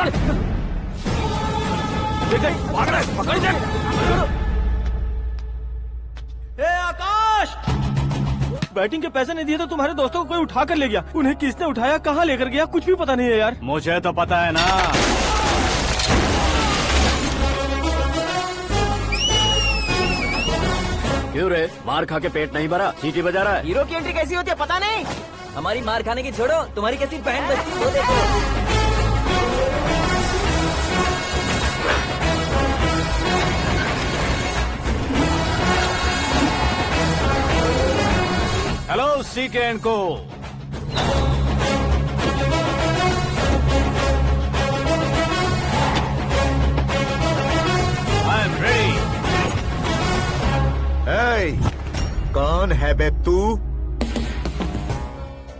पकड़। भाग रहा है, पकड़ जा। ए आकाश, बैटिंग के पैसे नहीं दिए तो तुम्हारे दोस्तों को कोई उठा कर ले गया। उन्हें किसने उठाया, कहाँ लेकर गया, कुछ भी पता नहीं है यार। मुझे तो पता है ना। क्यों रे, मार खा के पेट नहीं भरा, सीटी बजा रहा है? हीरो की एंट्री कैसी होती है पता नहीं। हमारी मार खाने की छोड़ो, तुम्हारी कैसी बहन बचती है वो देखो। हेलो सीके एंड को। I am ready. कौन है बे तू?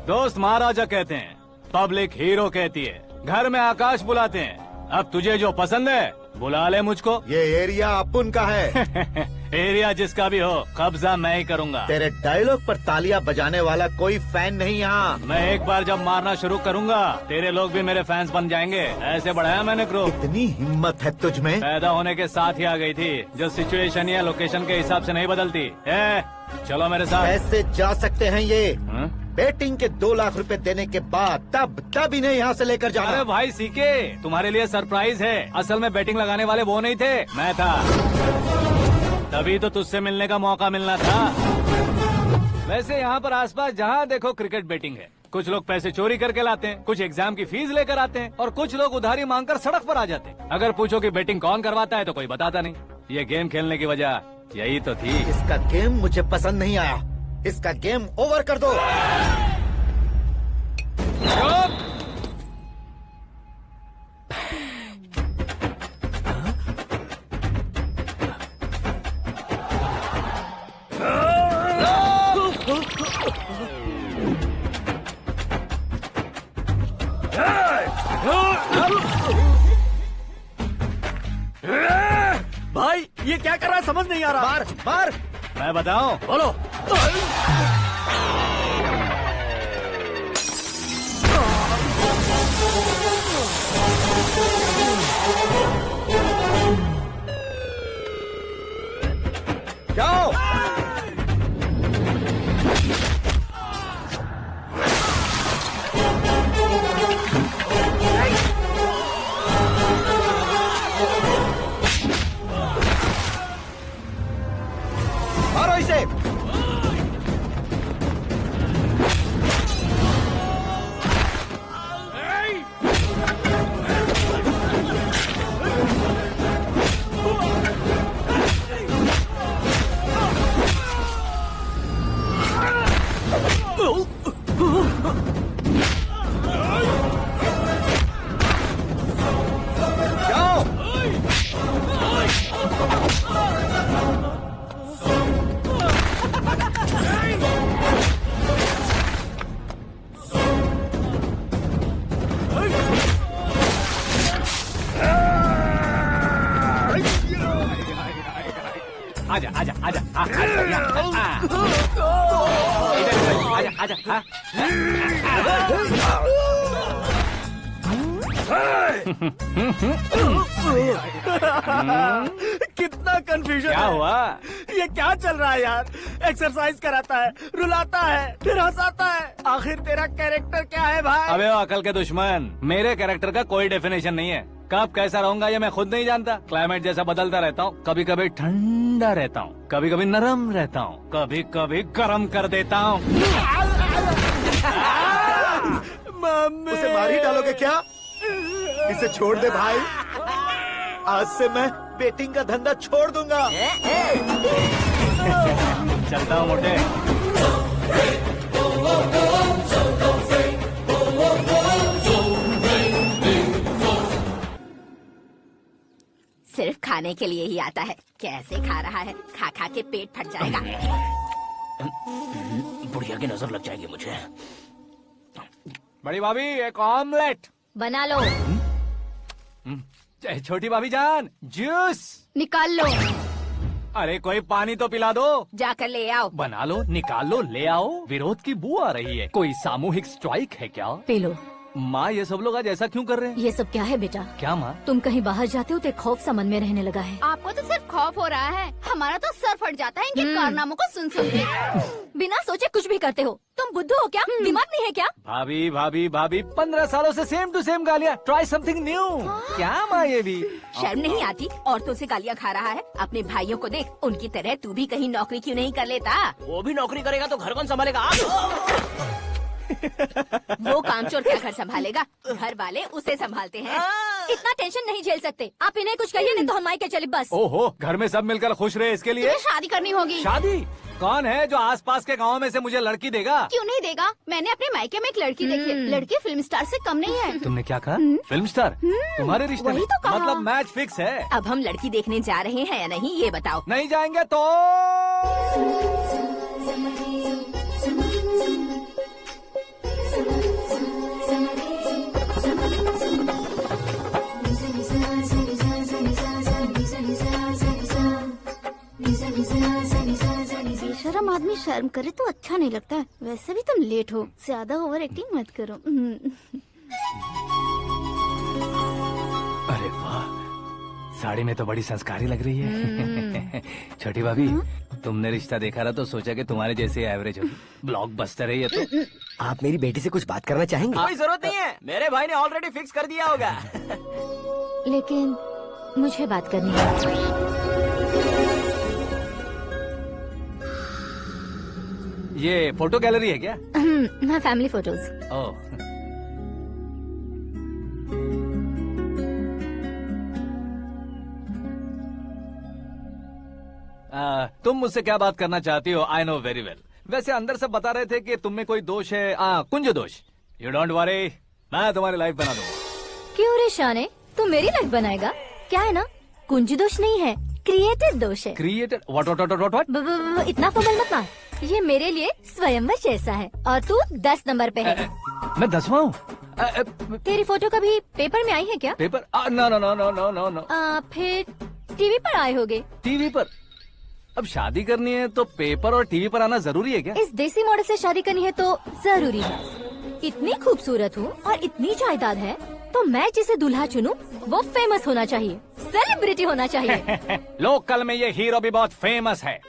दोस्त महाराजा कहते हैं, पब्लिक हीरो कहती है, घर में आकाश बुलाते हैं। अब तुझे जो पसंद है बुला ले मुझको। ये एरिया अपुन का है। एरिया जिसका भी हो, कब्जा मैं ही करूंगा। तेरे डायलॉग पर तालियां बजाने वाला कोई फैन नहीं यहाँ। मैं एक बार जब मारना शुरू करूंगा, तेरे लोग भी मेरे फैंस बन जाएंगे। ऐसे बढ़ाया मैंने ग्रुप। इतनी हिम्मत है तुझ में? पैदा होने के साथ ही आ गई थी, जो सिचुएशन या लोकेशन के हिसाब से नहीं बदलती। चलो मेरे साथ। कैसे जा सकते हैं ये? हाँ? बेटिंग के 2 लाख रुपए देने के बाद तब इन्हें यहाँ से लेकर जाना। अरे भाई सीके, तुम्हारे लिए सरप्राइज है। असल में बैटिंग लगाने वाले वो नहीं थे, मैं था। तभी तो तुझसे मिलने का मौका मिलना था। वैसे यहाँ पर आसपास जहाँ देखो क्रिकेट बैटिंग है। कुछ लोग पैसे चोरी करके लाते हैं, कुछ एग्जाम की फीस लेकर आते हैं, और कुछ लोग उधारी मांगकर सड़क पर आ जाते हैं। अगर पूछो कि बैटिंग कौन करवाता है तो कोई बताता नहीं। ये गेम खेलने की वजह यही तो थी। इसका गेम मुझे पसंद नहीं आया। इसका गेम ओवर कर दो। भाई ये क्या कर रहा है, समझ नहीं आ रहा। मार मार। मैं बताऊं? बोलो। जाओ। मारो इसे। आजा आजा आजा आजा आजा। कितना कंफ्यूजन क्या हुआ? ये क्या चल रहा है यार? एक्सरसाइज कराता है, रुलाता है, फिर हंसाता है। आखिर तेरा कैरेक्टर क्या है भाई? अबे ओ अकल के दुश्मन, मेरे कैरेक्टर का कोई डेफिनेशन नहीं है। कब कैसा रहूंगा ये मैं खुद नहीं जानता। क्लाइमेट जैसा बदलता रहता हूँ। कभी कभी ठंडा रहता हूँ, कभी कभी नरम रहता हूँ, कभी कभी गर्म कर देता हूँ। उसे मार ही डालोगे क्या? इसे छोड़ दे भाई। आज से मैं बेटिंग का धंधा छोड़ दूंगा। चलता हूँ मोटे। सिर्फ खाने के लिए ही आता है। कैसे खा रहा है, खा खा के पेट फट जाएगा। बुढ़िया की नजर लग जाएगी मुझे। बड़ी भाभी एक ऑमलेट बना लो। छोटी भाभी जान जूस निकाल लो। अरे कोई पानी तो पिला दो। जाकर ले आओ। बना लो, निकाल लो, ले आओ। विरोध की बू आ रही है। कोई सामूहिक स्ट्राइक है क्या? P low. माँ ये सब लोग आज ऐसा क्यों कर रहे हैं? ये सब क्या है बेटा? क्या माँ? तुम कहीं बाहर जाते हो तो एक खौफ सा मन में रहने लगा है। आपको तो सिर्फ खौफ हो रहा है, हमारा तो सर फट जाता है इनके कारनामों को सुन सुन के। बिना सोचे कुछ भी करते हो। तुम बुद्धू हो क्या? दिमाग नहीं है क्या? भाभी भाभी भाभी 15 सालों से सेम टू सेम गालियाँ। Try something new. क्या माँ ये भी? शर्म नहीं आती? औरतों से गालियाँ खा रहा है। अपने भाइयों को देख, उनकी तरह तू भी कहीं नौकरी क्यों नहीं कर लेता? वो भी नौकरी करेगा तो घर कौन संभालेगा? वो कामचोर क्या घर संभालेगा? घर वाले उसे संभालते हैं। इतना टेंशन नहीं झेल सकते। आप इन्हें कुछ कहिए नहीं तो हम मायके चले बस। ओहो, घर में सब मिलकर खुश रहे इसके लिए। तुम्हें शादी करनी होगी। शादी? कौन है जो आसपास के गाँव में से मुझे लड़की देगा? क्यों नहीं देगा? मैंने अपने मायके में एक लड़की देखी है। लड़की फिल्म स्टार से कम नहीं है। तुमने क्या कहा? Film star? तुम्हारे रिश्ते में? वही तो कहा। मतलब मैच फिक्स है। अब हम लड़की देखने जा रहे हैं या नहीं, ये बताओ। नहीं जाएंगे तो? बेशरम आदमी शर्म करे तो अच्छा नहीं लगता है। वैसे भी तुम लेट हो, ज्यादा ओवर एक्टिंग मत करो। अरे वाह, साड़ी में तो बड़ी संस्कारी लग रही है। छोटी भाभी, तुमने रिश्ता देखा रहा तो सोचा कि तुम्हारे जैसे एवरेज होगी। ब्लॉकबस्टर है ये तो। आप मेरी बेटी से कुछ बात करना चाहेंगे? कोई जरूरत नहीं है, मेरे भाई ने ऑलरेडी फिक्स कर दिया होगा। लेकिन मुझे बात करनी है। ये फोटो गैलरी है क्या? हाँ, फैमिली फोटोज। ओह, तुम मुझसे क्या बात करना चाहती हो? I know very well. वैसे अंदर सब बता रहे थे कि तुम में कोई दोष है, कुंज दोष। यू डोंट वरी, मैं तुम्हारी लाइफ बना दूंगा। क्यों रे शाने, तू मेरी लाइफ बनाएगा? क्या है ना, कुंज दोष नहीं है, क्रिएटेड दोष है। क्रिएटेड? व्हाट? इतना फबल मत मार। ये मेरे लिए स्वयंवर जैसा है और तू 10 नंबर पे है। मैं 10वां हूँ? तेरी फोटो कभी पेपर में आई है क्या? Paper? No no no no no no no. फिर टीवी पर आए होगे। टीवी पर? अब शादी करनी है तो पेपर और टीवी पर आना जरूरी है क्या? इस देसी मॉडल से शादी करनी है तो जरूरी है। इतनी खूबसूरत हूँ और इतनी जायदाद है तो मैं जिसे दूल्हा चुनूं वो फेमस होना चाहिए, सेलिब्रिटी होना चाहिए। लोकल में ये हीरो भी बहुत फेमस है।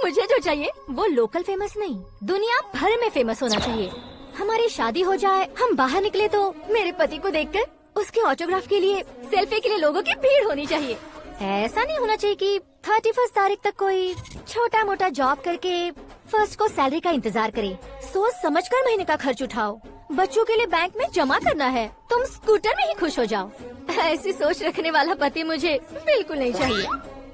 मुझे जो चाहिए वो लोकल फेमस नहीं, दुनिया भर में फेमस होना चाहिए। हमारी शादी हो जाए, हम बाहर निकले तो मेरे पति को देखकर उसके ऑटोग्राफ के लिए, सेल्फी के लिए लोगों की भीड़ होनी चाहिए। ऐसा नहीं होना चाहिए कि 31 तारीख तक कोई छोटा मोटा जॉब करके फर्स्ट को सैलरी का इंतजार करे। सोच समझकर महीने का खर्च उठाओ। बच्चों के लिए बैंक में जमा करना है, तुम स्कूटर में ही खुश हो जाओ। ऐसी सोच रखने वाला पति मुझे बिल्कुल नहीं चाहिए।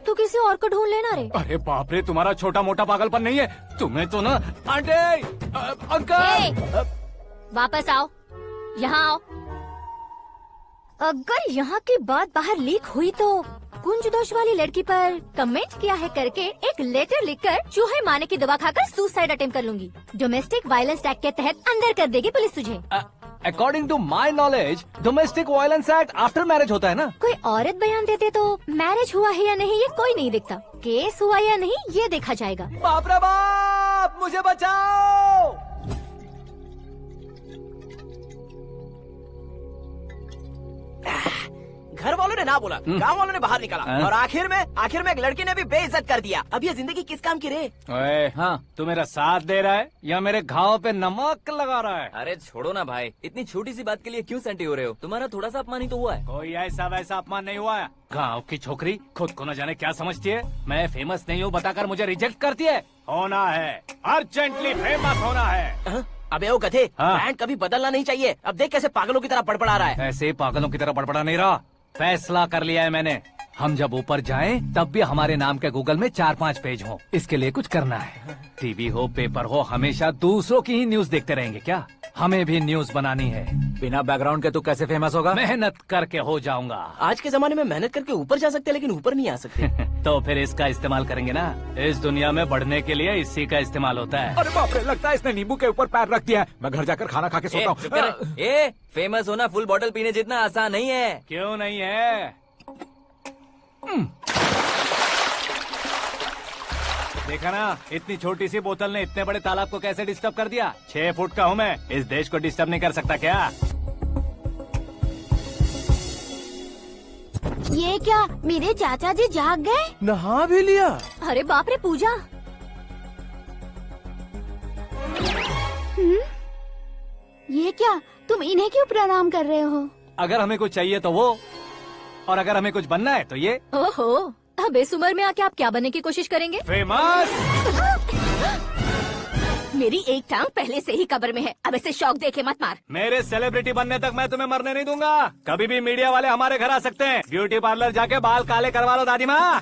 तू किसी और को ढूंढ लेना रे। अरे बाप रे, तुम्हारा छोटा मोटा पागलपन नहीं है? तुम्हें तो ना आंटी, अंकल। वापस आओ, यहाँ आओ। अगर यहाँ की बात बाहर लीक हुई तो कुंज दोष वाली लड़की पर कमेंट किया है करके एक लेटर लिखकर चूहे मारने की दवा खाकर सुसाइड अटेम्प्ट कर लूंगी। डोमेस्टिक वायलेंस एक्ट के तहत अंदर कर देगी पुलिस तुझे। According to my knowledge domestic violence act after marriage होता है ना? कोई औरत बयान देते तो मैरिज हुआ है या नहीं ये कोई नहीं देखता, केस हुआ या नहीं ये देखा जाएगा। बाप रे बाप, मुझे बचाओ। घर वालों ने ना बोला, गांव वालों ने बाहर निकाला और आखिर में एक लड़की ने भी बेइज्जत कर दिया। अब ये जिंदगी किस काम की रे? ओए, हाँ, तू मेरा साथ दे रहा है या मेरे घाव पे नमक लगा रहा है? अरे छोड़ो ना भाई, इतनी छोटी सी बात के लिए क्यों सेंटी हो रहे हो? तुम्हारा थोड़ा सा अपमान ही तो हुआ है। कोई ऐसा वैसा अपमान नहीं हुआ है। गाँव की छोकरी खुद को न जाने क्या समझती है। मैं फेमस नहीं हूँ बताकर मुझे रिजेक्ट करती है। होना है, अर्जेंटली फेमस होना है। अबे ओ गधे, हाँ। ब्रांड कभी बदलना नहीं चाहिए। अब देख कैसे पागलों की तरह बड़बड़ा रहा है। ऐसे पागलों की तरह बड़बड़ा नहीं रहा। फैसला कर लिया है मैंने। हम जब ऊपर जाएं तब भी हमारे नाम के गूगल में 4-5 पेज हो। इसके लिए कुछ करना है। टीवी हो, पेपर हो, हमेशा दूसरों की ही न्यूज देखते रहेंगे क्या? हमें भी न्यूज बनानी है। बिना बैकग्राउंड के तू कैसे फेमस होगा? मेहनत करके हो जाऊंगा। आज के जमाने में मेहनत करके ऊपर जा सकते हैं लेकिन ऊपर नहीं आ सकते। तो फिर इसका इस्तेमाल करेंगे ना। इस दुनिया में बढ़ने के लिए इसी का इस्तेमाल होता है। अरे बाप रे, लगता है इसने नींबू के ऊपर पैर रख दिया है। मैं घर जाकर खाना खा के सोता हूँ। ए, फेमस होना फुल बॉटल पीने जितना आसान नहीं है। क्यों नहीं है? देखा ना, इतनी छोटी सी बोतल ने इतने बड़े तालाब को कैसे डिस्टर्ब कर दिया। 6 फुट का हूँ मैं, इस देश को डिस्टर्ब नहीं कर सकता क्या? ये क्या मेरे चाचा जी जाग गए? नहा भी लिया। अरे बाप रे पूजा। ये क्या तुम इन्हें क्यों प्रणाम कर रहे हो? अगर हमें कुछ चाहिए तो वो, और अगर हमें कुछ बनना है तो ये। ओहो, अब इस उम्र में आके आप क्या बनने की कोशिश करेंगे? फेमस। मेरी एक टांग पहले से ही कब्र में है, अब इसे शौक देके मत मार। मेरे सेलिब्रिटी बनने तक मैं तुम्हें मरने नहीं दूंगा। कभी भी मीडिया वाले हमारे घर आ सकते हैं। ब्यूटी पार्लर जाके बाल काले करवा लो दादी माँ।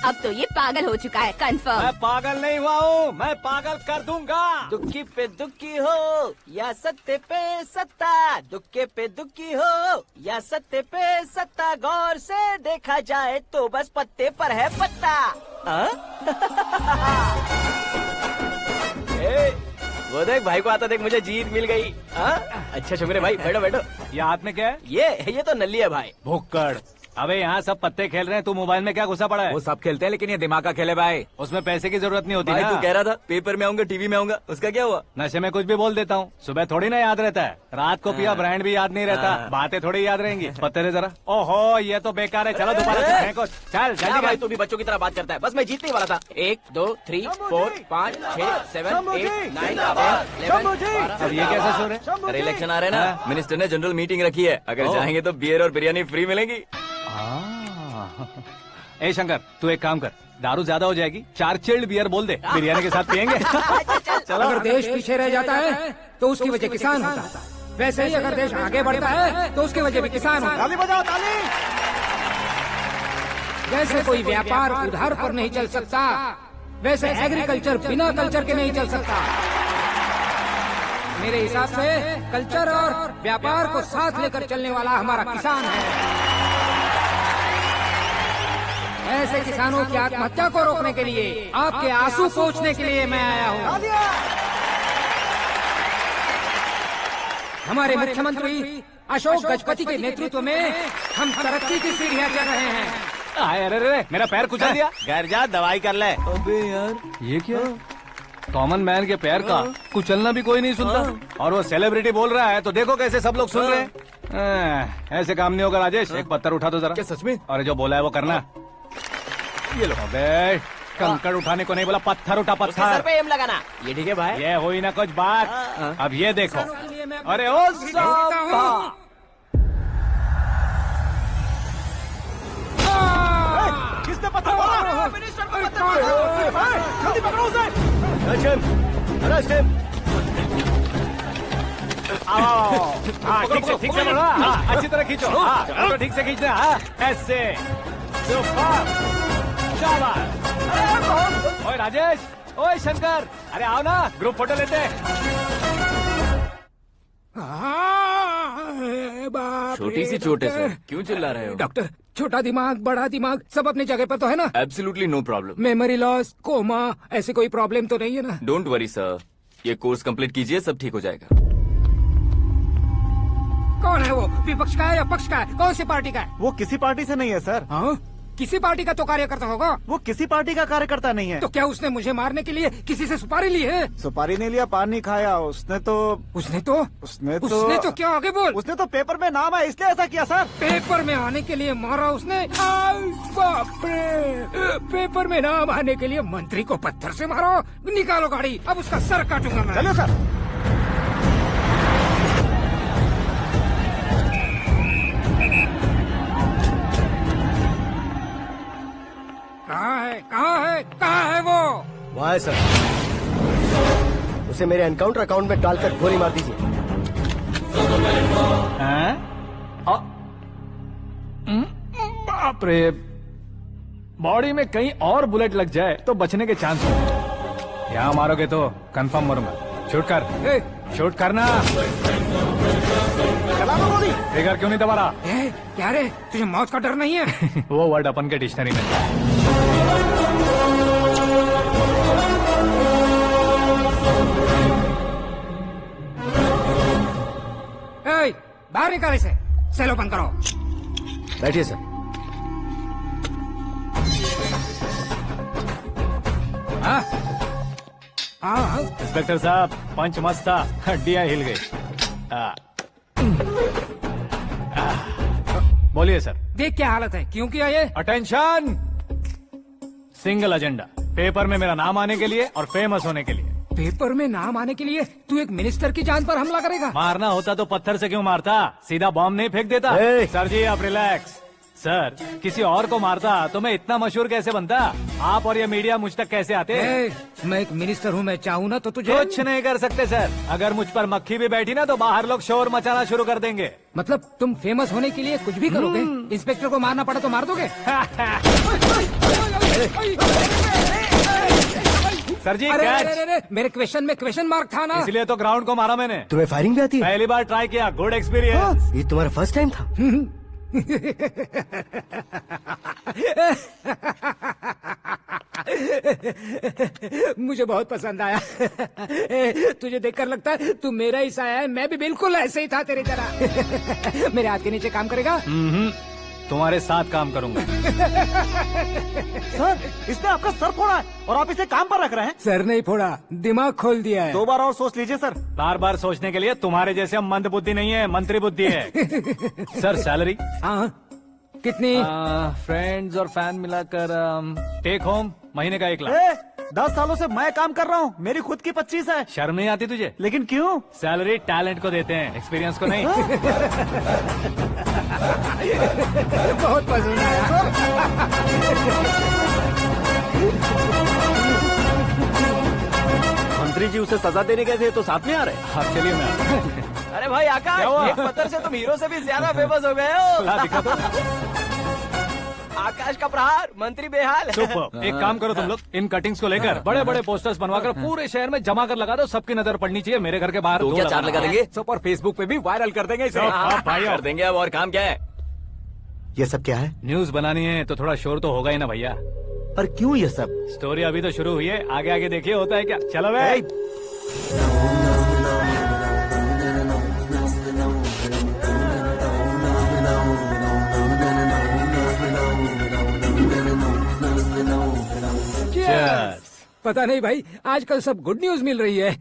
अब तो ये पागल हो चुका है, कंफर्म। मैं पागल नहीं हुआ हूँ, मैं पागल कर दूंगा। दुखी पे दुखी हो या सत्य पे सत्ता, दुखे पे दुखी हो या सत्य पे सत्ता, गौर से देखा जाए तो बस पत्ते पर है पत्ता। वो देख भाई को आता देख, मुझे जीत मिल गई। अच्छा शुक्र है भाई, बैठो बैठो। ये हाथ में क्या है? ये तो नल्ली है भाई। भुक्कड़। अबे यहाँ सब पत्ते खेल रहे हैं, तू मोबाइल में क्या घुसा पड़ा है? वो सब खेलते हैं लेकिन ये दिमाग का खेल है भाई। उसमें पैसे की जरूरत नहीं होती भाई ना। तू कह रहा था पेपर में आऊंगा, टीवी में आऊंगा, उसका क्या हुआ? नशे में कुछ भी बोल देता हूँ, सुबह थोड़ी ना याद रहता है। रात को पिया ब्रांड भी याद नहीं रहता, बातें थोड़ी याद रहेंगी। पत्ते दे जरा। ओहो ये तो बेकार है, चलो दोबारा से फेंको। चल क्या जल्दी भाई कर। तू भी बच्चों की तरह बात करता है। बस मैं जीतने ही वाला था। 1 2 3 4 5 6 7 8 9 10 अब ये कैसे सो रहे? अरे इलेक्शन आ रहे हैं ना, मिनिस्टर ने जनरल मीटिंग रखी है, अगर जाएंगे तो बियर और बिरयानी फ्री मिलेगी। ए शंकर, तू एक काम कर, दारू ज्यादा हो जाएगी, 4 चिल्ड बियर बोल दे, बिरयानी के साथ पियेंगे। चलो। अगर देश पीछे रह जाता है तो उसकी वजह किसान होता है, वैसे ही अगर देश आगे बढ़ता है तो उसकी वजह भी किसान होता है। ताली बजाओ ताली। जैसे कोई व्यापार उधार पर नहीं चल सकता, वैसे एग्रीकल्चर बिना कल्चर के नहीं चल सकता। मेरे हिसाब से कल्चर और व्यापार को साथ लेकर चलने वाला हमारा किसान है। ऐसे किसानों की आत्महत्या को रोकने के लिए, आपके आंसू पोंछने के लिए मैं आया हूँ। हमारे मुख्यमंत्री अशोक गजपति के नेतृत्व में हम तरक्की की सीढ़ियाँ चढ़ रहे हैं। अरे अरे मेरा पैर कुचल दिया। घर जा दवाई कर ले। अबे यार ये क्या? कॉमन मैन के पैर का कुचलना भी कोई नहीं सुनता, और वो सेलिब्रिटी बोल रहा है तो देखो कैसे सब लोग सुन रहे हैं। ऐसे काम नहीं होगा राजेश, एक पत्थर उठा दो जरा। क्या सच में? और जो बोला है वो करना। ये लो। अबे कंकड़ उठाने को नहीं बोला, पत्थर उठा, उसके सर पत्थर। पे एम लगाना। ये ठीक है भाई। ये हुई ना कुछ बात। अब ये देखो। अरे ओ साहब, किसने पत्थर मारा? जल्दी पकड़ो उसे। हाँ ठीक से बढ़ो, हाँ अच्छी तरह खींचो, हाँ तो ठीक से खींचना, हाँ ऐसे। सुपर, शाबाश। ओए राजेश, ओए शंकर, अरे आओ ना, ग्रुप फोटो लेते हैं। छोटी सी चोट है सर, क्यों चिल्ला रहे हो? डॉक्टर, छोटा दिमाग बड़ा दिमाग सब अपनी जगह पर तो है ना? Absolutely no problem. Memory loss, coma, ऐसी कोई प्रॉब्लम तो नहीं है ना? डोंट वरी सर, ये कोर्स कंप्लीट कीजिए, सब ठीक हो जाएगा। कौन है वो? विपक्ष का है या पक्ष का है? कौन सी पार्टी का है? वो किसी पार्टी से नहीं है सर। हाँ? किसी पार्टी का तो कार्यकर्ता होगा। वो किसी पार्टी का कार्यकर्ता नहीं है। तो क्या उसने मुझे मारने के लिए किसी से सुपारी ली है? सुपारी नहीं लिया, पान नहीं खाया। उसने तो क्या आगे बोल? उसने तो पेपर में नाम है इसलिए ऐसा किया सर। पेपर में आने के लिए मारा उसने? आई बाप रे! पेपर में नाम आने के लिए मंत्री को पत्थर से मारो? निकालो गाड़ी, अब उसका सर काटूंगा मैं। चलो सर। कहाँ है वो? वहाँ है सर, उसे मेरे एनकाउंटर अकाउंट में डालकर गोली मार दीजिए। बाप रे, बॉडी में कहीं और बुलेट लग जाए तो बचने के चांस हो। यहाँ मारोगे तो कंफर्म मरूंगा। शूट कर, शूट करना। फिगर क्यों नहीं दबा रहा? क्या रे, तुझे मौत का डर नहीं है? वो वर्ड अपन के डिक्शनरी में। बाहर निकाल इसे, सेल ओपन करो। बैठिए सर। हाँ हाँ इंस्पेक्टर साहब पंच मस्त था, हड्डियां हिल गई। बोलिए सर। देख क्या हालत है, क्यों किया ये? अटेंशन, सिंगल एजेंडा, पेपर में मेरा नाम आने के लिए और फेमस होने के लिए। पेपर में नाम आने के लिए तू एक मिनिस्टर की जान पर हमला करेगा? मारना होता तो पत्थर से क्यों मारता, सीधा बॉम्ब नहीं फेंक देता। सर जी आप रिलैक्स। सर किसी और को मारता तो मैं इतना मशहूर कैसे बनता, आप और ये मीडिया मुझ तक कैसे आते? मैं एक मिनिस्टर हूँ, मैं चाहूँ ना तो तुझे कुछ नहीं कर सकते सर। अगर मुझ पर मक्खी भी बैठी ना तो बाहर लोग शोर मचाना शुरू कर देंगे। मतलब तुम फेमस होने के लिए कुछ भी करोगे? इंस्पेक्टर को मारना पड़ा तो मार दोगे? सर जी अरे, मेरे क्वेश्चन में क्वेश्चन मार्क था ना, इसलिए तो ग्राउंड को मारा मैंने। तुम्हें फायरिंग भी आती है? पहली बार ट्राई किया, गुड एक्सपीरियंस। ये तुम्हारा फर्स्ट टाइम था? मुझे बहुत पसंद आया। तुझे देखकर लगता है तू मेरा ही साया है, मैं भी बिल्कुल ऐसे ही था तेरी तरह। मेरे हाथ के नीचे काम करेगा? तुम्हारे साथ काम करूंगा। सर इसने आपका सर फोड़ा है और आप इसे काम पर रख रहे हैं। सर नहीं फोड़ा, दिमाग खोल दिया है। 2 बार और सोच लीजिए सर। बार बार सोचने के लिए तुम्हारे जैसे मंद बुद्धि नहीं है, मंत्री बुद्धि है। Sir salary? हाँ कितनी? फ्रेंड्स और फैन मिलाकर टेक होम महीने का 1 लाख। 10 सालों से मैं काम कर रहा हूँ, मेरी खुद की 25 है। शर्म नहीं आती तुझे? लेकिन क्यों? सैलरी टैलेंट को देते हैं, एक्सपीरियंस को नहीं। बहुत पसंद आया। मंत्री जी उसे सजा देने गए थे तो साथ में आ रहे। हाँ चलिए मैं। अरे भाई आकाश, एक पत्थर से तुम हीरो से भी ज्यादा फेमस हो गए हो। ला दिखा दो। आकाश का प्रहार, मंत्री बेहाल। सुपर। एक काम करो तुम लोग, इन कटिंग्स को लेकर बड़े बड़े पोस्टर्स बनवाकर पूरे शहर में जमा कर लगा दो, सबकी नजर पड़नी चाहिए। मेरे घर के बाहर तो क्या 4 लगा देंगे? सुपर, फेसबुक पे भी वायरल कर देंगे इसे। भाई कर देंगे। अब और काम क्या है? ये सब क्या है? न्यूज बनानी है तो थोड़ा शोर तो होगा ही ना भैया। पर क्यों ये सब? स्टोरी अभी तो शुरू हुई है, आगे आगे देखिए होता है क्या। चलो भाई। पता नहीं भाई, आजकल सब गुड न्यूज मिल रही है।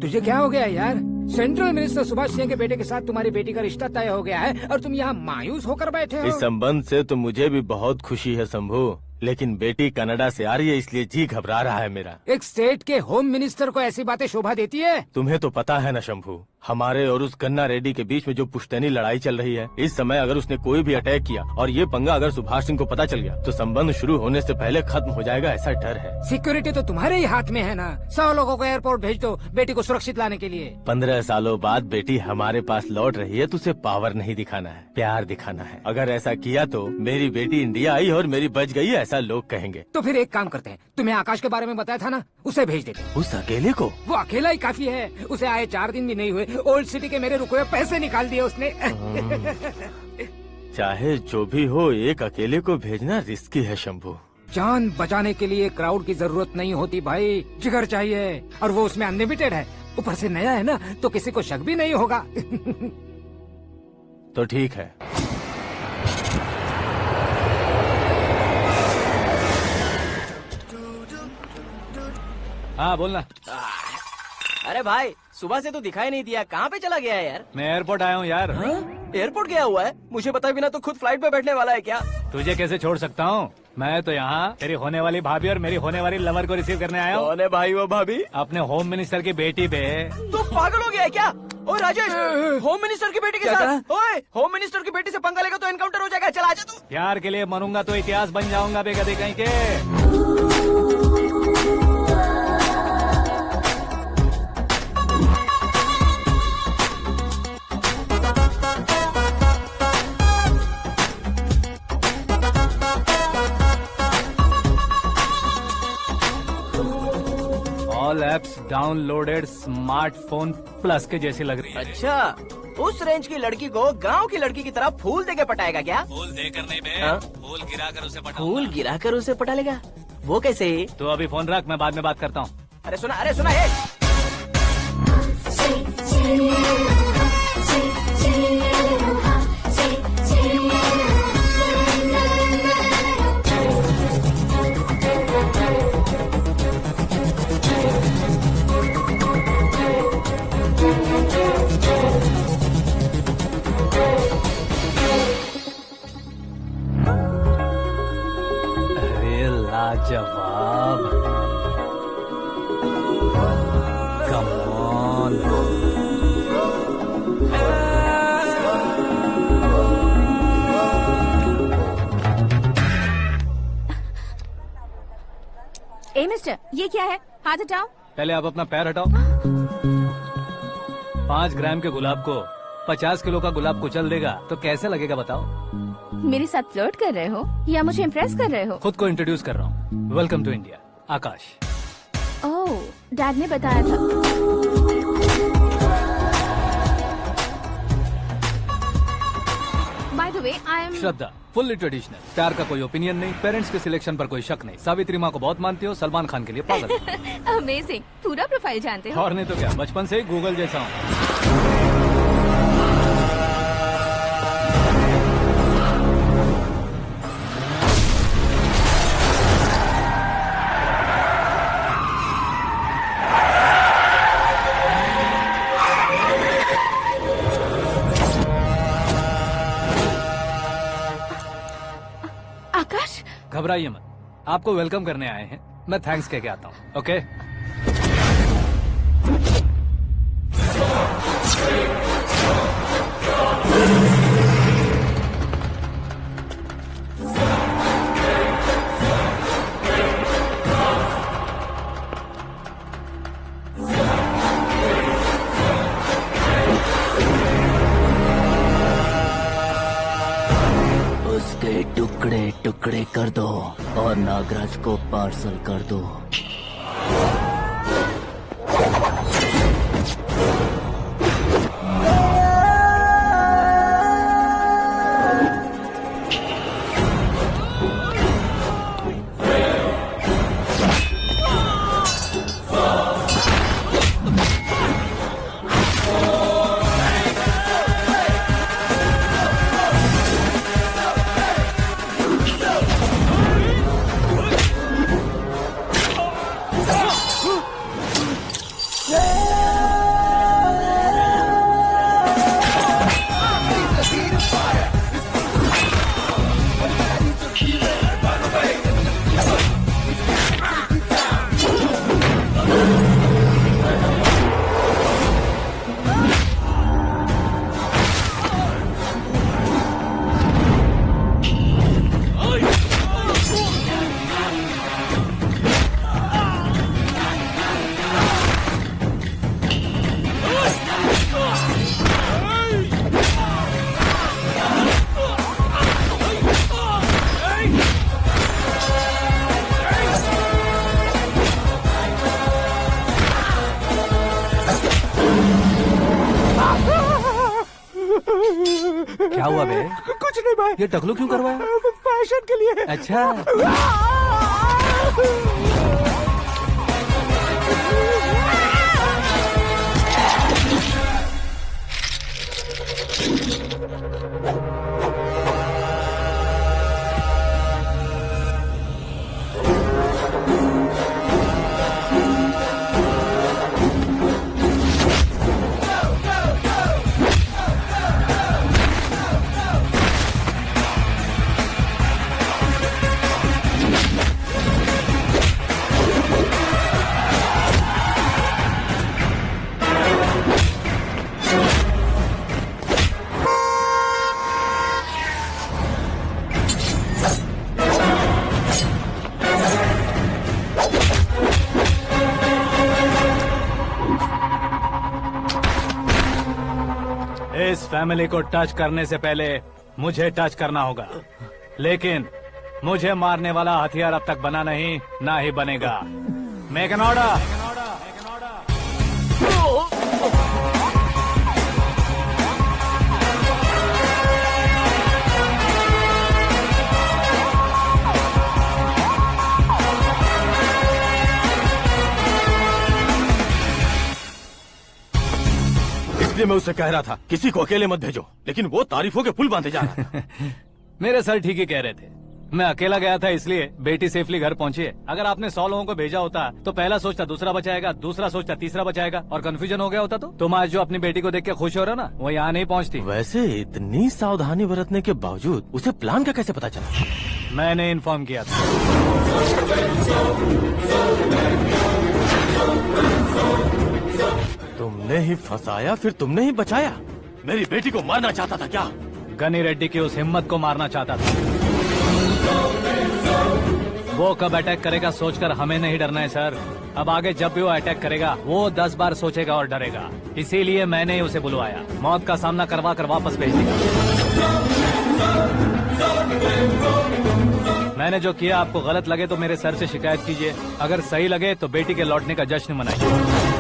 तुझे क्या हो गया यार? सेंट्रल मिनिस्टर सुभाष सिंह के बेटे के साथ तुम्हारी बेटी का रिश्ता तय हो गया है और तुम यहाँ मायूस होकर बैठे हो। इस संबंध से तो मुझे भी बहुत खुशी है शंभू, लेकिन बेटी कनाडा से आ रही है इसलिए जी घबरा रहा है मेरा। एक स्टेट के होम मिनिस्टर को ऐसी बातें शोभा देती है? तुम्हें तो पता है ना शंभू, हमारे और उस गन्ना रेड्डी के बीच में जो पुश्तैनी लड़ाई चल रही है, इस समय अगर उसने कोई भी अटैक किया और ये पंगा अगर सुभाष सिंह को पता चल गया तो संबंध शुरू होने से पहले खत्म हो जाएगा, ऐसा डर है। सिक्योरिटी तो तुम्हारे ही हाथ में है ना। 100 लोगों को एयरपोर्ट भेज दो बेटी को सुरक्षित लाने के लिए। 15 सालों बाद बेटी हमारे पास लौट रही है तो उसे पावर नहीं दिखाना है, प्यार दिखाना है। अगर ऐसा किया तो मेरी बेटी इंडिया आई और मेरी बच गई, ऐसा लोग कहेंगे। तो फिर एक काम करते हैं, तुम्हें आकाश के बारे में बताया था ना, उसे भेज देते। उस अकेले को? वो अकेला ही काफी है, उसे आए 4 दिन भी नहीं हुए, ओल्ड सिटी के मेरे रुके हुए पैसे निकाल दिए उसने। चाहे जो भी हो, एक अकेले को भेजना रिस्की है शंभू। जान बचाने के लिए क्राउड की जरूरत नहीं होती भाई, जिगर चाहिए, और वो उसमें अनलिमिटेड है। ऊपर से नया है ना तो किसी को शक भी नहीं होगा। तो ठीक है। हाँ बोलना। अरे भाई सुबह से तो दिखाई नहीं दिया, कहाँ पे चला गया है यार? मैं एयरपोर्ट आया हूँ यार। एयरपोर्ट गया हुआ है? मुझे बताए बिना तो खुद फ्लाइट पे बैठने वाला है क्या? तुझे कैसे छोड़ सकता हूँ? मैं तो यहाँ तेरी होने वाली भाभी और मेरी होने वाली लवर को रिसीव करने आया हूँ। कौन है भाई वो भाभी? अपने होम मिनिस्टर की बेटी पे। तू पागल हो गया है क्या? ओए राजेश, होम मिनिस्टर की बेटी के साथ? ओए होम मिनिस्टर की बेटी से पंगा लेगा तो एनकाउंटर हो जाएगा, चल आजा तू। प्यार के लिए मरूंगा तो इतिहास बन जाऊंगा बेगदे कहीं के। All apps downloaded smartphone plus के जैसी लग रही है। अच्छा, उस रेंज की लड़की को गांव की लड़की की तरह फूल देके पटाएगा क्या? फूल देकर नहीं बे, हाँ? फूल गिराकर उसे पटा। फूल गिराकर उसे पटा लेगा? वो कैसे? तो अभी फोन रख, मैं बाद में बात करता हूँ। अरे सुना है। ये क्या है? हाथ हटाओ। पहले आप अपना पैर हटाओ। 5 ग्राम के गुलाब को 50 किलो का गुलाब कुचल देगा तो कैसे लगेगा बताओ? मेरे साथ फ्लर्ट कर रहे हो या मुझे इम्प्रेस कर रहे हो? खुद को इंट्रोड्यूस कर रहा हूँ। Welcome to India, Akash. Oh, dad ने बताया था। By the way, I am Shraddha, fully traditional. प्यार का कोई ओपिनियन नहीं, पेरेंट्स के सिलेक्शन पर कोई शक नहीं। सावित्री माँ को बहुत मानती हो, सलमान खान के लिए पागल। अमेजिंग, पूरा प्रोफाइल जानते हो। और नहीं तो क्या, बचपन से ही गूगल जैसा हूँ। आकाश, घबराइए मत, आपको वेलकम करने आए हैं। मैं थैंक्स कह के आता हूँ। ओके? उसके टुकड़े टुकड़े कर दो और नागराज को पार्सल कर दो। क्या हुआ बे? कुछ नहीं भाई। ये टकलू क्यों करवाया? फैशन के लिए। अच्छा। इस फैमिली को टच करने से पहले मुझे टच करना होगा, लेकिन मुझे मारने वाला हथियार अब तक बना नहीं, ना ही बनेगा। Make an order. इसलिए मैं उससे कह रहा था किसी को अकेले मत भेजो, लेकिन वो तारीफों के पुल बांधे जा रहा था। मेरे सर ठीक ही कह रहे थे। मैं अकेला गया था इसलिए बेटी सेफली घर पहुंची है। अगर आपने 100 लोगों को भेजा होता तो पहला सोचता दूसरा बचाएगा, दूसरा सोचता तीसरा बचाएगा, और कंफ्यूजन हो गया होता तो तुम आज जो अपनी बेटी को देख के खुश हो रहे हो ना, वो यहाँ नहीं पहुँचती। वैसे इतनी सावधानी बरतने के बावजूद उसे प्लान का कैसे पता चला? मैंने इन्फॉर्म किया था। तुमने ही फंसाया, फिर तुमने ही बचाया। मेरी बेटी को मारना चाहता था क्या? गनी रेड्डी की उस हिम्मत को मारना चाहता था। वो कब अटैक करेगा सोचकर हमें नहीं डरना है सर। अब आगे जब भी वो अटैक करेगा वो 10 बार सोचेगा और डरेगा। इसीलिए मैंने ही उसे बुलवाया। मौत का सामना करवा कर वापस भेज देगा। मैंने जो किया आपको गलत लगे तो मेरे सर से शिकायत कीजिए, अगर सही लगे तो बेटी के लौटने का जश्न मनाइए।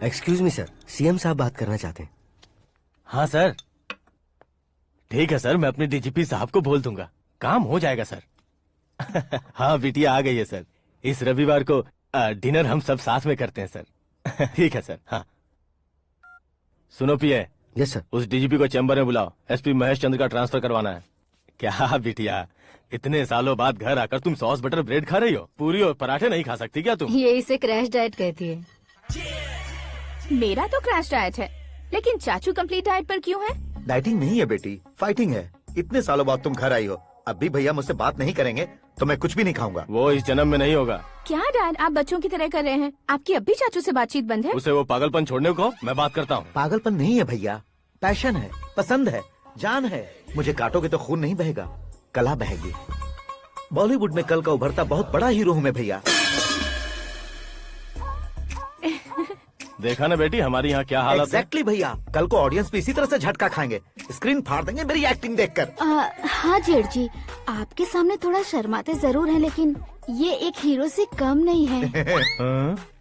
एक्सक्यूज मी सर, सीएम साहब बात करना चाहते हैं। हाँ सर, ठीक है सर, मैं अपने डीजीपी साहब को बोल दूंगा, काम हो जाएगा सर। हाँ बिटिया आ गई है सर। इस रविवार को डिनर हम सब साथ में करते हैं सर। ठीक है सर। हाँ सुनो पिए। Yes sir. उस डीजीपी को चैम्बर में बुलाओ, एसपी महेश चंद्र का ट्रांसफर करवाना है। क्या बिटिया, इतने सालों बाद घर आकर तुम सॉस बटर ब्रेड खा रही हो? पूरी और पराठे नहीं खा सकती क्या तुम? ये इसे क्रैश डाइट कहती है। मेरा तो क्रैश डाइट है, लेकिन चाचू कंप्लीट डाइट पर क्यों है? डाइटिंग नहीं है बेटी, फाइटिंग है। इतने सालों बाद तुम घर आई हो, अब भी भैया मुझसे बात नहीं करेंगे तो मैं कुछ भी नहीं खाऊंगा। वो इस जन्म में नहीं होगा। क्या डैड, आप बच्चों की तरह कर रहे हैं? आपकी अब भी चाचू से बातचीत बंद है? उसे वो पागलपन छोड़ने को मैं बात करता हूँ। पागलपन नहीं है भैया, पैशन है, पसंद है, जान है। मुझे काटोगे तो खून नहीं बहेगा, कला बहेगी। बॉलीवुड में कल का उभरता बहुत बड़ा हीरो हूँ मैं भैया। देखा ना बेटी हमारी यहाँ क्या हालत है। एग्जैक्टली भैया, कल को ऑडियंस भी इसी तरह से झटका खाएंगे, स्क्रीन फाड़ देंगे मेरी एक्टिंग देखकर। हाँ जेठ जी, आपके सामने थोड़ा शर्माते जरूर हैं, लेकिन ये एक हीरो से कम नहीं है।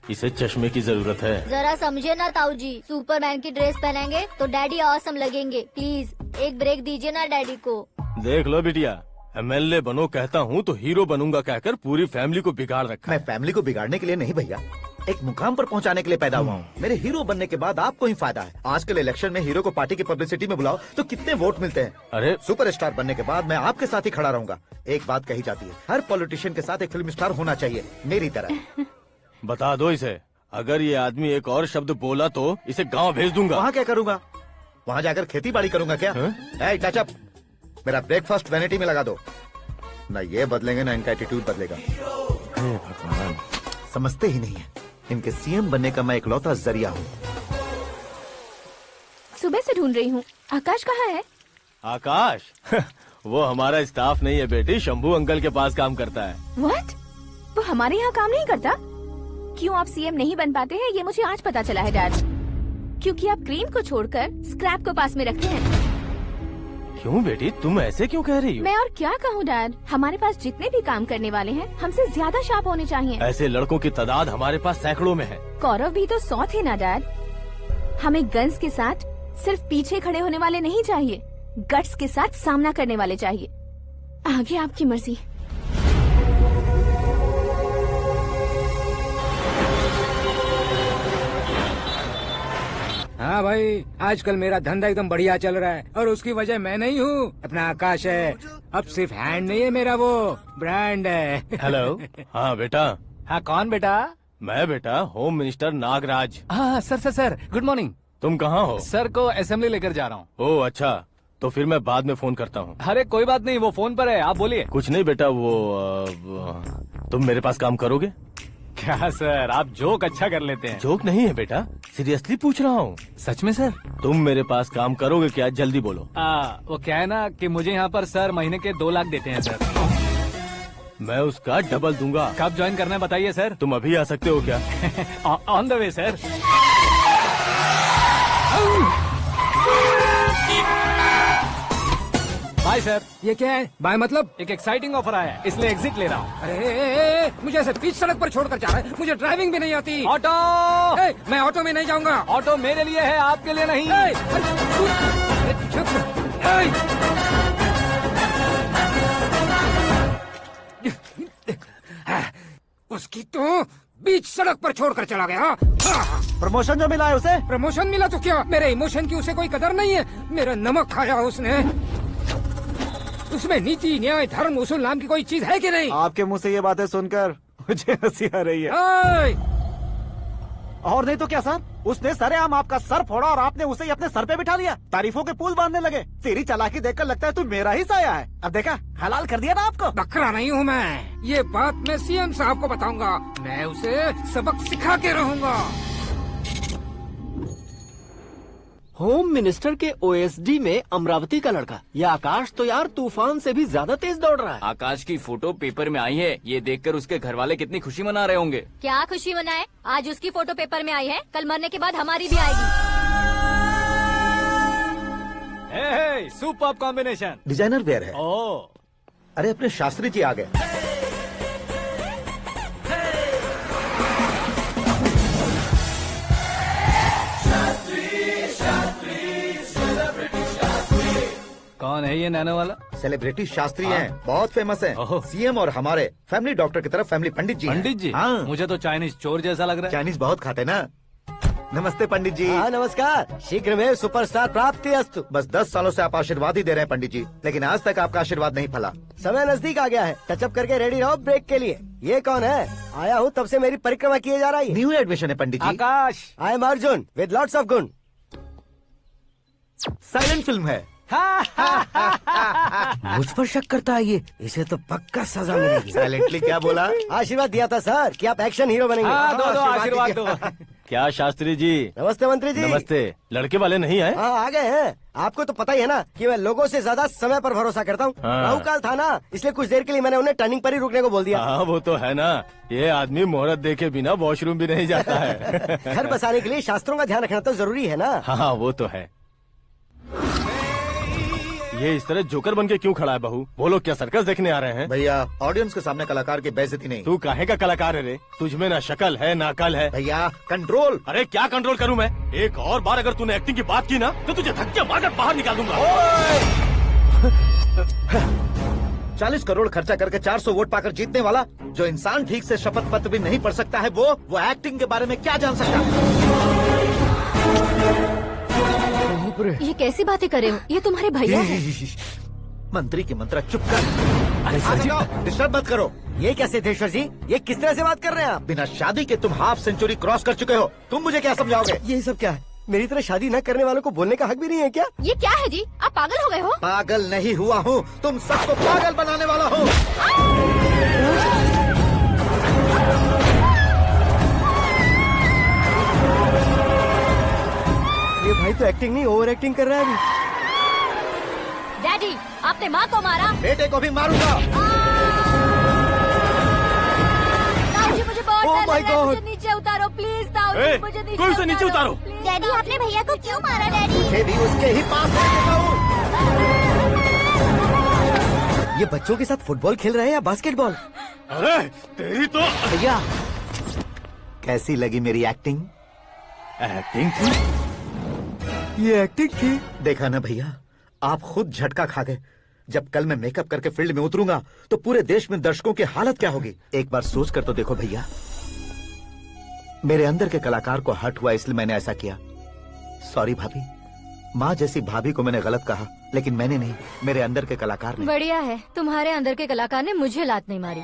इसे चश्मे की जरूरत है। जरा समझे ना ताऊ जी, सुपरमैन की ड्रेस पहनेंगे तो डैडी ऑसम लगेंगे। प्लीज एक ब्रेक दीजिए ना डैडी को। देख लो बिटिया, एमएलए बनो कहता हूँ तो हीरो बनूंगा कहकर पूरी फैमिली को बिगाड़ रखा। मैं फैमिली को बिगाड़ने के लिए नहीं भैया, एक मुकाम पर पहुंचाने के लिए पैदा हुआ हूँ। मेरे हीरो बनने के बाद आपको ही फायदा है। आजकल इलेक्शन में हीरो को पार्टी की पब्लिसिटी में बुलाओ तो कितने वोट मिलते हैं। अरे सुपरस्टार बनने के बाद मैं आपके साथ ही खड़ा रहूंगा। एक बात कही जाती है, हर पॉलिटिशियन के साथ एक फिल्म स्टार होना चाहिए, मेरी तरह। बता दो इसे, अगर ये आदमी एक और शब्द बोला तो इसे गाँव भेज दूंगा। वहाँ क्या करूँगा? वहाँ जाकर खेती बाड़ी करूँगा क्या? चाचा, मेरा ब्रेकफास्ट वैनिटी में लगा दो। न ये बदलेंगे न इनका एटीट्यूड बदलेगा। भगवान, समझते ही नहीं है, इनके सीएम बनने का मैं इकलौता जरिया हूँ। सुबह से ढूंढ रही हूँ, आकाश कहाँ है? आकाश? वो हमारा स्टाफ नहीं है बेटी, शंभू अंकल के पास काम करता है। व्हाट? वो हमारे यहाँ काम नहीं करता? क्यों आप सीएम नहीं बन पाते हैं ये मुझे आज पता चला है डैड। क्योंकि आप क्रीम को छोड़कर स्क्रैप को पास में रखते हैं। क्यों बेटी, तुम ऐसे क्यों कह रही हो? मैं और क्या कहूँ डैड, हमारे पास जितने भी काम करने वाले हैं हमसे ज्यादा शार्प होने चाहिए। ऐसे लड़कों की तादाद हमारे पास सैकड़ों में है। कौरव भी तो 100 थे ना डैड। हमें गन्स के साथ सिर्फ पीछे खड़े होने वाले नहीं चाहिए, गट्स के साथ सामना करने वाले चाहिए। आगे आपकी मर्जी। हाँ भाई, आजकल मेरा धंधा एकदम बढ़िया चल रहा है और उसकी वजह मैं नहीं हूँ, अपना आकाश है। अब सिर्फ हैंड नहीं है मेरा, वो ब्रांड है। हेलो। हाँ बेटा। हाँ कौन बेटा? मैं बेटा होम मिनिस्टर नागराज। हाँ सर गुड मॉर्निंग। तुम कहाँ हो? सर को असेंबली लेकर जा रहा हूँ। ओह अच्छा, तो फिर मैं बाद में फोन करता हूँ। अरे कोई बात नहीं, वो फोन पर है, आप बोलिए। कुछ नहीं बेटा, तुम मेरे पास काम करोगे? क्या सर, आप जोक अच्छा कर लेते हैं। जोक नहीं है बेटा, सीरियसली पूछ रहा हूँ। सच में सर? तुम मेरे पास काम करोगे क्या? जल्दी बोलो। वो क्या है ना कि मुझे यहाँ पर सर महीने के 2 लाख देते हैं सर। मैं उसका डबल दूंगा। कब ज्वाइन करना है बताइए सर। तुम अभी आ सकते हो क्या? On the way sir. Bye sir. ये क्या है? बाय मतलब? एक एक्साइटिंग ऑफर आया है, इसलिए एग्जिट ले रहा हूँ। अरे मुझे ऐसे बीच सड़क पर छोड़कर जा रहा है, मुझे ड्राइविंग भी नहीं आती। ऑटो! मैं ऑटो में नहीं जाऊंगा। ऑटो मेरे लिए है, आपके लिए नहीं। उसकी तो बीच सड़क पर छोड़कर चला गया। प्रमोशन जो मिला है उसे? प्रमोशन मिला तो क्या, मेरे इमोशन की उसे कोई कदर नहीं है। मेरा नमक खाया उसने। उसमें नीति, न्याय, धर्म, उसूल नाम की कोई चीज है कि नहीं? आपके मुंह से ये बातें सुनकर मुझे हंसी आ रही है। और नहीं तो क्या सर, उसने सरेआम आपका सर फोड़ा और आपने उसे ही अपने सर पे बिठा लिया। तारीफों के पुल बांधने लगे। तेरी चालाकी देखकर लगता है तू मेरा ही साया है। अब देखा, हलाल कर दिया ना आपको। बकरा नहीं हूँ मैं, ये बात मैं सीएम साहब को बताऊंगा। मैं उसे सबक सिखा के रहूंगा। होम मिनिस्टर के ओएसडी में अमरावती का लड़का, ये आकाश तो यार तूफान से भी ज्यादा तेज दौड़ रहा है। आकाश की फोटो पेपर में आई है, ये देखकर उसके घर वाले कितनी खुशी मना रहे होंगे। क्या खुशी मनाए? आज उसकी फोटो पेपर में आई है, कल मरने के बाद हमारी भी आएगी। Super combination. डिजाइनर वेयर है। ओह, अरे अपने शास्त्री जी आ गए। कौन है ये नैनो वाला? सेलिब्रिटी शास्त्री हैं, बहुत फेमस हैं। सीएम और हमारे फैमिली डॉक्टर की तरफ फैमिली पंडित जी हैं। पंडित जी? हाँ। मुझे तो चाइनीज चोर जैसा लग रहा है। चाइनीज बहुत खाते ना। नमस्ते पंडित जी। हाँ नमस्कार, शीघ्र में सुपरस्टार प्राप्ति अस्तु। बस 10 सालों से आप आशीर्वाद ही दे रहे हैं पंडित जी, लेकिन आज तक आपका आशीर्वाद नहीं फला। समय नजदीक आ गया है, टचअप करके रेडी रहो ब्रेक के लिए। ये कौन है? आया हूँ तब से मेरी परिक्रमा किए जा रही है। न्यू एडमिशन है Pandit ji. Akash. I am Arjun with lots of gun. Silent film है। मुझ पर शक करता है ये, इसे तो पक्का सजा मिलेगी। साइलेंटली क्या बोला? आशीर्वाद दिया था सर कि आप एक्शन हीरो बनेंगे। दो आशीर्वाद दो। क्या शास्त्री जी? नमस्ते मंत्री जी। नमस्ते। लड़के वाले नहीं आए? हाँ आ गए हैं। आपको तो पता ही है ना कि मैं लोगों से ज्यादा समय पर भरोसा करता हूँ। हाँ। राहु काल था ना, इसलिए कुछ देर के लिए मैंने उन्हें टर्निंग पर ही रुकने को बोल दिया। हाँ वो तो है ना, ये आदमी मुहूर्त देखे बिना वॉशरूम भी नहीं जाता है। घर बसाने के लिए शास्त्रों का ध्यान रखना तो जरूरी है ना। हाँ वो तो है। ये इस तरह जोकर बन के क्यों खड़ा है बहू? वो लोग क्या सर्कस देखने आ रहे हैं? भैया ऑडियंस के सामने कलाकार की बेइज्जती नहीं। तू काहे का कलाकार है रे? तुझ में ना शक्ल है ना अकल है। भैया कंट्रोल। अरे क्या कंट्रोल करूं मैं? एक और बार अगर तूने एक्टिंग की बात की ना तो तुझे धक्के मारकर बाहर निकाल दूंगा। 40 करोड़ खर्चा करके 400 वोट पाकर जीतने वाला, जो इंसान ठीक से शपथ पत्र भी नहीं पढ़ सकता है, वो एक्टिंग के बारे में क्या जान सकता है? ये कैसी बातें कर रहे हो? ये तुम्हारे भैया हैं। मंत्री की मंत्रा चुप कर। डिस्टर्ब मत करो। ये क्या सिद्धेश्वर जी, ये किस तरह से बात कर रहे हैं आप? बिना शादी के तुम हाफ सेंचुरी क्रॉस कर चुके हो, तुम मुझे क्या समझाओगे? ये सब क्या है? मेरी तरह शादी न करने वालों को बोलने का हक भी नहीं है क्या? ये क्या है जी? आप पागल हो गए हो? पागल नहीं हुआ हूँ, तुम सबको पागल बनाने वाला हूँ। ये भाई तो एक्टिंग नहीं ओवर एक्टिंग कर रहा है अभी। डैडी, आपने माँ को मारा। बेटे को भी मारूंगा। ताऊजी मुझे बहुत Oh डर my लग रहा है, God! मुझे नीचे उतारो प्लीज। ताऊजी मुझे नीचे कोई उसे नीचे उतारो। डैडी आपने भैया को क्यों मारा? डैडी मुझे भी उसके ही पास लेके जाऊं। ये बच्चों के साथ फुटबॉल खेल रहे हैं या बास्केटबॉल? अरे तेरी तो भैया कैसी लगी मेरी एक्टिंग? एक्टिंग थी? ये एक्टिंग थी? देखा ना भैया, आप खुद झटका खा गए। जब कल मैं मेकअप करके फील्ड में उतरूंगा तो पूरे देश में दर्शकों की हालत क्या होगी? एक बार सोच कर तो देखो भैया। मेरे अंदर के कलाकार को हर्ट हुआ इसलिए मैंने ऐसा किया। सॉरी भाभी। माँ जैसी भाभी को मैंने गलत कहा, लेकिन मैंने नहीं, मेरे अंदर के कलाकार ने। बढ़िया है, तुम्हारे अंदर के कलाकार ने मुझे लात नहीं मारी।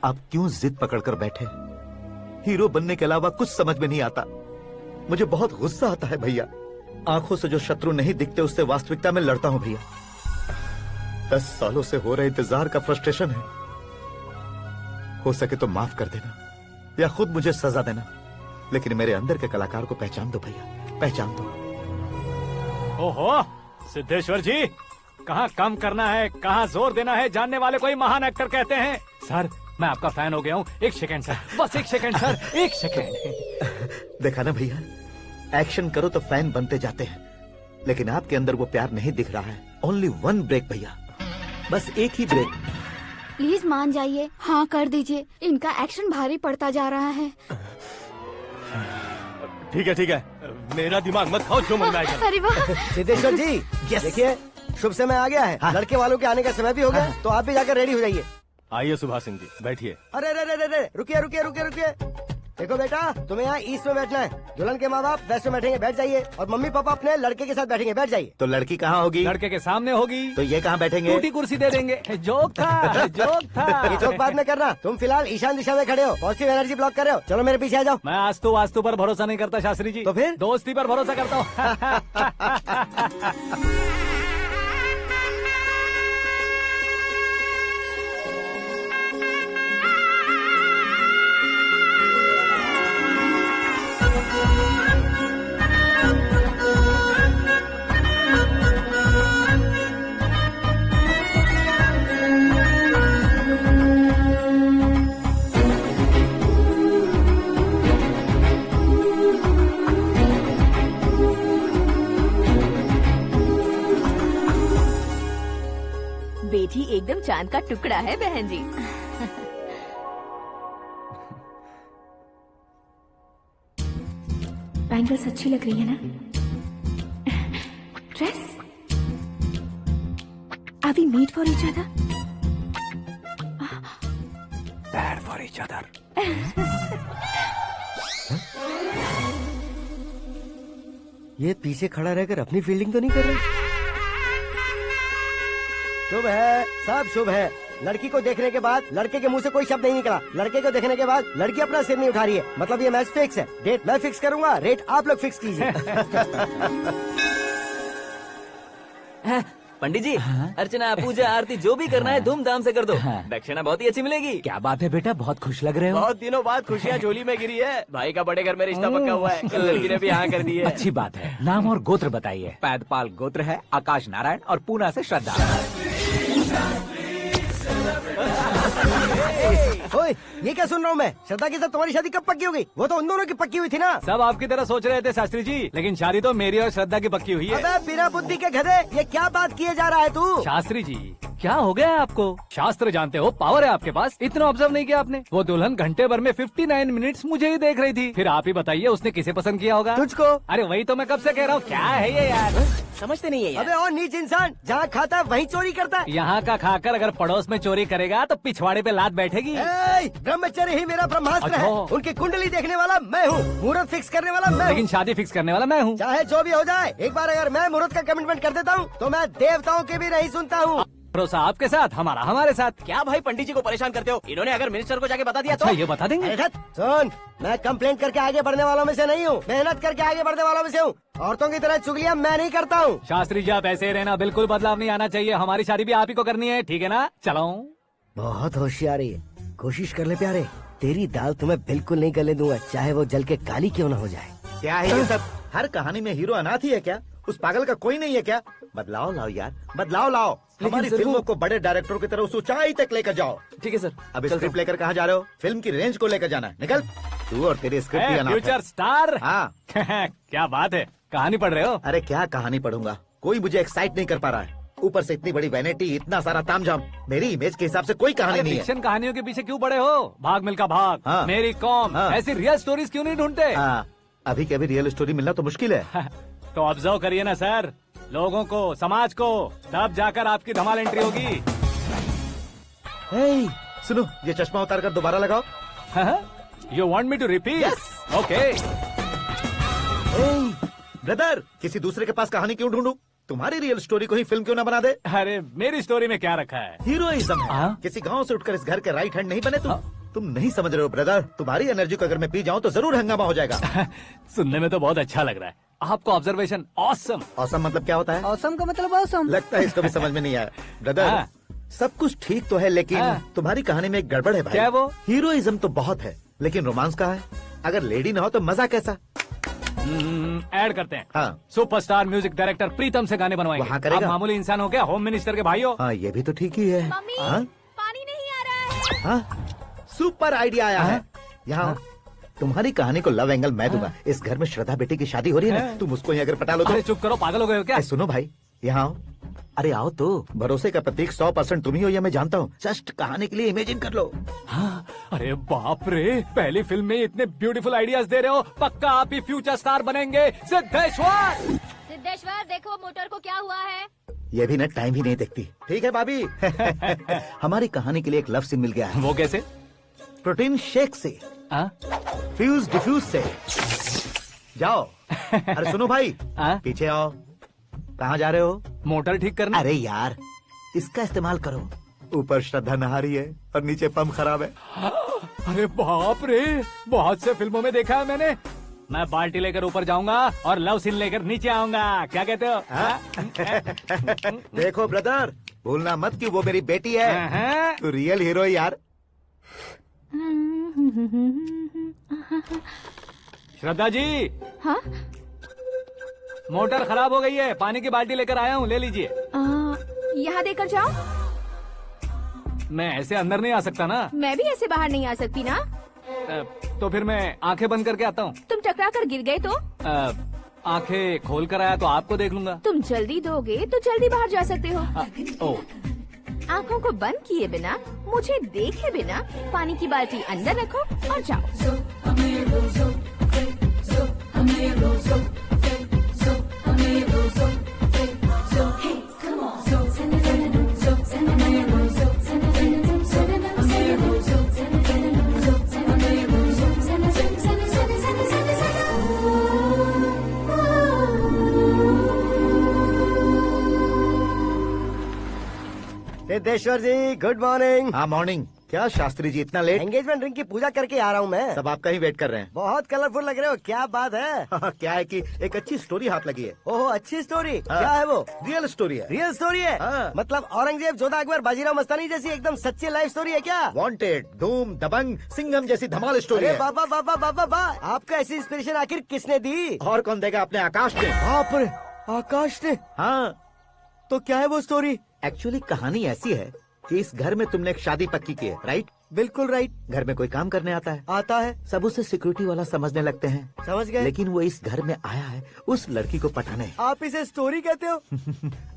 आप क्यों जिद पकड़कर बैठे? हीरो बनने के अलावा कुछ समझ में नहीं आता। मुझे बहुत गुस्सा आता है भैया। आंखों से जो शत्रु नहीं दिखते उससे वास्तविकता में लड़ता हूँ भैया। 10 सालों से हो रहे इंतजार का फ्रस्ट्रेशन है। हो सके तो माफ कर देना या खुद मुझे सजा देना, लेकिन मेरे अंदर के कलाकार को पहचान दो भैया, पहचान दो। ओहो सिद्धेश्वर जी, कहाँ कम करना है कहाँ जोर देना है जानने वाले को ही महान एक्टर कहते हैं। सर मैं आपका फैन हो गया हूँ। एक सेकंड सर, बस एक सेकंड सर, एक सेकंड। देखा ना भैया, एक्शन करो तो फैन बनते जाते हैं, लेकिन आपके अंदर वो प्यार नहीं दिख रहा है। ओनली 1 ब्रेक भैया, बस एक ही ब्रेक। प्लीज मान जाइए, हाँ कर दीजिए। इनका एक्शन भारी पड़ता जा रहा है। ठीक है, मेरा दिमाग मत खाओ, जो मन में आएगा। अरे वाह सिद्धेश्वर जी, देखिए शुभ समय आ गया है। लड़के वालों के आने का समय भी हो गया, तो आप भी जाकर रेडी हो जाइए। आइए सुभाष सिंह जी, बैठिए। अरे रुकिए। देखो बेटा, तुम्हें यहाँ ईस्ट में बैठना है। दुल्हन के माँ बाप वेस्ट में बैठेंगे, बैठ जाइए। और मम्मी पापा अपने लड़के के साथ बैठेंगे, बैठ जाइए। तो लड़की कहाँ होगी? लड़के के सामने होगी। तो ये कहाँ बैठेंगे? टूटी कुर्सी दे देंगे। जोक था, जोक था। ये जोक बाद में करना। तुम फिलहाल ईशान दिशा में खड़े हो, पॉजिटिव एनर्जी ब्लॉक कर रहे हो। चलो मेरे पीछे आ जाओ। मैं वास्तु पर भरोसा नहीं करता शास्त्री जी। तो फिर? दोस्ती पर भरोसा करता हूँ। बेटी एकदम चांद का टुकड़ा है बहन जी। बैंगल्स अच्छी लग रही है ना? Dress? Are we made for each other? Bad for each other. ये पीछे खड़ा रहकर अपनी फील्डिंग तो नहीं कर रहा? शुभ है, सब शुभ है। लड़की को देखने के बाद लड़के के मुंह से कोई शब्द नहीं निकला। लड़के को देखने के बाद लड़की अपना सिर नहीं उठा रही है। मतलब ये मैच फिक्स है। डेट मैं फिक्स करूंगा, रेट आप लोग फिक्स कीजिए। पंडित जी, अर्चना पूजा आरती जो भी करना है धूमधाम से कर दो। दक्षिणा बहुत ही अच्छी मिलेगी। क्या बात है बेटा, बहुत खुश लग रहे हो। बहुत दिनों बाद खुशियाँ झोली में गिरी है। भाई का बड़े घर में रिश्ता पक्का हुआ है। कल लड़की ने भी हाँ कर दी है। अच्छी बात है। नाम और गोत्र बताइए। पैदपाल गोत्र है, आकाश नारायण और पूना से श्रद्धा। ओए, ये क्या सुन रहा हूँ मैं? श्रद्धा के साथ तुम्हारी शादी कब पक्की हो गई? वो तो उन दोनों की पक्की हुई थी ना। सब आपकी तरह सोच रहे थे शास्त्री जी, लेकिन शादी तो मेरी और श्रद्धा की पक्की हुई है। अबे बिना बुद्धि के गधे, ये क्या बात किए जा रहा है तू? शास्त्री जी, क्या हो गया है आपको? शास्त्र जानते हो, पावर है आपके पास। इतना ऑब्जर्व नहीं किया आपने? वो दुल्हन घंटे भर में 59 मिनट्स मुझे ही देख रही थी। फिर आप ही बताइए उसने किसे पसंद किया होगा? तुझको। अरे वही तो मैं कब से कह रहा हूँ, क्या है ये यार? समझते नहीं है यार। अबे और नीच इंसान, जहाँ खाता है वहीं चोरी करता है। यहाँ का खाकर अगर पड़ोस में चोरी करेगा तो पिछवाड़े पे लात बैठेगी। ब्रह्मचर्य ही मेरा ब्रह्मास्त्र है। अच्छा। उनकी कुंडली देखने वाला मैं हूँ, मुहूर्त फिक्स करने वाला मैं हूँ। लेकिन शादी फिक्स करने वाला मैं हूँ। चाहे जो भी हो जाए, एक बार अगर मैं मुहूर्त का कमिटमेंट कर देता हूँ तो मैं देवताओं के भी नहीं सुनता हूँ। भरोसा आपके साथ, हमारा हमारे साथ। क्या भाई पंडित जी को परेशान करते हो? इन्होंने अगर मिनिस्टर को जाके बता दिया अच्छा, तो ये बता देंगे? अरे सुन, मैं कंप्लेंट करके आगे बढ़ने वालों में से नहीं हूँ, मेहनत करके आगे बढ़ने वालों में से हूँ। औरतों की तरह चुगलियाँ मैं नहीं करता हूँ। शास्त्री जी आप ऐसे ही रहना, बिल्कुल बदलाव नहीं आना चाहिए। हमारी शादी भी आप ही को करनी है, ठीक है ना? चलो। बहुत होशियारी है, कोशिश कर ले प्यारे। तेरी दाल तुम्हें बिल्कुल नहीं गलने दूंगा, चाहे वो जल के काली क्यों न हो जाए। क्या है ये सब? हर कहानी में हीरो अनाथ ही है क्या? उस पागल का कोई नहीं है क्या? बदलाव लाओ यार, बदलाव लाओ। हमारी फिल्मों को बड़े डायरेक्टरों की तरह उस ऊंचाई तक लेकर जाओ। ठीक है सर। अब स्क्रिप्ट लेकर कहाँ जा रहे हो? फिल्म की रेंज को लेकर जाना है। निकल तू और तेरी स्क्रिप्ट भी अनाथ है। Future star. हाँ। क्या बात है, कहानी पढ़ रहे हो? अरे क्या कहानी पढ़ूंगा, कोई मुझे एक्साइट नहीं कर पा रहा है। ऊपर से इतनी बड़ी वैनिटी, इतना सारा तामझाम। मेरी इमेज के हिसाब से कोई कहानी नहीं है। फिक्शन कहानियों के पीछे क्यों पड़े हो? भाग मिल्खा भाग, हाँ। मेरी कॉम, हाँ। ऐसी रियल स्टोरीज क्यों नहीं ढूंढते? हाँ, अभी के अभी रियल स्टोरी मिलना तो मुश्किल है। तो ऑब्जर्व करिए ना सर, लोगों को, समाज को, तब जाकर आपकी धमाल एंट्री होगी। सुनो, ये चश्मा उतार कर दोबारा लगाओ। You want me to repeat? Okay. Brother, किसी दूसरे के पास कहानी क्यों ढूंढूं? तुम्हारी रियल स्टोरी को ही फिल्म क्यों ना बना दे? अरे मेरी स्टोरी में क्या रखा है? हीरोइज्म है। किसी गांव से उठकर इस घर के राइट हैंड नहीं बने तुम नहीं समझ रहे हो ब्रदर। तुम्हारी एनर्जी को अगर मैं पी जाऊं तो जरूर हंगामा हो जाएगा। सुनने में तो बहुत अच्छा लग रहा है। आपको ऑब्जर्वेशन ऑसम। ऑसम मतलब क्या होता है? ऑसम का मतलब ऑसम। लगता है इसको भी समझ में नहीं आया। ब्रदर, सब कुछ ठीक तो है, लेकिन तुम्हारी कहानी में एक गड़बड़ है भाई। क्या वो? हीरोइज्म तो बहुत है, लेकिन रोमांस कहाँ है? अगर लेडी ना हो तो मजा कैसा? ऐड करते हैं। हाँ। सुपरस्टार म्यूजिक डायरेक्टर प्रीतम से गाने बनवाएंगे। वहाँ करेगा? आप मामूली इंसान हो क्या? होम मिनिस्टर के भाई हो। हाँ, ये भी तो ठीक ही है। मम्मी, हाँ? पानी नहीं आ रहा है। हाँ? सुपर आइडिया आया है। यहाँ तुम्हारी कहानी को लव एंगल मैं दूंगा। इस घर में श्रद्धा बेटी की शादी हो रही है ना, तुम उसको ही अगर पटा लो तो। अरे चुप करो, पागल हो गए हो क्या? सुनो भाई, यहाँ आओ। अरे आओ तो। भरोसे का प्रतीक 100% तुम ही हो, ये मैं जानता हूँ। जस्ट कहानी के लिए इमेजिन कर लो। हाँ, अरे बाप रे, पहली फिल्म में इतने ब्यूटीफुल आइडियाज दे रहे हो। पक्का आप ही फ्यूचर स्टार बनेंगे। सिद्धेश्वर, सिद्धेश्वर देखो मोटर को क्या हुआ है। ये भी ना टाइम ही नहीं देखती। ठीक है भाभी। हमारी कहानी के लिए एक लव सीन मिल गया है। वो कैसे? प्रोटीन शेक से फ्यूज डिफ्यूज से जाओ। अरे सुनो भाई, पीछे आओ। कहाँ जा रहे हो? मोटर ठीक करना। अरे यार, इसका इस्तेमाल करो। ऊपर श्रद्धा नहा रही है और नीचे पंप खराब है। अरे बाप रे, बहुत से फिल्मों में देखा है मैंने। मैं बाल्टी लेकर ऊपर जाऊंगा और लव सीन लेकर नीचे आऊंगा। क्या कहते हो? देखो ब्रदर, भूलना मत कि वो मेरी बेटी है। तू रियल हीरो है यार। श्रद्धा जी। हाँ? मोटर खराब हो गई है, पानी की बाल्टी लेकर आया हूँ, ले लीजिए। यहाँ देकर जाओ। मैं ऐसे अंदर नहीं आ सकता ना। मैं भी ऐसे बाहर नहीं आ सकती ना। तो फिर मैं आंखें बंद करके आता हूँ। तुम टकरा कर गिर गए तो? आंखें खोल कर आया तो आपको देख लूंगा। तुम जल्दी दोगे तो जल्दी बाहर जा सकते हो। आंखों को बंद किए बिना, मुझे देखे बिना पानी की बाल्टी अंदर रखो और जाओ। सिद्धेश्वर जी, गुड मॉर्निंग। हाँ मॉर्निंग। क्या शास्त्री जी इतना लेट? एंगेजमेंट रिंग की पूजा करके आ रहा हूँ मैं। सब आपका ही वेट कर रहे हैं। बहुत कलरफुल लग रहे हो, क्या बात है? क्या है कि एक अच्छी स्टोरी हाथ लगी है। ओह, अच्छी स्टोरी। क्या है वो? रियल स्टोरी है। रियल स्टोरी है? मतलब औरंगजेब, जोधा अकबर, बाजीराव मस्तानी जैसी एकदम सच्ची लाइफ स्टोरी है क्या? वांटेड, धूम, दबंग, सिंघम जैसी धमाल स्टोरी है। बाबा बाबा बाबा बा, आपको ऐसी इंस्पिरेशन आखिर किसने दी? और कौन देगा? अपने आकाश ने। बाप रे, आकाश ने? हाँ। तो क्या है वो स्टोरी? एक्चुअली कहानी ऐसी है कि इस घर में तुमने एक शादी पक्की की है, राइट? बिल्कुल राइट। घर में कोई काम करने आता है? आता है। सब उसे सिक्योरिटी वाला समझने लगते हैं। समझ गए। लेकिन वो इस घर में आया है उस लड़की को पटाने। आप इसे स्टोरी कहते हो?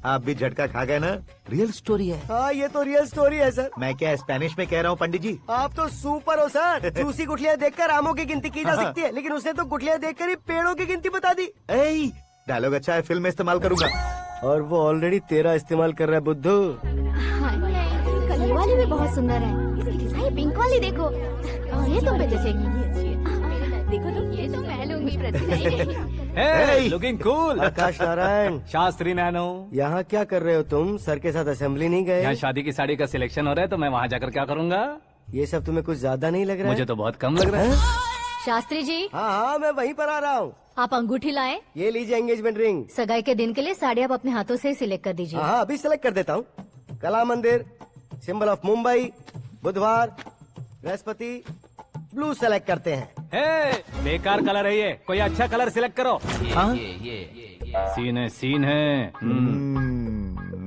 आप भी झटका खा गए ना। रियल स्टोरी है। हाँ, ये तो रियल स्टोरी है सर। मैं क्या स्पेनिश में कह रहा हूँ पंडित जी? आप तो सुपर हो सर। चूसी गुठलियाँ देखकर आमों की गिनती की जा सकती है, लेकिन उसने तो गुठलियाँ देखकर ही पेड़ों की गिनती बता दी। डायलॉग अच्छा है, फिल्म में इस्तेमाल करूंगा। और वो ऑलरेडी तेरा इस्तेमाल कर रहा है बुद्धू। ये वाली भी बहुत सुंदर है। इसकी डिजाइन पिंक वाली देखो। ये तुम पे जचेगी। देखो तुम, ये तो मैं लूंगी। Looking cool. Akash Narayan. Shastri nano. यहाँ क्या कर रहे हो तुम? सर के साथ असेंबली नहीं गए? यहाँ शादी की साड़ी का सिलेक्शन हो रहा है, तो मैं वहाँ जाकर क्या करूँगा? ये सब तुम्हें कुछ ज्यादा नहीं लग रहा है? मुझे तो बहुत कम लग रहा है। शास्त्री जी। हाँ, मैं वहीं पर आ रहा हूँ। आप अंगूठी लाए। ये लीजिए एंगेजमेंट रिंग। सगाई के दिन के लिए साड़ी आप अपने हाथों से ही सिलेक्ट कर दीजिए। हाँ, अभी सिलेक्ट कर देता हूँ। कला मंदिर, सिंबल ऑफ मुंबई, बुधवार, बृहस्पति, ब्लू सेलेक्ट करते हैं। बेकार कलर है ये, कोई अच्छा कलर सिलेक्ट करो। सीन है।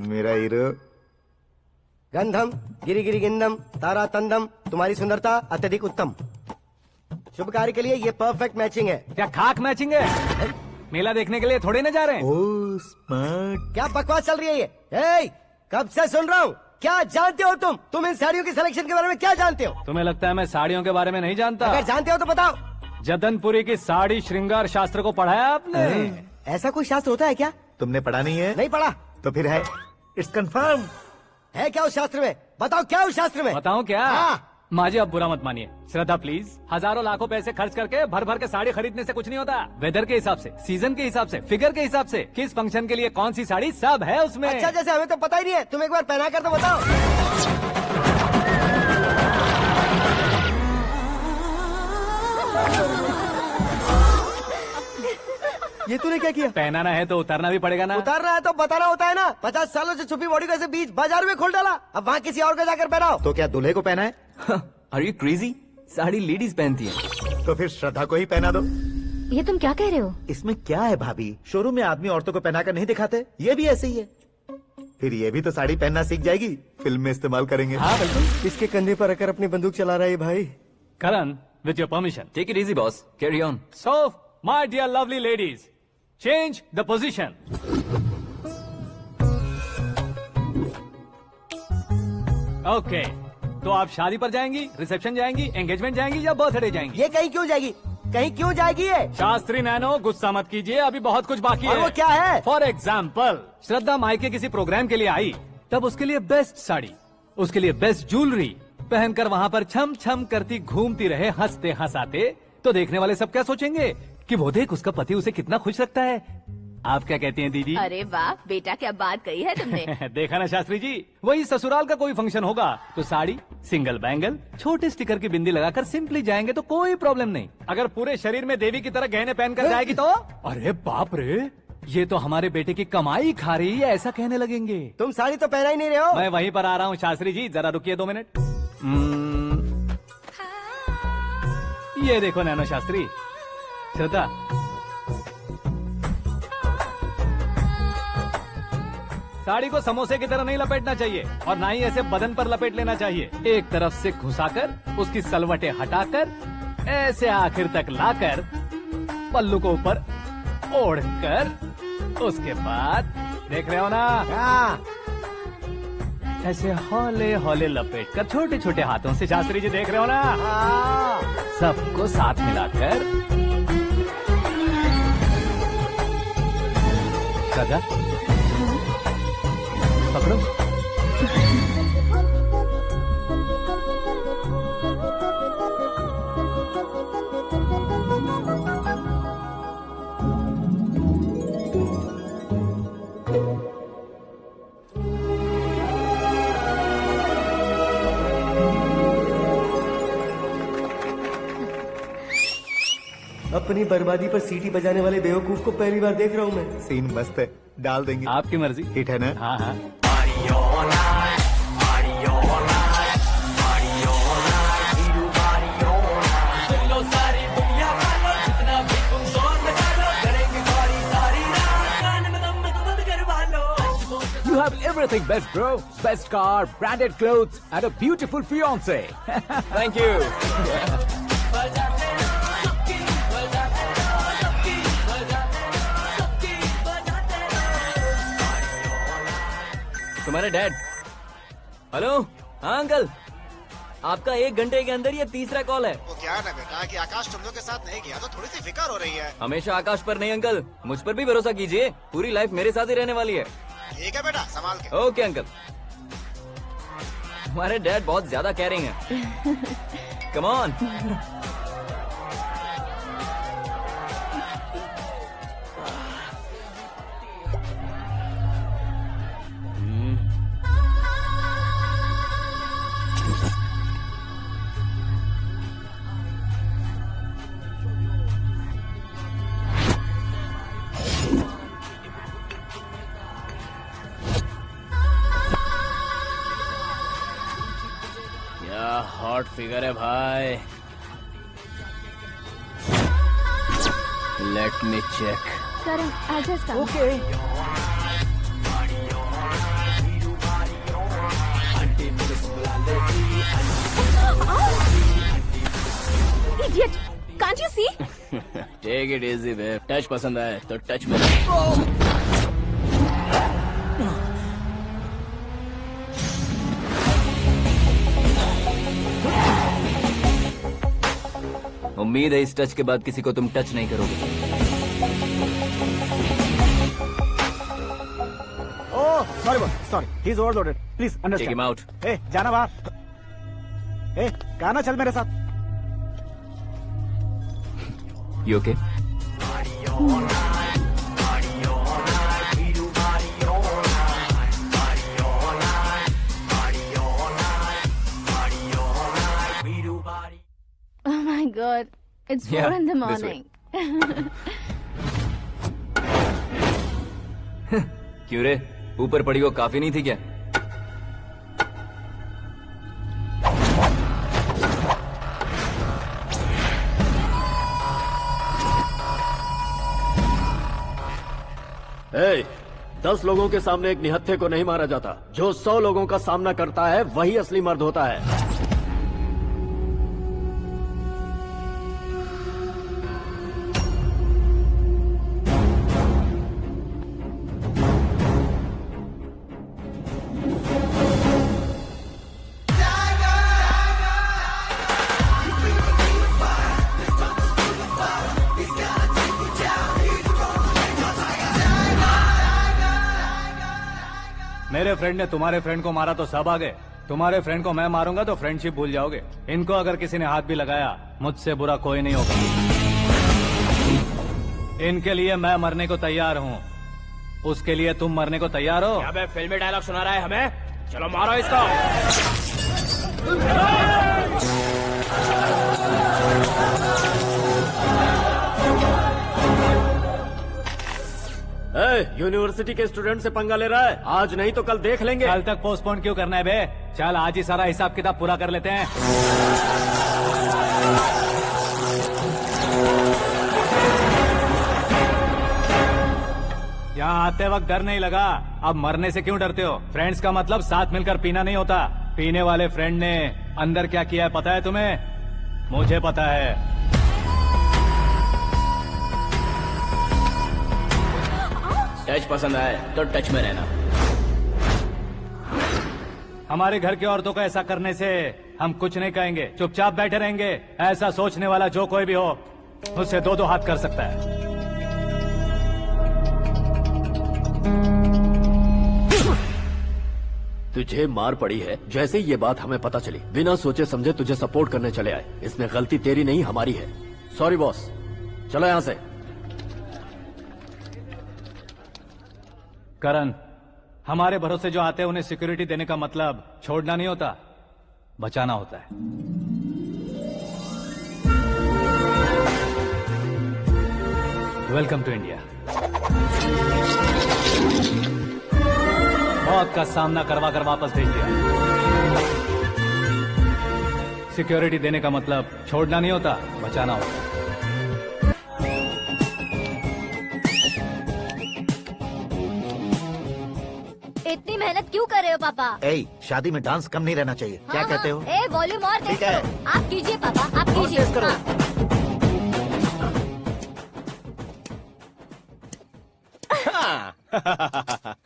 मेरा हीरो। गंधम, गिरी गिरी गिंदम, तारा तंदम, तुम्हारी सुंदरता अत्यधिक उत्तम। शुभ कार्य के लिए ये परफेक्ट मैचिंग है। क्या खाक मैचिंग है? मेला देखने के लिए थोड़े न जा रहे हैं। Oh smart. क्या बकवास चल रही है ये? कब से सुन रहा हूँ। क्या जानते हो तुम इन साड़ियों की सिलेक्शन के बारे में क्या जानते हो? तुम्हें लगता है मैं साड़ियों के बारे में नहीं जानता? अगर जानते हो तो बताओ। जदनपुरी की साड़ी श्रृंगार शास्त्र को पढ़ा है आपने? ऐसा कोई शास्त्र होता है क्या? तुमने पढ़ा नहीं है? नहीं पढ़ा। तो फिर है, इट्स कंफर्म। है क्या उस शास्त्र में? बताओ क्या उस शास्त्र में? बताऊं क्या? हाँ। माजी, अब बुरा मत मानिए। श्रद्धा प्लीज, हजारों लाखों पैसे खर्च करके भर भर के साड़ी खरीदने से कुछ नहीं होता। वेदर के हिसाब से, सीजन के हिसाब से, फिगर के हिसाब से, किस फंक्शन के लिए कौन सी साड़ी, सब है उसमें। अच्छा, जैसे हमें तो पता ही नहीं है। तुम एक बार पहना कर तो बताओ। ये तूने क्या किया? पहनाना है तो उतारना भी पड़ेगा ना। उतारना है तो बताना होता है ना। 50 सालों से छुपी बॉडी को ऐसे बीच बाजार में खोल डाला, अब वहाँ किसी और को जाकर पहनाओ। तो क्या दूल्हे को पहना है? Are you crazy? Sari ladies पहनती है। तो फिर श्रद्धा को ही पहना दो। ये तुम क्या कह रहे हो? इसमें क्या है भाभी? शोरूम में आदमी औरतों को पहनाकर नहीं दिखाते? ये भी ऐसे ही है। फिर ये भी तो साड़ी पहनना सीख जाएगी, फिल्म में इस्तेमाल करेंगे। हाँ बिल्कुल। इसके कंधे पर रखकर अपनी बंदूक चला रहा है भाई। Karan, with your permission. Take it easy boss, carry on. So my dear lovely ladies, change the position. Okay, तो आप शादी पर जाएंगी, रिसेप्शन जाएंगी, एंगेजमेंट जाएंगी या बर्थडे जाएंगी? ये कहीं क्यों जाएगी? कहीं क्यों जाएगी ये? शास्त्री नैनो, गुस्सा मत कीजिए, अभी बहुत कुछ बाकी है। और वो क्या है? फॉर एग्जाम्पल, श्रद्धा मायके किसी प्रोग्राम के लिए आई, तब उसके लिए बेस्ट साड़ी, उसके लिए बेस्ट ज्वेलरी, पहनकर वहाँ पर छम छम करती घूमती रहे हंसते हंसाते, तो देखने वाले सब क्या सोचेंगे कि वो देख उसका पति उसे कितना खुश रखता है। आप क्या कहती हैं दीदी? अरे वाह बेटा, क्या बात कही है तुमने। देखा ना शास्त्री जी, वही ससुराल का कोई फंक्शन होगा तो साड़ी, सिंगल बैंगल, छोटे स्टिकर की बिंदी लगाकर सिंपली जाएंगे तो कोई प्रॉब्लम नहीं। अगर पूरे शरीर में देवी की तरह गहने पहन कर जाएगी तो अरे बाप रे, ये तो हमारे बेटे की कमाई खा रही है, ऐसा कहने लगेंगे। तुम साड़ी तो पहना ही नहीं रहे हो। मैं वहीं पर आ रहा हूँ शास्त्री जी, जरा रुकिए 2 मिनट। ये देखो नैनो शास्त्री, श्रद्धा, साड़ी को समोसे की तरह नहीं लपेटना चाहिए और ना ही ऐसे बदन पर लपेट लेना चाहिए। एक तरफ से घुसाकर उसकी सलवटें हटाकर ऐसे आखिर तक लाकर पल्लू को ऊपर ओढ़कर, उसके बाद देख रहे हो ना, ऐसे हौले हौले लपेट कर छोटे छोटे हाथों से, शास्त्री जी देख रहे हो ना, सबको साथ मिलाकर श्रद्धा पकड़ो। अपनी बर्बादी पर सीटी बजाने वाले बेवकूफ को पहली बार देख रहा हूँ मैं। सीन मस्त है, डाल देंगे। आपकी मर्जी। हिट है ना? हाँ हाँ। You have everything best, bro. Best car, branded clothes, and a beautiful fiance. Thank you. तुम्हारे डैड। हेलो, हाँ अंकल, आपका 1 घंटे के अंदर ये 3रा कॉल है। वो क्या है ना बेटा कि आकाश तुम लोग के साथ नहीं गया तो थोड़ी सी फिक्र हो रही है। हमेशा आकाश पर नहीं अंकल, मुझ पर भी भरोसा कीजिए, पूरी लाइफ मेरे साथ ही रहने वाली है। ठीक है बेटा, संभाल के। Okay uncle. हमारे डैड बहुत ज्यादा केयरिंग है। Come on. हॉट फिगर है भाई। Let me check. Karan, I'll just come. Okay. Idiot! Can't you see? Take it easy, babe. Touch पसंद आए तो टच में। उम्मीद है इस टच के बाद किसी को तुम टच नहीं करोगे। Oh sorry sorry, he is overloaded, please understand. Take him out. ए जाना बाहर। ए गाना चल मेरे साथ। You okay? Oh my God, it's 4 in the morning. क्यों रे, ऊपर पड़ी वो काफी नहीं थी क्या? ए, 10 लोगों के सामने एक निहत्थे को नहीं मारा जाता। जो 100 लोगों का सामना करता है वही असली मर्द होता है। मेरे फ्रेंड ने तुम्हारे फ्रेंड को मारा तो सब आ गए, तुम्हारे फ्रेंड को मैं मारूंगा तो फ्रेंडशिप भूल जाओगे। इनको अगर किसी ने हाथ भी लगाया, मुझसे बुरा कोई नहीं होगा। इनके लिए मैं मरने को तैयार हूँ, उसके लिए तुम मरने को तैयार हो? अबे फिल्मी डायलॉग सुना रहा है हमें? चलो मारो इसको। यूनिवर्सिटी के स्टूडेंट से पंगा ले रहा है, आज नहीं तो कल देख लेंगे। कल तक पोस्टपोन क्यों करना है बे? चल आज ही सारा हिसाब किताब पूरा कर लेते हैं। यहाँ आते वक्त डर नहीं लगा, अब मरने से क्यों डरते हो? फ्रेंड्स का मतलब साथ मिलकर पीना नहीं होता। पीने वाले फ्रेंड ने अंदर क्या किया है पता है तुम्हें? मुझे पता है। टच पसंद आए तो टच में रहना। हमारे घर की औरतों को ऐसा करने से हम कुछ नहीं कहेंगे, चुपचाप बैठे रहेंगे। ऐसा सोचने वाला जो कोई भी हो, उससे दो दो हाथ कर सकता है। तुझे मार पड़ी है जैसे ही ये बात हमें पता चली, बिना सोचे समझे तुझे सपोर्ट करने चले आए। इसमें गलती तेरी नहीं हमारी है। सॉरी बॉस, चलो यहाँ से। करण, हमारे भरोसे जो आते हैं उन्हें सिक्योरिटी देने का मतलब छोड़ना नहीं होता, बचाना होता है। Welcome to India. मौत का सामना करवा कर वापस भेज दिया। सिक्योरिटी देने का मतलब छोड़ना नहीं होता, बचाना होता है। इतनी मेहनत क्यों कर रहे हो पापा? ए, शादी में डांस कम नहीं रहना चाहिए। क्या कहते हो? ए वॉल्यूम और तेज ठीक है। करो। आप कीजिए पापा, आप कीजिए। तेज करो।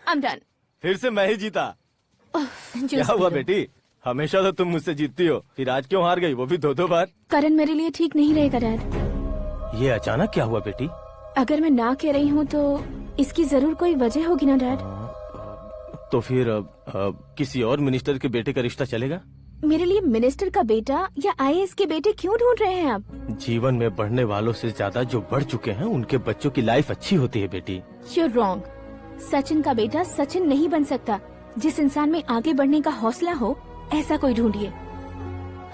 I'm done. फिर से मैं ही जीता। क्या हुआ बेटी? हमेशा तो तुम मुझसे जीतती हो, फिर आज क्यों हार गई, वो भी दो दो बार? करण मेरे लिए ठीक नहीं रहेगा डैड। ये अचानक क्या हुआ बेटी? अगर मैं ना कह रही हूँ तो इसकी जरूर कोई वजह होगी ना डैड। तो फिर किसी और मिनिस्टर के बेटे का रिश्ता चलेगा? मेरे लिए मिनिस्टर का बेटा या आईएएस के बेटे क्यों ढूंढ रहे हैं आप? जीवन में बढ़ने वालों से ज्यादा जो बढ़ चुके हैं उनके बच्चों की लाइफ अच्छी होती है बेटी। You're wrong. सचिन का बेटा सचिन नहीं बन सकता। जिस इंसान में आगे बढ़ने का हौसला हो, ऐसा कोई ढूंढिए।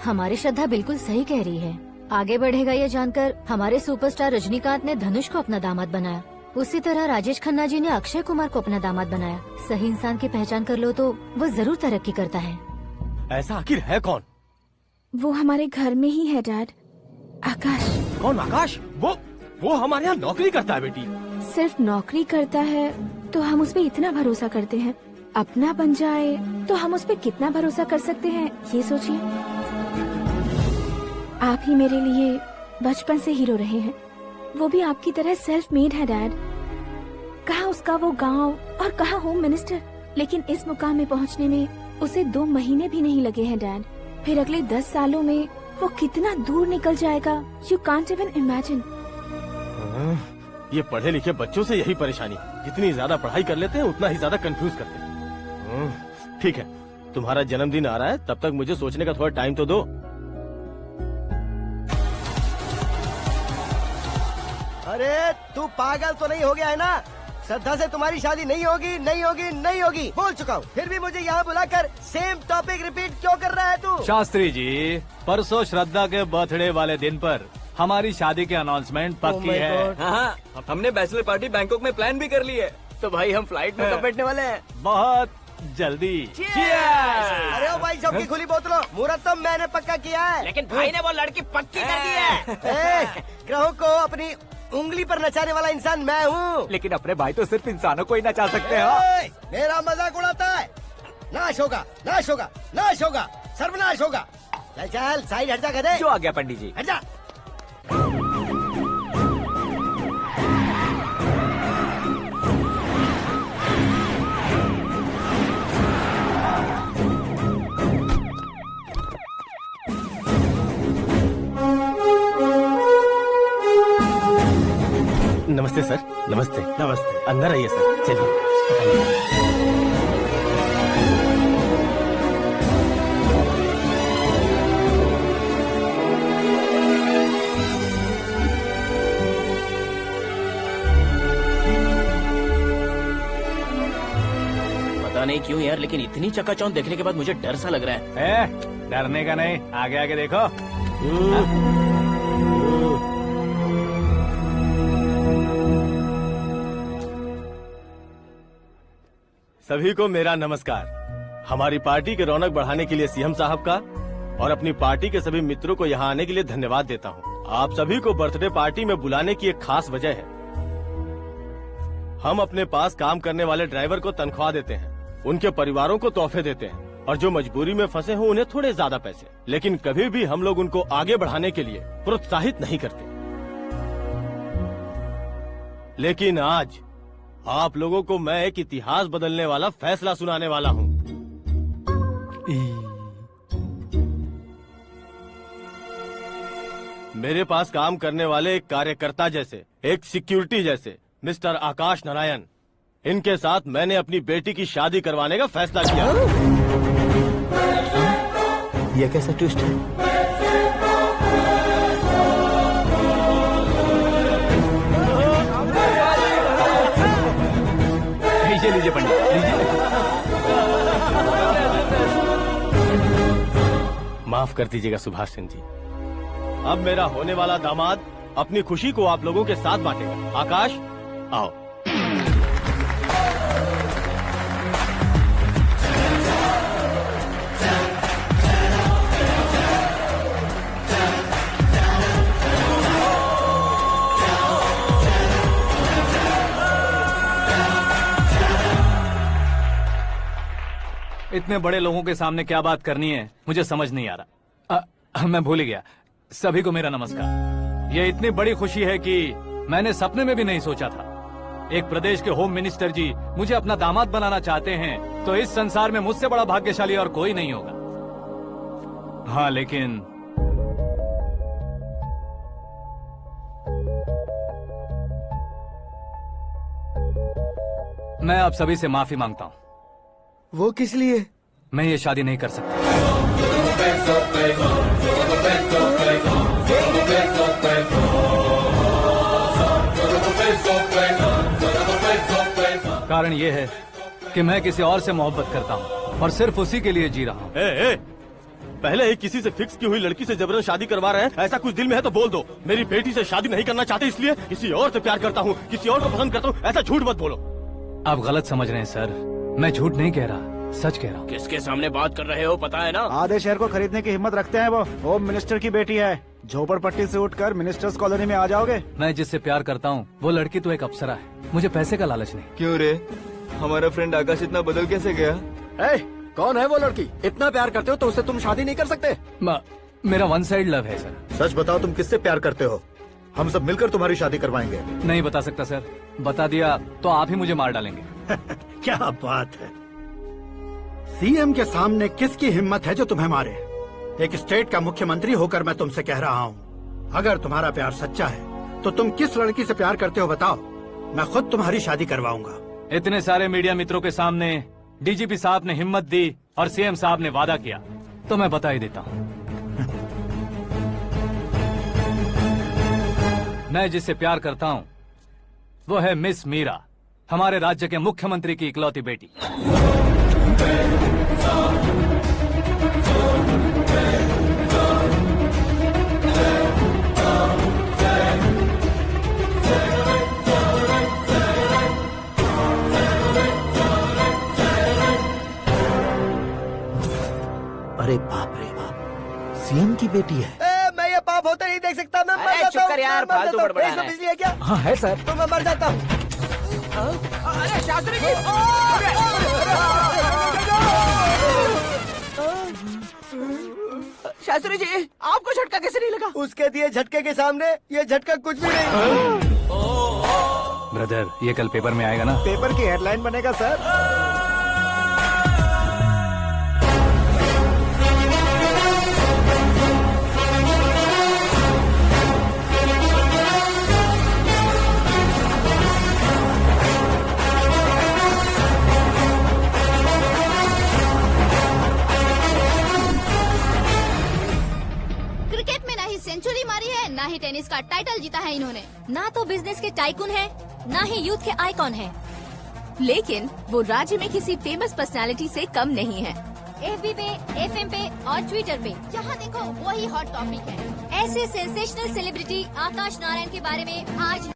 हमारी श्रद्धा बिल्कुल सही कह रही है। आगे बढ़ेगा ये जानकर हमारे सुपरस्टार रजनीकांत ने धनुष को अपना दामाद बनाया। उसी तरह राजेश खन्ना जी ने अक्षय कुमार को अपना दामाद बनाया। सही इंसान की पहचान कर लो तो वो जरूर तरक्की करता है। ऐसा आखिर है कौन? वो हमारे घर में ही है डैड, आकाश। कौन आकाश? वो हमारे यहाँ नौकरी करता है बेटी। सिर्फ नौकरी करता है तो हम उस पे इतना भरोसा करते हैं, अपना बन जाए तो हम उस पे कितना भरोसा कर सकते हैं, ये सोचिए। आप ही मेरे लिए बचपन से हीरो रहे हैं, वो भी आपकी तरह सेल्फ मेड है डैड। कहाँ उसका वो गांव और कहाँ होम मिनिस्टर, लेकिन इस मुकाम में पहुँचने में उसे 2 महीने भी नहीं लगे हैं डैड। फिर अगले 10 सालों में वो कितना दूर निकल जाएगा, यू कांट इवन इमेजिन। ये पढ़े लिखे बच्चों से यही परेशानी, जितनी ज्यादा पढ़ाई कर लेते हैं उतना ही ज्यादा कंफ्यूज करते हैं। ठीक है, तुम्हारा जन्मदिन आ रहा है, तब तक मुझे सोचने का थोड़ा टाइम तो दो। अरे तू पागल तो नहीं हो गया है ना? श्रद्धा से तुम्हारी शादी नहीं होगी, नहीं होगी, नहीं होगी, बोल चुका हूँ। फिर भी मुझे यहाँ बुलाकर सेम टॉपिक रिपीट क्यों कर रहा है तू? शास्त्री जी, परसों श्रद्धा के बर्थडे वाले दिन पर हमारी शादी की अनाउंसमेंट पक्की है। हाँ, हमने बैचलर पार्टी बैंकॉक में प्लान भी कर ली है। तो भाई हम फ्लाइट में कब बैठने वाले हैं? बहुत जल्दी। अरे ओ भाई, सबकी खुली बोतलों, मुहूर्त तो मैंने पक्का किया है। लेकिन भाई ने वो लड़की पक्की कर दी है। ग्रहों को अपनी उंगली पर नचाने वाला इंसान मैं हूँ। लेकिन अपने भाई तो सिर्फ इंसानों को ही नचा सकते हैं। मेरा मजाक उड़ाता है? नाश होगा, नाश होगा, नाश होगा, सर्वनाश होगा। चल चल साइड हट जा गधे। जो आ गया पंडित जी। हट जा। नमस्ते सर। नमस्ते। नमस्ते। अंदर आइए सर, चलिए। पता नहीं क्यों यार, लेकिन इतनी चकाचौंध देखने के बाद मुझे डर सा लग रहा है। डरने का नहीं, आगे आगे देखो। सभी को मेरा नमस्कार। हमारी पार्टी की रौनक बढ़ाने के लिए सीएम साहब का और अपनी पार्टी के सभी मित्रों को यहाँ आने के लिए धन्यवाद देता हूँ। आप सभी को बर्थडे पार्टी में बुलाने की एक खास वजह है। हम अपने पास काम करने वाले ड्राइवर को तनख्वाह देते हैं, उनके परिवारों को तोहफे देते हैं और जो मजबूरी में फंसे हो उन्हें थोड़े ज्यादा पैसे। लेकिन कभी भी हम लोग उनको आगे बढ़ाने के लिए प्रोत्साहित नहीं करते। लेकिन आज आप लोगों को मैं एक इतिहास बदलने वाला फैसला सुनाने वाला हूँ। मेरे पास काम करने वाले एक कार्यकर्ता जैसे, एक सिक्योरिटी जैसे मिस्टर आकाश नारायण, इनके साथ मैंने अपनी बेटी की शादी करवाने का फैसला किया। यह कैसा ट्विस्ट है? लीजिए पंडित, लीजिए। माफ कर दीजिएगा सुभाष सिंह जी। अब मेरा होने वाला दामाद अपनी खुशी को आप लोगों के साथ बांटेगा। आकाश, आओ। इतने बड़े लोगों के सामने क्या बात करनी है मुझे समझ नहीं आ रहा। मैं भूल ही गया। सभी को मेरा नमस्कार। ये इतनी बड़ी खुशी है कि मैंने सपने में भी नहीं सोचा था। एक प्रदेश के होम मिनिस्टर जी मुझे अपना दामाद बनाना चाहते हैं तो इस संसार में मुझसे बड़ा भाग्यशाली और कोई नहीं होगा। हाँ, लेकिन मैं आप सभी से माफी मांगता हूँ। वो किस लिए? मैं ये शादी नहीं कर सकता। कारण ये है कि मैं किसी और से मोहब्बत करता हूँ और सिर्फ उसी के लिए जी रहा हूँ। पहले ही किसी से फिक्स की हुई लड़की से जबरन शादी करवा रहे हैं। ऐसा कुछ दिल में है तो बोल दो। मेरी बेटी से शादी नहीं करना चाहते इसलिए किसी और से प्यार करता हूँ, किसी और को पसंद करता हूँ, ऐसा झूठ मत बोलो। आप गलत समझ रहे हैं सर। मैं झूठ नहीं कह रहा, सच कह रहा हूँ। किसके सामने बात कर रहे हो पता है ना? आधे शहर को खरीदने की हिम्मत रखते हैं वो। होम मिनिस्टर की बेटी है। झोपड़पट्टी से उठकर मिनिस्टर्स कॉलोनी में आ जाओगे। मैं जिससे प्यार करता हूँ वो लड़की तो एक अप्सरा है। मुझे पैसे का लालच नहीं। क्यों रे, हमारा फ्रेंड आकाश इतना बदल कैसे गया? कौन है वो लड़की? इतना प्यार करते हो तो उससे तुम शादी नहीं कर सकते? मेरा वन साइड लव है सर। सच बताओ, तुम किससे प्यार करते हो? हम सब मिलकर तुम्हारी शादी करवाएंगे। नहीं बता सकता सर। बता दिया तो आप ही मुझे मार डालेंगे। क्या बात है। सीएम के सामने किसकी हिम्मत है जो तुम्हें मारे? एक स्टेट का मुख्यमंत्री होकर मैं तुमसे कह रहा हूँ, अगर तुम्हारा प्यार सच्चा है तो तुम किस लड़की से प्यार करते हो बताओ। मैं खुद तुम्हारी शादी करवाऊंगा। इतने सारे मीडिया मित्रों के सामने डीजीपी साहब ने हिम्मत दी और सीएम साहब ने वादा किया तो मैं बता ही देता हूँ। मैं जिससे प्यार करता हूँ वो है मिस मीरा, हमारे राज्य के मुख्यमंत्री की इकलौती बेटी। अरे बाप रे बाप, सीएम की बेटी है। मैं ये पाप होते नहीं देख सकता। मैं मर जाता हूँ। यार, फालतू बड़बड़ा इसमें बिजली है क्या? हाँ है सर। तो मैं मर जाता हूँ। अरे शास्त्री जी! शास्त्री जी, आपको झटका कैसे नहीं लगा? उसके दिए झटके के सामने ये झटका कुछ भी नहीं। ब्रदर, ये कल पेपर में आएगा ना? पेपर की हेडलाइन बनेगा सर। सेंचुरी मारी है, ना ही टेनिस का टाइटल जीता है इन्होंने। ना तो बिजनेस के टाइकून है, ना ही यूथ के आइकॉन है। लेकिन वो राज्य में किसी फेमस पर्सनालिटी से कम नहीं है। FB पे, FM पे और ट्विटर पे जहाँ देखो वही हॉट टॉपिक है। ऐसे सेंसेशनल सेलिब्रिटी आकाश नारायण के बारे में आज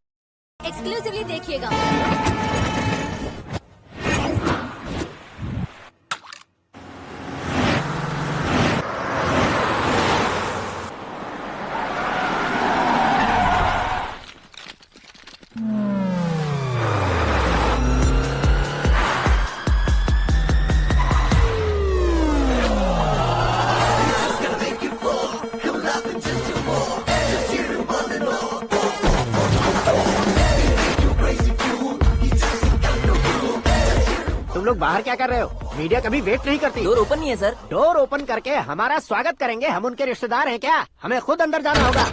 एक्सक्लूसिवली देखिएगा। तुम लोग बाहर क्या कर रहे हो? मीडिया कभी वेट नहीं करती। डोर ओपन नहीं है सर। डोर ओपन करके हमारा स्वागत करेंगे? हम उनके रिश्तेदार हैं क्या? हमें खुद अंदर जाना होगा।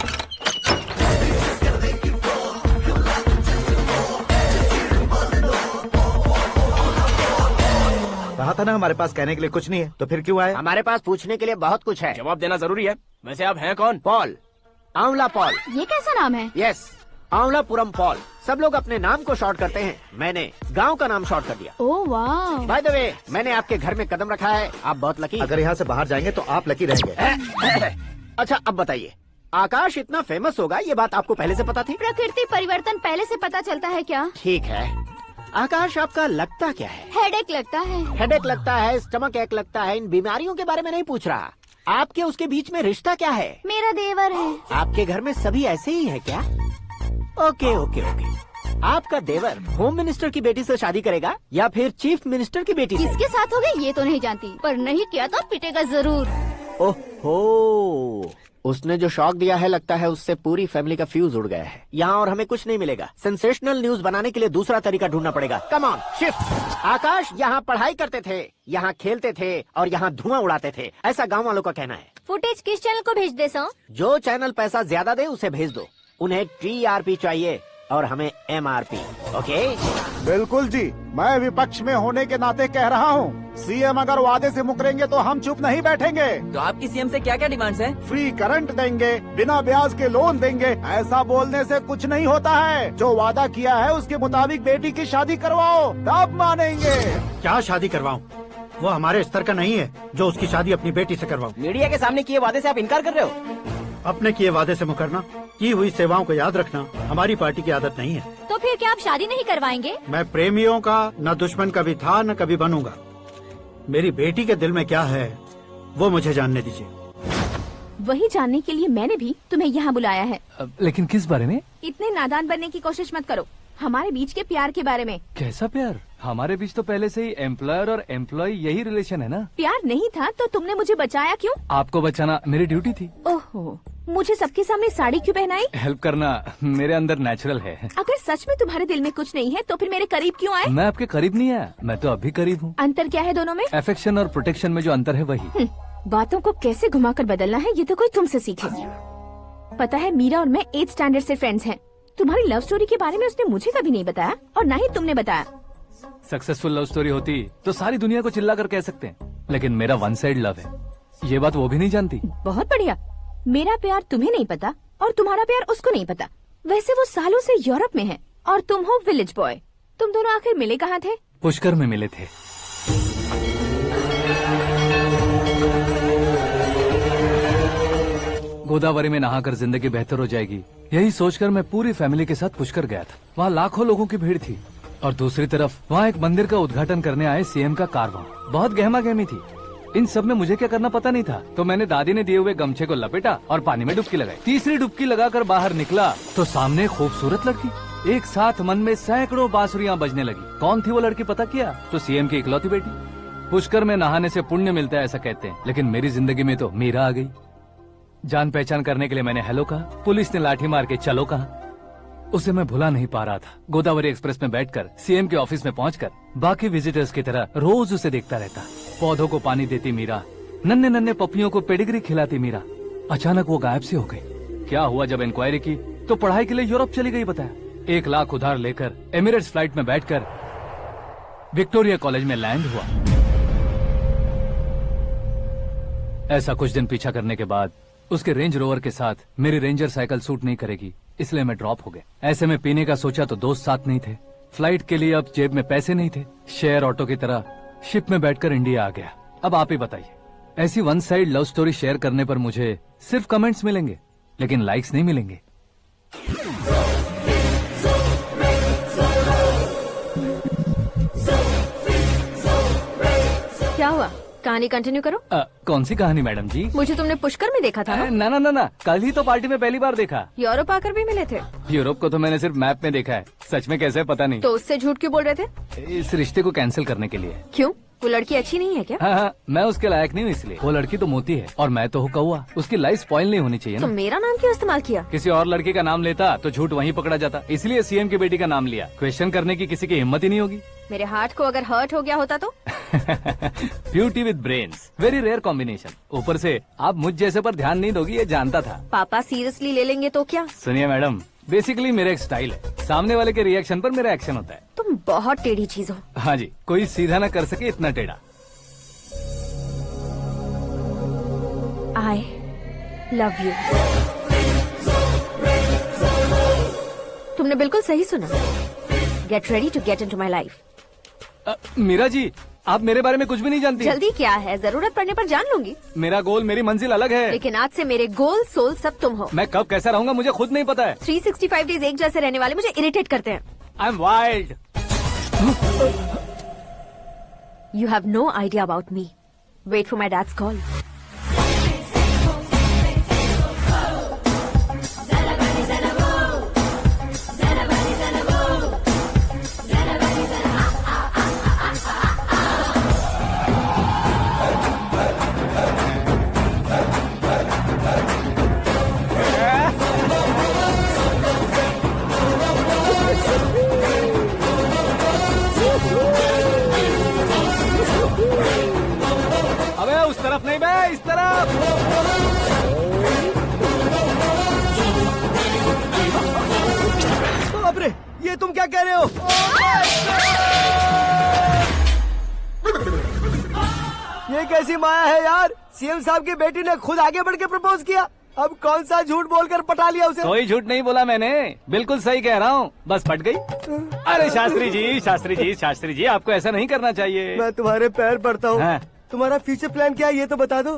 कहा था ना हमारे पास कहने के लिए कुछ नहीं है, तो फिर क्यों आए? हमारे पास पूछने के लिए बहुत कुछ है। जवाब देना जरूरी है। वैसे आप हैं कौन? पॉल, आंवला पॉल। ये कैसा नाम है? Yes, Aanwalapuram Paul. सब लोग अपने नाम को शॉर्ट करते हैं, मैंने गांव का नाम शॉर्ट कर दिया। ओह वाह। बाय द वे, मैंने आपके घर में कदम रखा है, आप बहुत लकी। अगर यहाँ से बाहर जाएंगे तो आप लकी रहेंगे। अच्छा अब बताइए, आकाश इतना फेमस होगा ये बात आपको पहले से पता थी? प्रकृति परिवर्तन पहले से पता चलता है क्या? ठीक है, आकाश आपका लगता क्या है? हेडेक लगता है। हेडेक लगता है, स्टमक एक लगता है, इन बीमारियों के बारे में नहीं पूछ रहा। आपके उसके बीच में रिश्ता क्या है? मेरा देवर है। आपके घर में सभी ऐसे ही है क्या? Okay okay okay. आपका देवर होम मिनिस्टर की बेटी से शादी करेगा या फिर चीफ मिनिस्टर की बेटी से? किसके साथ होगा ये तो नहीं जानती, पर नहीं किया तो पिटेगा जरूर। ओहो, उसने जो शॉक दिया है लगता है उससे पूरी फैमिली का फ्यूज उड़ गया है। यहाँ और हमें कुछ नहीं मिलेगा। सेंसेशनल न्यूज बनाने के लिए दूसरा तरीका ढूंढना पड़ेगा। Come on shift. आकाश यहाँ पढ़ाई करते थे, यहाँ खेलते थे और यहाँ धुआं उड़ाते थे, ऐसा गाँव वालों का कहना है। फुटेज किस चैनल को भेज दे सो? जो चैनल पैसा ज्यादा दे उसे भेज दो। उन्हें TRP चाहिए और हमें MRP। ओके? बिल्कुल जी, मैं विपक्ष में होने के नाते कह रहा हूँ, सीएम अगर वादे से मुकरेंगे तो हम चुप नहीं बैठेंगे। तो आपकी सीएम से क्या क्या डिमांड्स है? फ्री करंट देंगे, बिना ब्याज के लोन देंगे। ऐसा बोलने से कुछ नहीं होता है। जो वादा किया है उसके मुताबिक बेटी की शादी करवाओ, तब मानेंगे। क्या शादी करवाऊं? वो हमारे स्तर का नहीं है जो उसकी शादी अपनी बेटी से करवाऊं। मीडिया के सामने किए वादे से आप इनकार कर रहे हो? अपने किए वादे से मुकरना, की हुई सेवाओं को याद रखना हमारी पार्टी की आदत नहीं है। तो फिर क्या आप शादी नहीं करवाएंगे? मैं प्रेमियों का न दुश्मन कभी था न कभी बनूंगा। मेरी बेटी के दिल में क्या है वो मुझे जानने दीजिए। वही जानने के लिए मैंने भी तुम्हें यहाँ बुलाया है। लेकिन किस बारे में? इतने नादान बनने की कोशिश मत करो। हमारे बीच के प्यार के बारे में। कैसा प्यार? हमारे बीच तो पहले से ही एम्प्लॉयर और एम्प्लॉय यही रिलेशन है ना। प्यार नहीं था तो तुमने मुझे बचाया क्यों? आपको बचाना मेरी ड्यूटी थी। ओहो, मुझे सबके सामने साड़ी क्यों पहनाई? हेल्प करना मेरे अंदर नेचुरल है। अगर सच में तुम्हारे दिल में कुछ नहीं है तो फिर मेरे करीब क्यों आए? मैं आपके करीब नहीं आया, मैं तो अभी करीब हूँ। अंतर क्या है दोनों में? अफेक्शन और प्रोटेक्शन में जो अंतर है वही। बातों को कैसे घुमाकर बदलना है ये तो कोई तुमसे सीखे। पता है मीरा और मैं 8th स्टैंडर्ड से फ्रेंड्स हैं। तुम्हारी लव स्टोरी के बारे में उसने मुझे कभी नहीं बताया और न ही तुमने बताया। सक्सेसफुल लव स्टोरी होती तो सारी दुनिया को चिल्ला कर कह सकते हैं, लेकिन मेरा वन साइड लव है, ये बात वो भी नहीं जानती। बहुत बढ़िया। मेरा प्यार तुम्हें नहीं पता और तुम्हारा प्यार उसको नहीं पता। वैसे वो सालों से यूरोप में है और तुम हो विलेज बॉय। तुम दोनों आखिर मिले कहाँ थे? पुष्कर में मिले थे। गोदावरी में नहाकर जिंदगी बेहतर हो जाएगी, यही सोचकर मैं पूरी फैमिली के साथ पुष्कर गया था। वहाँ लाखों लोगों की भीड़ थी और दूसरी तरफ वहाँ एक मंदिर का उद्घाटन करने आए सीएम का कारवां। बहुत गहमा गहमी थी। इन सब में मुझे क्या करना पता नहीं था, तो मैंने दादी ने दिए हुए गमछे को लपेटा और पानी में डुबकी लगाई। तीसरी डुबकी लगाकर बाहर निकला तो सामने एक खूबसूरत लड़की। एक साथ मन में सैकड़ों बांसुरियां बजने लगी। कौन थी वो लड़की पता किया? तो सीएम की इकलौती बेटी। पुष्कर में नहाने से पुण्य मिलता है ऐसा कहते हैं, लेकिन मेरी जिंदगी में तो मीरा आ गई। जान पहचान करने के लिए मैंने हेलो कहा, पुलिस ने लाठी मार के चलो कहा। उसे मैं भुला नहीं पा रहा था। गोदावरी एक्सप्रेस में बैठकर सीएम के ऑफिस में पहुंचकर बाकी विजिटर्स की तरह रोज उसे देखता रहता। पौधों को पानी देती मीरा, नन्हे नन्हे पपियों को पेडिग्री खिलाती मीरा। अचानक वो गायब सी हो गई। क्या हुआ? जब इंक्वायरी की तो पढ़ाई के लिए यूरोप चली गई बताया। 1 लाख उधार लेकर एमिरेट्स फ्लाइट में बैठकर विक्टोरिया कॉलेज में लैंड हुआ। ऐसा कुछ दिन पीछा करने के बाद उसके रेंज रोवर के साथ मेरी रेंजर साइकिल सूट नहीं करेगी, इसलिए मैं ड्रॉप हो गया। ऐसे में पीने का सोचा तो दोस्त साथ नहीं थे, फ्लाइट के लिए अब जेब में पैसे नहीं थे। शेयर ऑटो की तरह शिप में बैठकर इंडिया आ गया। अब आप ही बताइए, ऐसी one side love story share करने पर मुझे सिर्फ कमेंट्स मिलेंगे, लेकिन लाइक्स नहीं मिलेंगे। क्या हुआ? कहानी कंटिन्यू करो। कौन सी कहानी मैडम जी? मुझे तुमने पुष्कर में देखा था ना? ना, कल ही तो पार्टी में पहली बार देखा। यूरोप आकर भी मिले थे? यूरोप को तो मैंने सिर्फ मैप में देखा है, सच में कैसे है पता नहीं। तो उससे झूठ क्यों बोल रहे थे? इस रिश्ते को कैंसिल करने के लिए। क्यों? वो लड़की अच्छी नहीं है क्या? हाँ, मैं उसके लायक नहीं हूँ इसलिए। वो लड़की तो मोती है और मैं तो हूँ कौवा। उसकी लाइफ स्पॉइल नहीं होनी चाहिए तो ना। मेरा नाम क्यों इस्तेमाल किया? किसी और लड़की का नाम लेता तो झूठ वहीं पकड़ा जाता, इसलिए सीएम की बेटी का नाम लिया। क्वेश्चन करने की किसी की हिम्मत ही नहीं होगी। मेरे हार्ट को अगर हर्ट हो गया होता तो? Beauty with brains, very rare combination. ऊपर से आप मुझ जैसे पर ध्यान नहीं दोगी, ये जानता था। पापा सीरियसली ले लेंगे तो क्या? सुनिए मैडम, बेसिकली मेरा एक स्टाइल है, सामने वाले के रिएक्शन पर मेरा एक्शन होता है। तुम बहुत टेढ़ी चीज हो। हाँ जी, कोई सीधा न कर सके इतना टेढ़ा। I love you। तुमने बिल्कुल सही सुना। Get ready to get into my life। Meera ji, आप मेरे बारे में कुछ भी नहीं जानती। जल्दी क्या है, जरूरत पड़ने पर जान लूंगी। मेरा गोल, मेरी मंजिल अलग है। लेकिन आज से मेरे गोल सोल सब तुम हो। मैं कब कैसा रहूंगा मुझे खुद नहीं पता है। 365 डेज एक जैसे रहने वाले मुझे इरिटेट करते हैं। I am wild. You have no idea about me। Wait for my dad's call। अबे उस तरफ नहीं बे, इस तरफ। बाप रे, ये तुम क्या कह रहे हो? ये कैसी माया है यार? सीएम साहब की बेटी ने खुद आगे बढ़ के प्रपोज किया। अब कौन सा झूठ बोलकर पटा लिया उसे? कोई झूठ नहीं बोला मैंने, बिल्कुल सही कह रहा हूँ, बस फट गई। अरे शास्त्री जी, आपको ऐसा नहीं करना चाहिए। मैं तुम्हारे पैर पड़ता हूँ। हाँ। तुम्हारा फ्यूचर प्लान क्या है ये तो बता दो।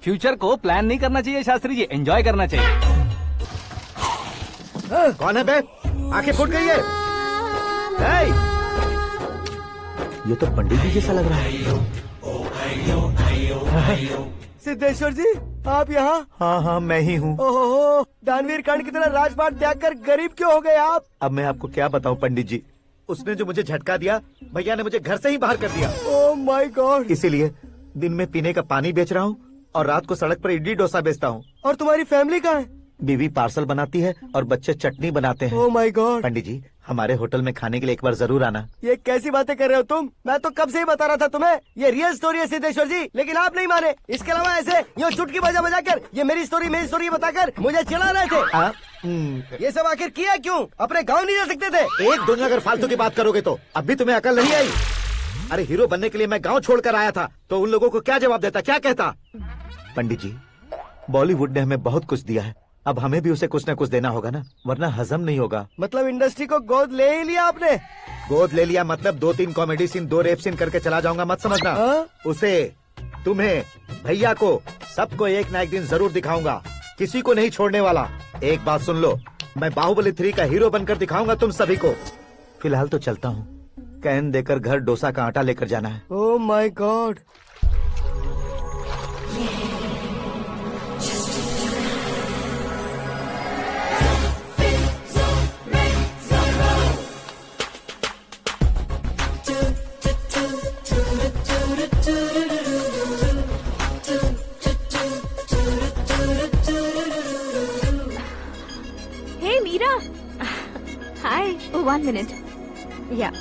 फ्यूचर को प्लान नहीं करना चाहिए शास्त्री जी, एंजॉय करना चाहिए। कौन है बे? आंखें फूट गई है। ये तो पंडित जी जैसा लग रहा है। सिद्धेश्वर जी, आप यहाँ? हाँ, मैं ही हूँ। ओहो, दानवीर कर्ण की तरह राजपाट त्याग कर गरीब क्यों हो गए आप? अब मैं आपको क्या बताऊँ पंडित जी, उसने जो मुझे झटका दिया, भैया ने मुझे घर से ही बाहर कर दिया। Oh my God. इसीलिए दिन में पीने का पानी बेच रहा हूँ और रात को सड़क पर इडली डोसा बेचता हूँ। और तुम्हारी फैमिली कहाँ है? बीवी पार्सल बनाती है और बच्चे चटनी बनाते हैं। Oh my God. पंडित जी, हमारे होटल में खाने के लिए एक बार जरूर आना। ये कैसी बातें कर रहे हो तुम? मैं तो कब से ही बता रहा था तुम्हें, ये रियल स्टोरी है सिद्धेश्वर जी, लेकिन आप नहीं माने। इसके अलावा ऐसे यूँ चुटकी बजा कर ये मेरी स्टोरी बताकर मुझे चिढ़ा रहे थे। ये सब आखिर किया क्यों? अपने गाँव नहीं जा सकते थे? एक दुनिया अगर फालतू की बात करोगे तो अब भी तुम्हें अकल नहीं आई। अरे हीरो बनने के लिए मैं गाँव छोड़कर आया था, तो उन लोगों को क्या जवाब देता, क्या कहता? पंडित जी, बॉलीवुड ने हमें बहुत कुछ दिया है, अब हमें भी उसे कुछ न कुछ देना होगा ना, वरना हजम नहीं होगा। मतलब इंडस्ट्री को गोद ले ही लिया आपने? गोद ले लिया मतलब 2-3 कॉमेडी सीन, 2 रेप सीन करके चला जाऊंगा मत समझना। उसे, तुम्हें, भैया को, सबको एक ना एक दिन जरूर दिखाऊंगा, किसी को नहीं छोड़ने वाला। एक बात सुन लो, मैं बाहुबली 3 का हीरो बनकर दिखाऊंगा तुम सभी को। फिलहाल तो चलता हूँ, कैन देकर घर डोसा का आटा लेकर जाना है। Oh my God. Hey Meera. Hi. Oh, 1 minute. Yeah.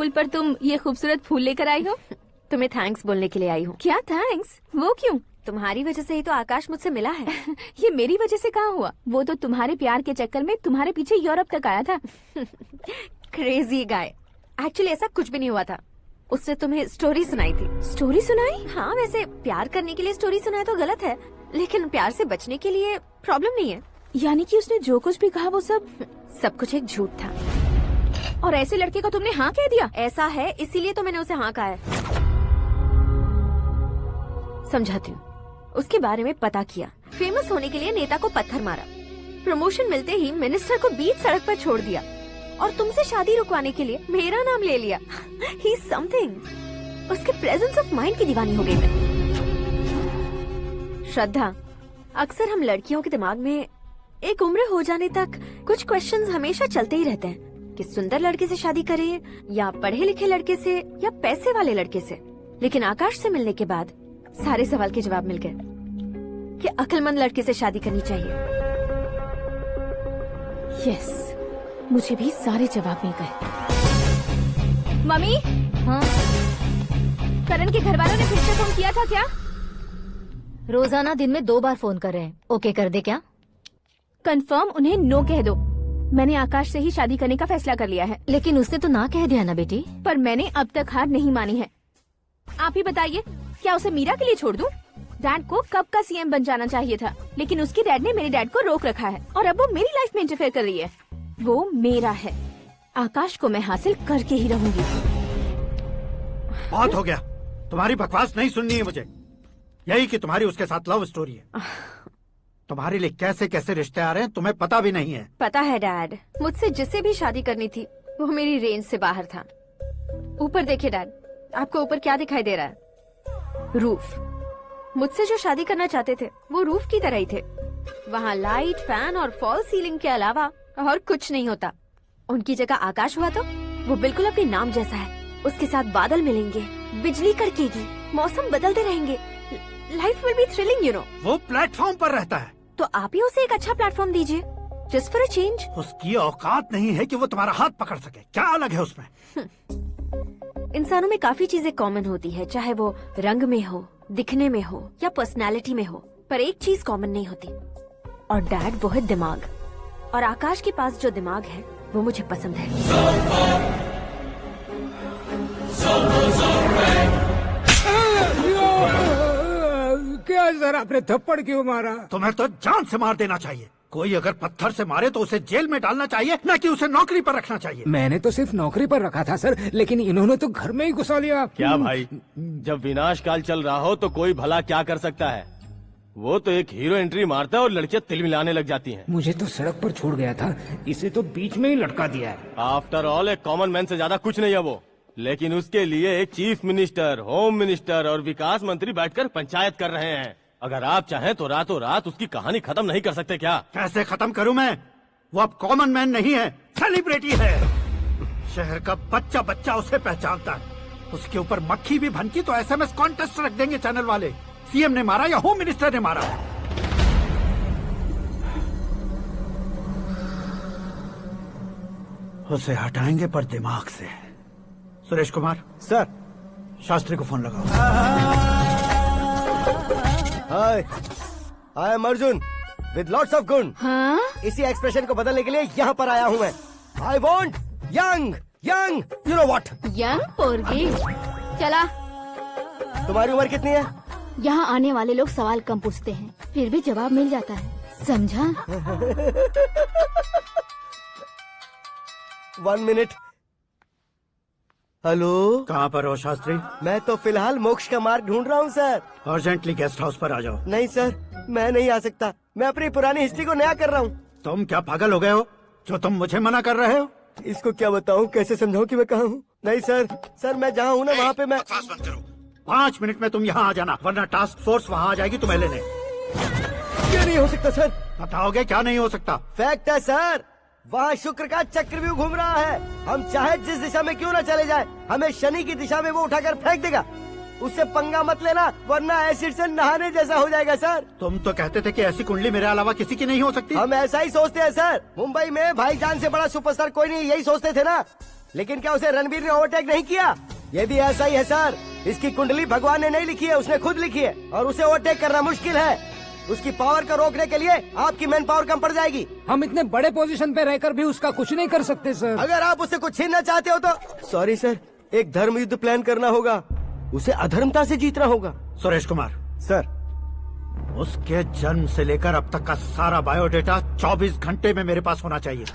Table पर तुम ये खूबसूरत फूल लेकर आई हो? तुम्हें थैंक्स बोलने के लिए आई हूँ। क्या थैंक्स? वो क्यों? तुम्हारी वजह से ही तो आकाश मुझसे मिला है। ये मेरी वजह से कहाँ हुआ? वो तो तुम्हारे प्यार के चक्कर में तुम्हारे पीछे यूरोप तक आया था। Crazy guy. एक्चुअली ऐसा कुछ भी नहीं हुआ था। उसने तुम्हें स्टोरी सुनाई थी। स्टोरी सुनाई? हाँ, वैसे प्यार करने के लिए स्टोरी सुनाए तो गलत है, लेकिन प्यार से बचने के लिए प्रॉब्लम नहीं है। यानी कि उसने जो कुछ भी कहा वो सब कुछ एक झूठ था। और ऐसे लड़के को तुमने हाँ कह दिया? ऐसा है, इसीलिए तो मैंने उसे हाँ कहा है। समझाती हूँ। उसके बारे में पता किया, फेमस होने के लिए नेता को पत्थर मारा, प्रमोशन मिलते ही मिनिस्टर को बीच सड़क पर छोड़ दिया, और तुमसे शादी रुकवाने के लिए मेरा नाम ले लिया। ही समथिंग। उसके प्रेजेंस ऑफ माइंड की दीवानी हो गई मैं। श्रद्धा, अक्सर हम लड़कियों के दिमाग में एक उम्र हो जाने तक कुछ क्वेश्चंस हमेशा चलते ही रहते हैं कि सुंदर लड़के से शादी करें या पढ़े लिखे लड़के से या पैसे वाले लड़के से। लेकिन आकाश से मिलने के बाद सारे सवाल के जवाब मिल गए कि अक्लमंद लड़के से शादी करनी चाहिए। यस, मुझे भी सारे जवाब मिल गए। मम्मी, हाँ? करण के घर वालों ने फिर से फोन किया था क्या? रोजाना दिन में 2 बार फोन कर रहे हैं। ओके कर दे क्या? कंफर्म उन्हें नो कह दो। मैंने आकाश से ही शादी करने का फैसला कर लिया है। लेकिन उसने तो ना कह दिया ना बेटी। पर मैंने अब तक हार नहीं मानी है। आप ही बताइए, क्या उसे मीरा के लिए छोड़ दूं? डैड को कब का सीएम बन जाना चाहिए था, लेकिन उसके डैड ने मेरे डैड को रोक रखा है और अब वो मेरी लाइफ में इंटरफेयर कर रही है। वो मेरा है, आकाश को मैं हासिल करके ही रहूंगी। बहुत हो गया, तुम्हारी बकवास नहीं सुननी है मुझे। यही कि तुम्हारी उसके साथ लव स्टोरी है। तुम्हारे लिए कैसे कैसे रिश्ते आ रहे हैं तुम्हें पता भी नहीं है। पता है डैड, मुझसे जिससे भी शादी करनी थी वो मेरी रेंज से बाहर था। ऊपर देखिए डैड, आपको ऊपर क्या दिखाई दे रहा है? रूफ। मुझसे जो शादी करना चाहते थे वो रूफ की तरह ही थे। वहाँ लाइट, फैन और फॉल सीलिंग के अलावा और कुछ नहीं होता। उनकी जगह आकाश हुआ तो वो बिल्कुल अपने नाम जैसा है। उसके साथ बादल मिलेंगे, बिजली कड़केगी, मौसम बदलते रहेंगे। Life will be thrilling, you know. वो प्लेटफॉर्म पर रहता है तो आप ही उसे एक अच्छा प्लेटफॉर्म दीजिए, जस्ट फॉर अ चेंज। उसकी औकात नहीं है कि वो तुम्हारा हाथ पकड़ सके। क्या अलग है उसमें? इंसानों में काफी चीजें कॉमन होती है, चाहे वो रंग में हो, दिखने में हो या पर्सनालिटी में हो, पर एक चीज कॉमन नहीं होती, और डैड वो है दिमाग। और आकाश के पास जो दिमाग है वो मुझे पसंद है। क्या सर, आपने थप्पड़ क्यों मारा? तुम्हें तो जान से मार देना चाहिए। कोई अगर पत्थर से मारे तो उसे जेल में डालना चाहिए, न कि उसे नौकरी पर रखना चाहिए। मैंने तो सिर्फ नौकरी पर रखा था सर, लेकिन इन्होंने तो घर में ही घुसा लिया। क्या भाई, जब विनाश काल चल रहा हो तो कोई भला क्या कर सकता है? वो तो एक हीरो एंट्री मारता है और लड़कियां तिलमिलाने लग जाती हैं। मुझे तो सड़क पर छोड़ गया था, इसे तो बीच में ही लटका दिया है। आफ्टर ऑल एक कॉमन मैन से ज्यादा कुछ नहीं है वो, लेकिन उसके लिए एक चीफ मिनिस्टर, होम मिनिस्टर और विकास मंत्री बैठकर पंचायत कर रहे हैं। अगर आप चाहें तो रातों रात उसकी कहानी खत्म नहीं कर सकते क्या? कैसे खत्म करूं मैं? वो अब कॉमन मैन नहीं है, सेलिब्रिटी है। शहर का बच्चा बच्चा उसे पहचानता है। उसके ऊपर मक्खी भी भनकी तो एसएमएस कॉन्टेस्ट रख देंगे चैनल वाले। सीएम ने मारा या होम मिनिस्टर ने मारा? उसे हटाएंगे पर दिमाग से। सुरेश कुमार सर, शास्त्री को फोन लगाओ। Hi, I am Arjun with lots of gun. हाँ? इसी एक्सप्रेशन को बदलने के लिए यहाँ पर आया हूँ मैं। I want young young, you know what? Young पोरगी। चला। तुम्हारी उम्र कितनी है? यहाँ आने वाले लोग सवाल कम पूछते हैं, फिर भी जवाब मिल जाता है, समझा? 1 मिनट। हेलो, कहाँ पर हो शास्त्री? मैं तो फिलहाल मोक्ष का मार्ग ढूंढ रहा हूँ सर। अर्जेंटली गेस्ट हाउस पर आ जाओ। नहीं सर, मैं नहीं आ सकता। मैं अपनी पुरानी हिस्ट्री को नया कर रहा हूँ। तुम क्या पागल हो गए हो जो तुम मुझे मना कर रहे हो? इसको क्या बताऊँ, कैसे समझाऊँ कि मैं कहाँ हूँ? नहीं सर, मैं जहाँ हूँ ना वहाँ पे मैं। 5 मिनट में तुम यहाँ आ जाना, वरना टास्क फोर्स वहाँ आ जाएगी तुम्हें लेने। क्यों नहीं हो सकता सर? बताओगे क्या नहीं हो सकता? फैक्ट है सर, वहाँ शुक्र का चक्रव्यूह घूम रहा है। हम चाहे जिस दिशा में क्यों न चले जाए, हमें शनि की दिशा में वो उठाकर फेंक देगा। उससे पंगा मत लेना, वरना एसिड से नहाने जैसा हो जाएगा सर। तुम तो कहते थे कि ऐसी कुंडली मेरे अलावा किसी की नहीं हो सकती। हम ऐसा ही सोचते हैं सर। मुंबई में भाईजान से बड़ा सुपरस्टार कोई नहीं, यही सोचते थे ना। लेकिन क्या उसे रणबीर ने ओवरटेक नहीं किया? ये भी ऐसा ही है सर। इसकी कुंडली भगवान ने नहीं लिखी है, उसने खुद लिखी है, और उसे ओवरटेक करना मुश्किल है। उसकी पावर को रोकने के लिए आपकी मैन पावर कम पड़ जाएगी। हम इतने बड़े पोजीशन पे रहकर भी उसका कुछ नहीं कर सकते सर। अगर आप उससे कुछ छीनना चाहते हो तो सॉरी सर, एक धर्म युद्ध प्लान करना होगा। उसे अधर्मता से जीतना होगा। सुरेश कुमार सर, उसके जन्म से लेकर अब तक का सारा बायोडेटा 24 घंटे में मेरे पास होना चाहिए।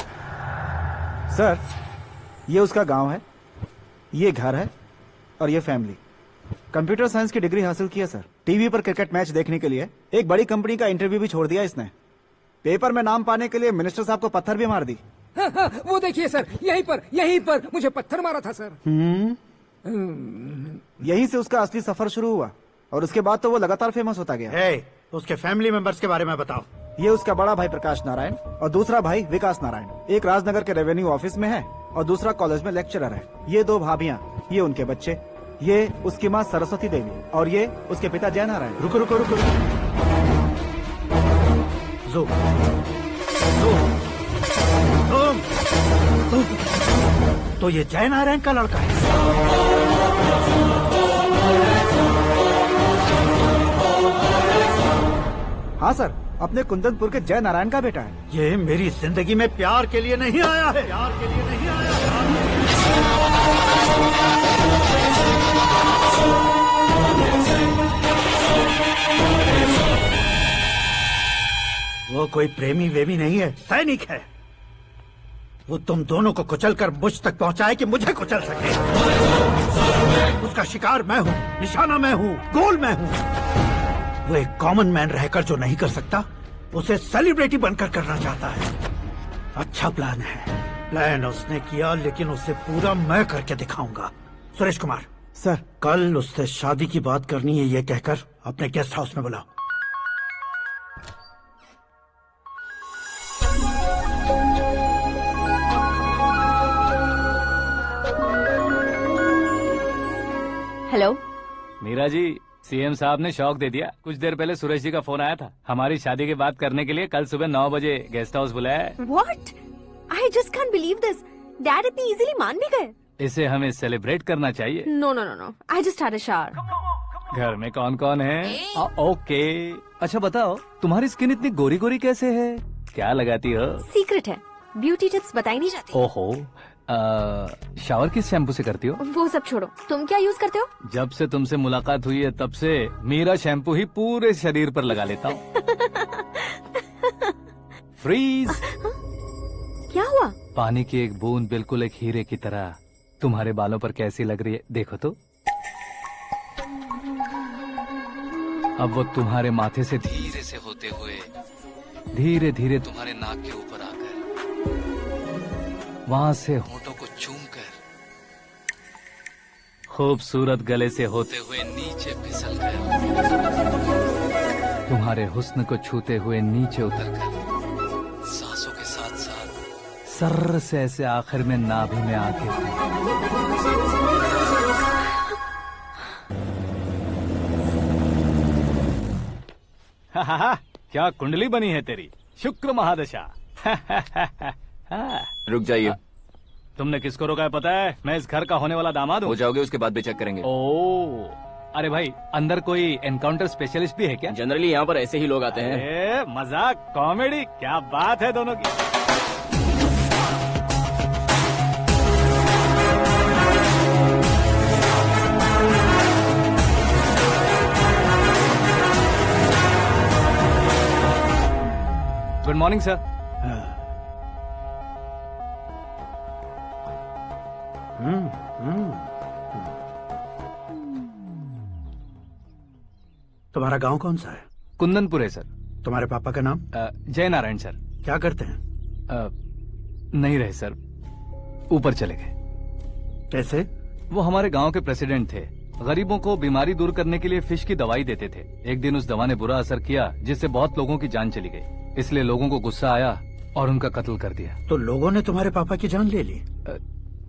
सर, ये उसका गांव है, ये घर है और ये फैमिली। कंप्यूटर साइंस की डिग्री हासिल की है सर। टीवी पर क्रिकेट मैच देखने के लिए एक बड़ी कंपनी का इंटरव्यू भी छोड़ दिया इसने। पेपर में नाम पाने के लिए मिनिस्टर साहब को पत्थर भी मार दी। हाँ, वो देखिए सर, यहीं पर मुझे पत्थर मारा था सर। यहीं से उसका असली सफर शुरू हुआ और उसके बाद तो वो लगातार फेमस होता गया। उसके फैमिली मेंबर्स के बारे में बताओ। ये उसका बड़ा भाई प्रकाश नारायण और दूसरा भाई विकास नारायण। एक राजनगर के रेवेन्यू ऑफिस में है और दूसरा कॉलेज में लेक्चरर है। ये 2 भाभियां, ये उनके बच्चे, ये उसकी माँ सरस्वती देवी और ये उसके पिता जय नारायण। रुको रुको रुको, जो तो ये जय नारायण का लड़का है। हाँ सर, अपने कुंदनपुर के जय नारायण का बेटा है। ये मेरी जिंदगी में प्यार के लिए नहीं आया है, प्यार के लिए नहीं आया है। वो कोई प्रेमी वेमी नहीं है, सैनिक है। वो तुम दोनों को कुचलकर मुझ तक पहुंचाए कि मुझे कुचल सके। उसका शिकार मैं हूँ, निशाना मैं हूँ, गोल मैं हूँ। वो एक कॉमन मैन रहकर जो नहीं कर सकता, उसे सेलिब्रिटी बनकर करना चाहता है। अच्छा प्लान है, प्लान उसने किया, लेकिन उसे पूरा मैं करके दिखाऊंगा। सुरेश कुमार सर, कल उससे शादी की बात करनी है, ये कहकर अपने गेस्ट हाउस में बुलाओ। हेलो मीरा जी, सीएम साहब ने शौक दे दिया। कुछ देर पहले सुरेश जी का फोन आया था, हमारी शादी की बात करने के लिए कल सुबह 9 बजे गेस्ट हाउस बुलाया है। What? I just can't believe this. Dad इतनी इजीली मान भी गए। इसे हमें सेलिब्रेट करना चाहिए। No. I just had a shower. घर में कौन कौन है? ओके। अच्छा बताओ, तुम्हारी स्किन इतनी गोरी गोरी कैसे है? क्या लगाती हो? सीक्रेट है, ब्यूटी टिप्स बताई नहीं जाती। ओहो, शावर किस शैम्पू से करती हो? वो सब छोड़ो, तुम क्या यूज करते हो? जब से तुमसे मुलाकात हुई है तब से मीरा शैम्पू ही पूरे शरीर पर लगा लेता हूँ। फ्रीज। क्या हुआ? पानी की एक बूंद बिल्कुल एक हीरे की तरह तुम्हारे बालों पर कैसी लग रही है, देखो तो। अब वो तुम्हारे माथे से धीरे से होते हुए धीरे धीरे तुम्हारे नाक के ऊपर आकर वहां से होठों को चूमकर खूबसूरत गले से होते हुए नीचे फिसल कर तुम्हारे हुस्न को छूते हुए नीचे उतरकर सांसों के साथ साथ सर्र से ऐसे आखिर में नाभि में आके क्या कुंडली बनी है तेरी, शुक्र महादशा। रुक जाइए। तुमने किसको रोका है पता है? मैं इस घर का होने वाला दामाद हूँ। हो जाओगे उसके बाद भी चेक करेंगे। ओ, अरे भाई, अंदर कोई एनकाउंटर स्पेशलिस्ट भी है क्या? जनरली यहाँ पर ऐसे ही लोग आते हैं। मजाक, कॉमेडी, क्या बात है दोनों की। Good morning sir. तुम्हारा गांव कौन सा है? कुंदनपुर है सर। तुम्हारे पापा का नाम? जय नारायण सर। क्या करते हैं? नहीं रहे सर, ऊपर चले गए। कैसे? वो हमारे गांव के प्रेसिडेंट थे। गरीबों को बीमारी दूर करने के लिए फिश की दवाई देते थे। एक दिन उस दवा ने बुरा असर किया जिससे बहुत लोगों की जान चली गई। इसलिए लोगों को गुस्सा आया और उनका कत्ल कर दिया। तो लोगों ने तुम्हारे पापा की जान ले ली?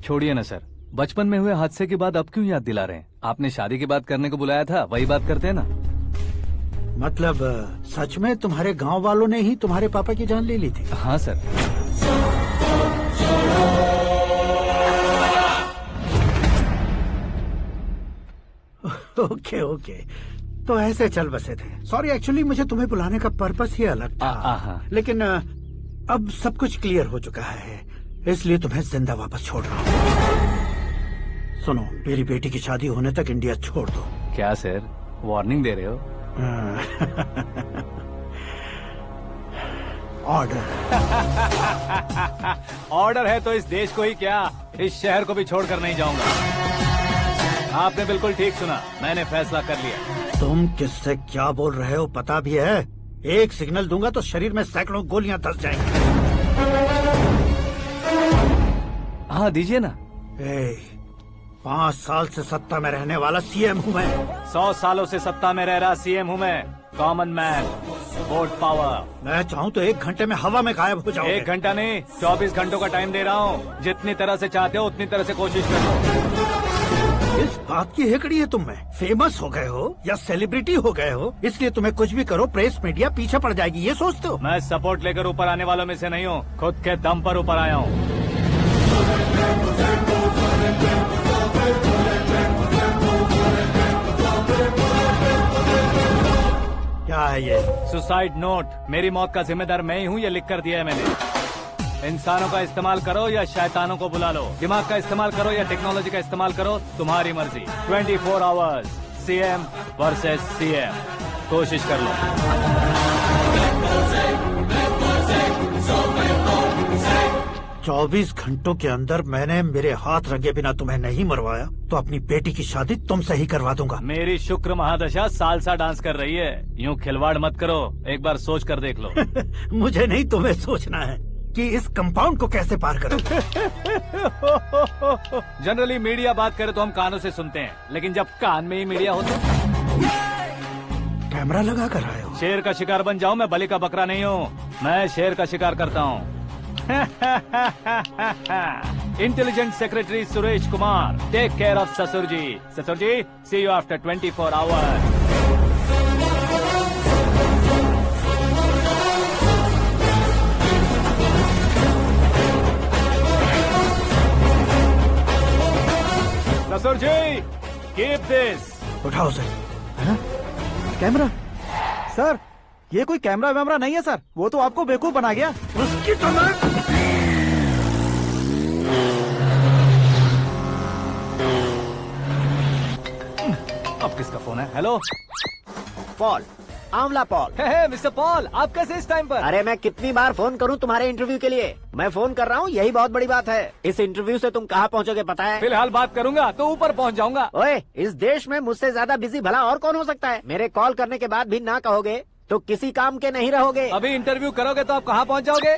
छोड़िए ना सर, बचपन में हुए हादसे के बाद अब क्यों याद दिला रहे हैं? आपने शादी की बात करने को बुलाया था, वही बात करते हैं ना। मतलब सच में तुम्हारे गांव वालों ने ही तुम्हारे पापा की जान ले ली थी? हाँ सर। ओके ओके, तो ऐसे चल बसे थे। सॉरी, एक्चुअली मुझे तुम्हें बुलाने का पर्पस ही अलग था, लेकिन अब सब कुछ क्लियर हो चुका है, इसलिए तुम्हें जिंदा वापस छोड़ रहा हूँ। सुनो, मेरी बेटी की शादी होने तक इंडिया छोड़ दो। क्या सर, वार्निंग दे रहे हो? ऑर्डर। ऑर्डर है तो इस देश को ही क्या, इस शहर को भी छोड़कर नहीं जाऊंगा। आपने बिल्कुल ठीक सुना, मैंने फैसला कर लिया। तुम किससे क्या बोल रहे हो पता भी है? एक सिग्नल दूंगा तो शरीर में सैकड़ों गोलियां धस जाएंगी। हाँ दीजिए ना। 5 साल से सत्ता में रहने वाला सीएम हूँ मैं। 100 सालों से सत्ता में रह रहा सीएम हूँ मैं। Common man, vote power. मैं चाहूँ तो 1 घंटे में हवा में गायब हो जाऊँ। 1 घंटा नहीं, 24 घंटों का टाइम दे रहा हूँ। जितनी तरह से चाहते हो उतनी तरह से कोशिश करो। इस बात की हेकड़ी है तुम में। फेमस हो गए हो या सेलिब्रिटी हो गए हो, इसलिए तुम्हें कुछ भी करो प्रेस मीडिया पीछे पड़ जाएगी, ये सोचते हो? मैं सपोर्ट लेकर ऊपर आने वालों में से नहीं हूँ, खुद के दम पर ऊपर आया हूँ। क्या है ये? Suicide note. मेरी मौत का जिम्मेदार मैं ही हूँ, ये लिख कर दिया है मैंने। इंसानों का इस्तेमाल करो या शैतानों को बुला लो, दिमाग का इस्तेमाल करो या टेक्नोलॉजी का इस्तेमाल करो, तुम्हारी मर्जी। 24 आवर्स, सीएम वर्सेस सीएम, कोशिश कर लो। 24 घंटों के अंदर मैंने मेरे हाथ रंगे बिना तुम्हें नहीं मरवाया तो अपनी बेटी की शादी तुमसे ही करवा दूंगा। मेरी शुक्र महादशा सालसा डांस कर रही है, यूँ खिलवाड़ मत करो, एक बार सोच कर देख लो। मुझे नहीं, तुम्हें सोचना है कि इस कंपाउंड को कैसे पार करूं। जनरली मीडिया बात करे तो हम कानों से सुनते हैं, लेकिन जब कान में ही मीडिया हो तो कैमरा लगा कर आए हो। शेर का शिकार बन जाऊं, मैं बलि का बकरा नहीं हूँ, मैं शेर का शिकार करता हूँ। Intelligent secretary Suresh Kumar, take care of ससुर जी। ससुर जी, सी यू आफ्टर 24 आवर्स। ससुर जी, कीप दिस। उठाओ सर। कैमरा? सर, ये कोई कैमरा वैमरा नहीं है सर, वो तो आपको बेवकूफ बना गया। उसकी तो मैं... अब किसका फोन है? हेलो पॉल, आंवला पॉल। मिस्टर पॉल, आप कैसे इस टाइम पर? अरे मैं कितनी बार फोन करूं तुम्हारे इंटरव्यू के लिए? मैं फोन कर रहा हूं, यही बहुत बड़ी बात है। इस इंटरव्यू से तुम कहां पहुंचोगे पता है? फिलहाल बात करूंगा तो ऊपर पहुंच जाऊंगा। ओए, इस देश में मुझसे ज्यादा बिजी भला और कौन हो सकता है? मेरे कॉल करने के बाद भी ना कहोगे तो किसी काम के नहीं रहोगे। अभी इंटरव्यू करोगे तो आप कहाँ पहुँच जाओगे?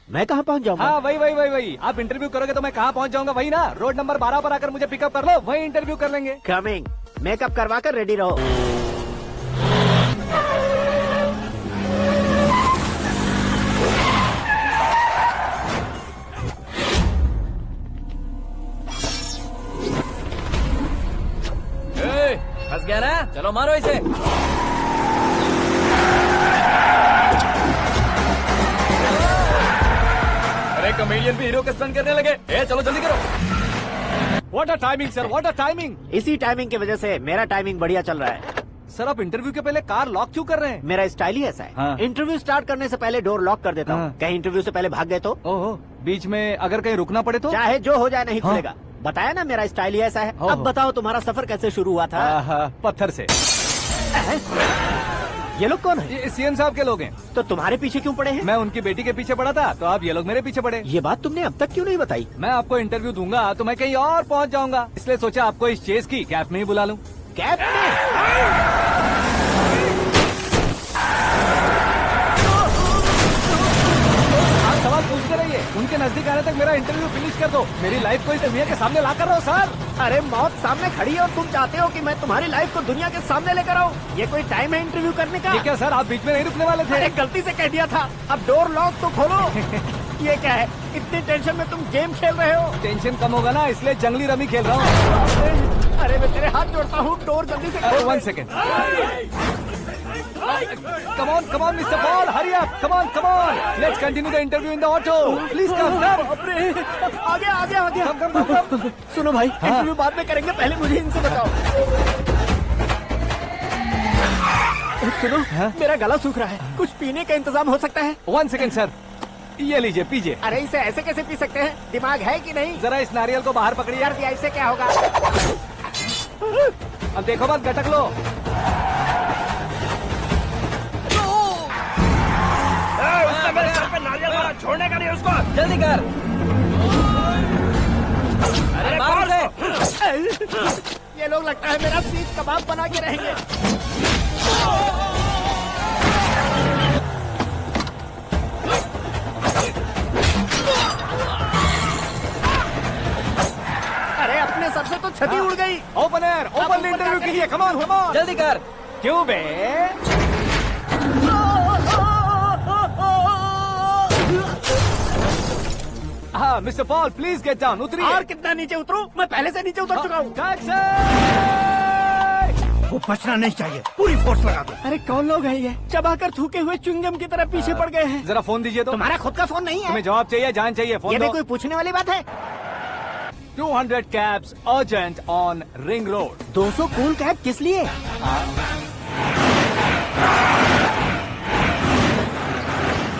मैं कहाँ पहुँच जाऊंगा? हाँ वही। आप इंटरव्यू करोगे तो मैं कहाँ पहुँच जाऊंगा? वही ना, रोड नंबर 12 पर आकर मुझे पिकअप कर लो, वही इंटरव्यू कर लेंगे। कमिंग। मेकअप करवा कर रेडी रहो। फंस गया ना, चलो मारो इसे। अरे कॉमेडियन भी हीरो के स्टंट करने लगे। चलो जल्दी करो। What a timing sir, what a timing. इसी टाइमिंग की वजह से मेरा टाइमिंग बढ़िया चल रहा है। सर, आप इंटरव्यू के पहले कार लॉक क्यों कर रहे हैं? मेरा स्टाइल ही ऐसा है। हाँ। इंटरव्यू स्टार्ट करने से पहले डोर लॉक कर देता हूँ। कहीं इंटरव्यू से पहले भाग गए तो? ओहो, बीच में अगर कहीं रुकना पड़े तो? चाहे जो हो जाए नहीं खुलेगा। बताया ना मेरा स्टाइल ही ऐसा है। अब बताओ तुम्हारा सफर कैसे शुरू हुआ था? पत्थर से। ये लोग कौन है? ये सीएम साहब के लोग हैं। तो तुम्हारे पीछे क्यों पड़े हैं? मैं उनकी बेटी के पीछे पड़ा था, तो आप ये लोग मेरे पीछे पड़े। ये बात तुमने अब तक क्यों नहीं बताई? मैं आपको इंटरव्यू दूंगा तो मैं कहीं और पहुंच जाऊंगा, इसलिए सोचा आपको इस चेस की कैप में ही बुला लूं। कैप में? सवाल पूछते रहिए, उनके नजदीक आने तक मेरा इंटरव्यू फिनिश कर दो। मेरी लाइफ को इस दुनिया के सामने ला कर रहो सर। अरे मौत सामने खड़ी है और तुम चाहते हो कि मैं तुम्हारी लाइफ को दुनिया के सामने लेकर आऊं? ये कोई टाइम है इंटरव्यू करने का? ये क्या सर, आप बीच में नहीं रुकने वाले थे? अरे गलती से कह दिया था, अब डोर लॉक तो खोलो। ये क्या है, इतनी टेंशन में तुम गेम खेल रहे हो? टेंशन कम होगा ना, इसलिए जंगली रमी खेल रहा हूँ। अरे मैं तेरे हाथ जोड़ता हूँ, डोर जल्दी से खोल। 1 second. Come on, Mr. Paul, hurry up! Come on! Let's continue the interview in the auto. Please come. आगे। सुनो भाई, इंटरव्यू बाद में करेंगे, पहले मुझे इनसे बताओ। सुनो, मेरा गला सूख रहा है, कुछ पीने का इंतजाम हो सकता है? 1 सेकेंड सर, ये लीजिए पीजिए। अरे इसे ऐसे कैसे पी सकते हैं? दिमाग है कि नहीं? जरा इस नारियल को बाहर पकड़िए। कर दिया, इससे क्या होगा? अब देखो मत, गटक लो। उसने मेरे सर पे नारियल मारा, छोड़ने का नहीं उसको। जल्दी कर। अरे मार दे। ये लोग लगता है मेरा सीख कबाब बना के रहेंगे। अरे अपने सर से तो छती उड़ गई। ओपनर, ओपन इंटरव्यू के लिए, कम ऑन कम ऑन। जल्दी कर। क्यों बे? हाँ mister Paul, please get down, उतरिए। और कितना नीचे उतरूं? मैं पहले से नीचे उतर चुका हूँ। वो बचना नहीं चाहिए, पूरी फोर्स लगा दो। अरे कौन लोग हैं ये? चबाकर थूके हुए च्युइंगम की तरह पीछे पड़ गए हैं। जरा फोन दीजिए तो। तुम्हारा खुद का फोन नहीं है? तुम्हें जवाब चाहिए, जान चाहिए, फोन ये दो। भी कोई पूछने वाली बात है? 200 cabs urgent on Ring Road. 200 cool cab किस लिए?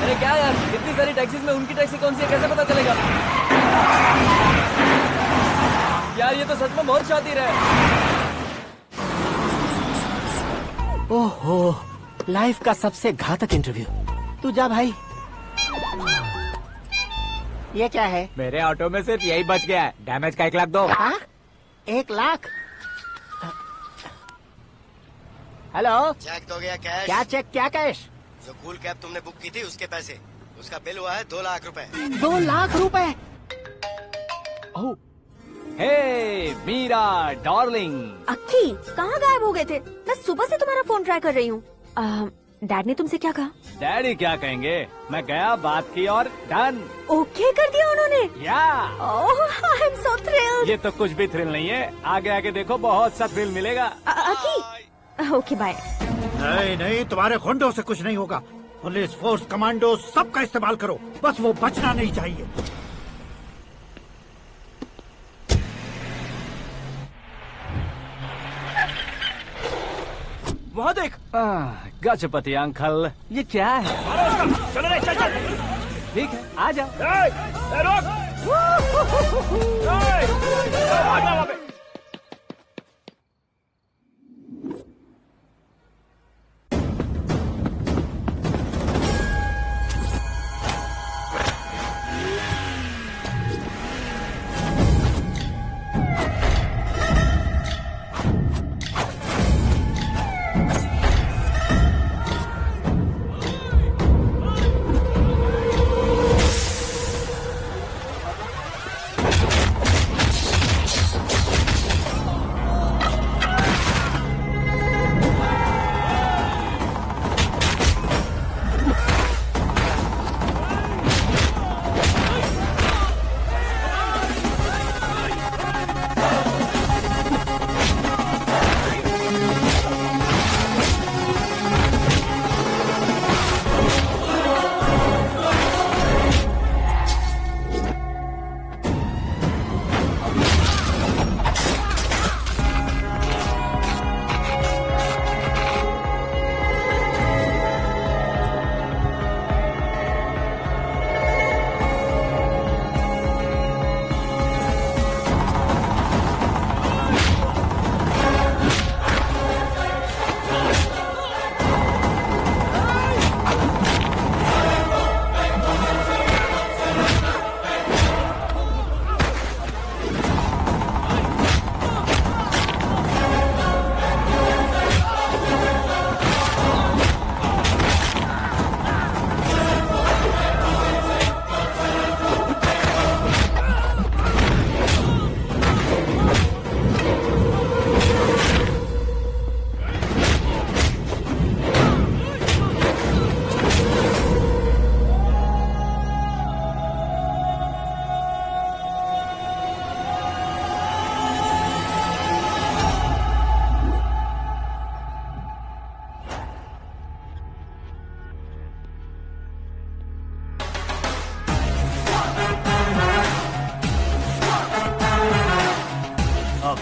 अरे क्या यार, इतनी सारी टैक्सीज में उनकी टैक्सी कौन सी है, कैसे पता चलेगा? यार ये तो सच में बहुत शातिर है। ओहो, लाइफ का सबसे घातक इंटरव्यू। तू जा भाई। ये क्या है? मेरे ऑटो में सिर्फ यही बच गया है, डैमेज का 1 लाख दो। 1 लाख? हेलो, चेक दोगे या कैश? क्या चेक, क्या कैश? जो कूल कैब तुमने बुक की थी उसके पैसे, उसका बिल हुआ है 2 लाख रुपए। 2 लाख रुपए? हे मीरा डार्लिंग। अक्की, कहाँ गायब हो गए थे? मैं सुबह से तुम्हारा फोन ट्राई कर रही हूँ। डैड ने तुमसे क्या कहा? डैडी क्या कहेंगे, मैं गया, बात की और डन। ओके कर दिया उन्होंने? या। ओह, आई एम सो थ्रिल्ड। ये तो कुछ भी थ्रिल नहीं है, आगे आगे देखो बहुत सा थ्रिल मिलेगा। अक्की, ओके बाय। नहीं नहीं, तुम्हारे गुंडों से कुछ नहीं होगा। पुलिस फोर्स, कमांडो, सबका इस्तेमाल करो, बस वो बचना नहीं चाहिए। वहाँ देख। गजपति अंकल, ये क्या है? चलो रे, चल चल। ठीक है, आ जाओ। रोक। वहाँ पे।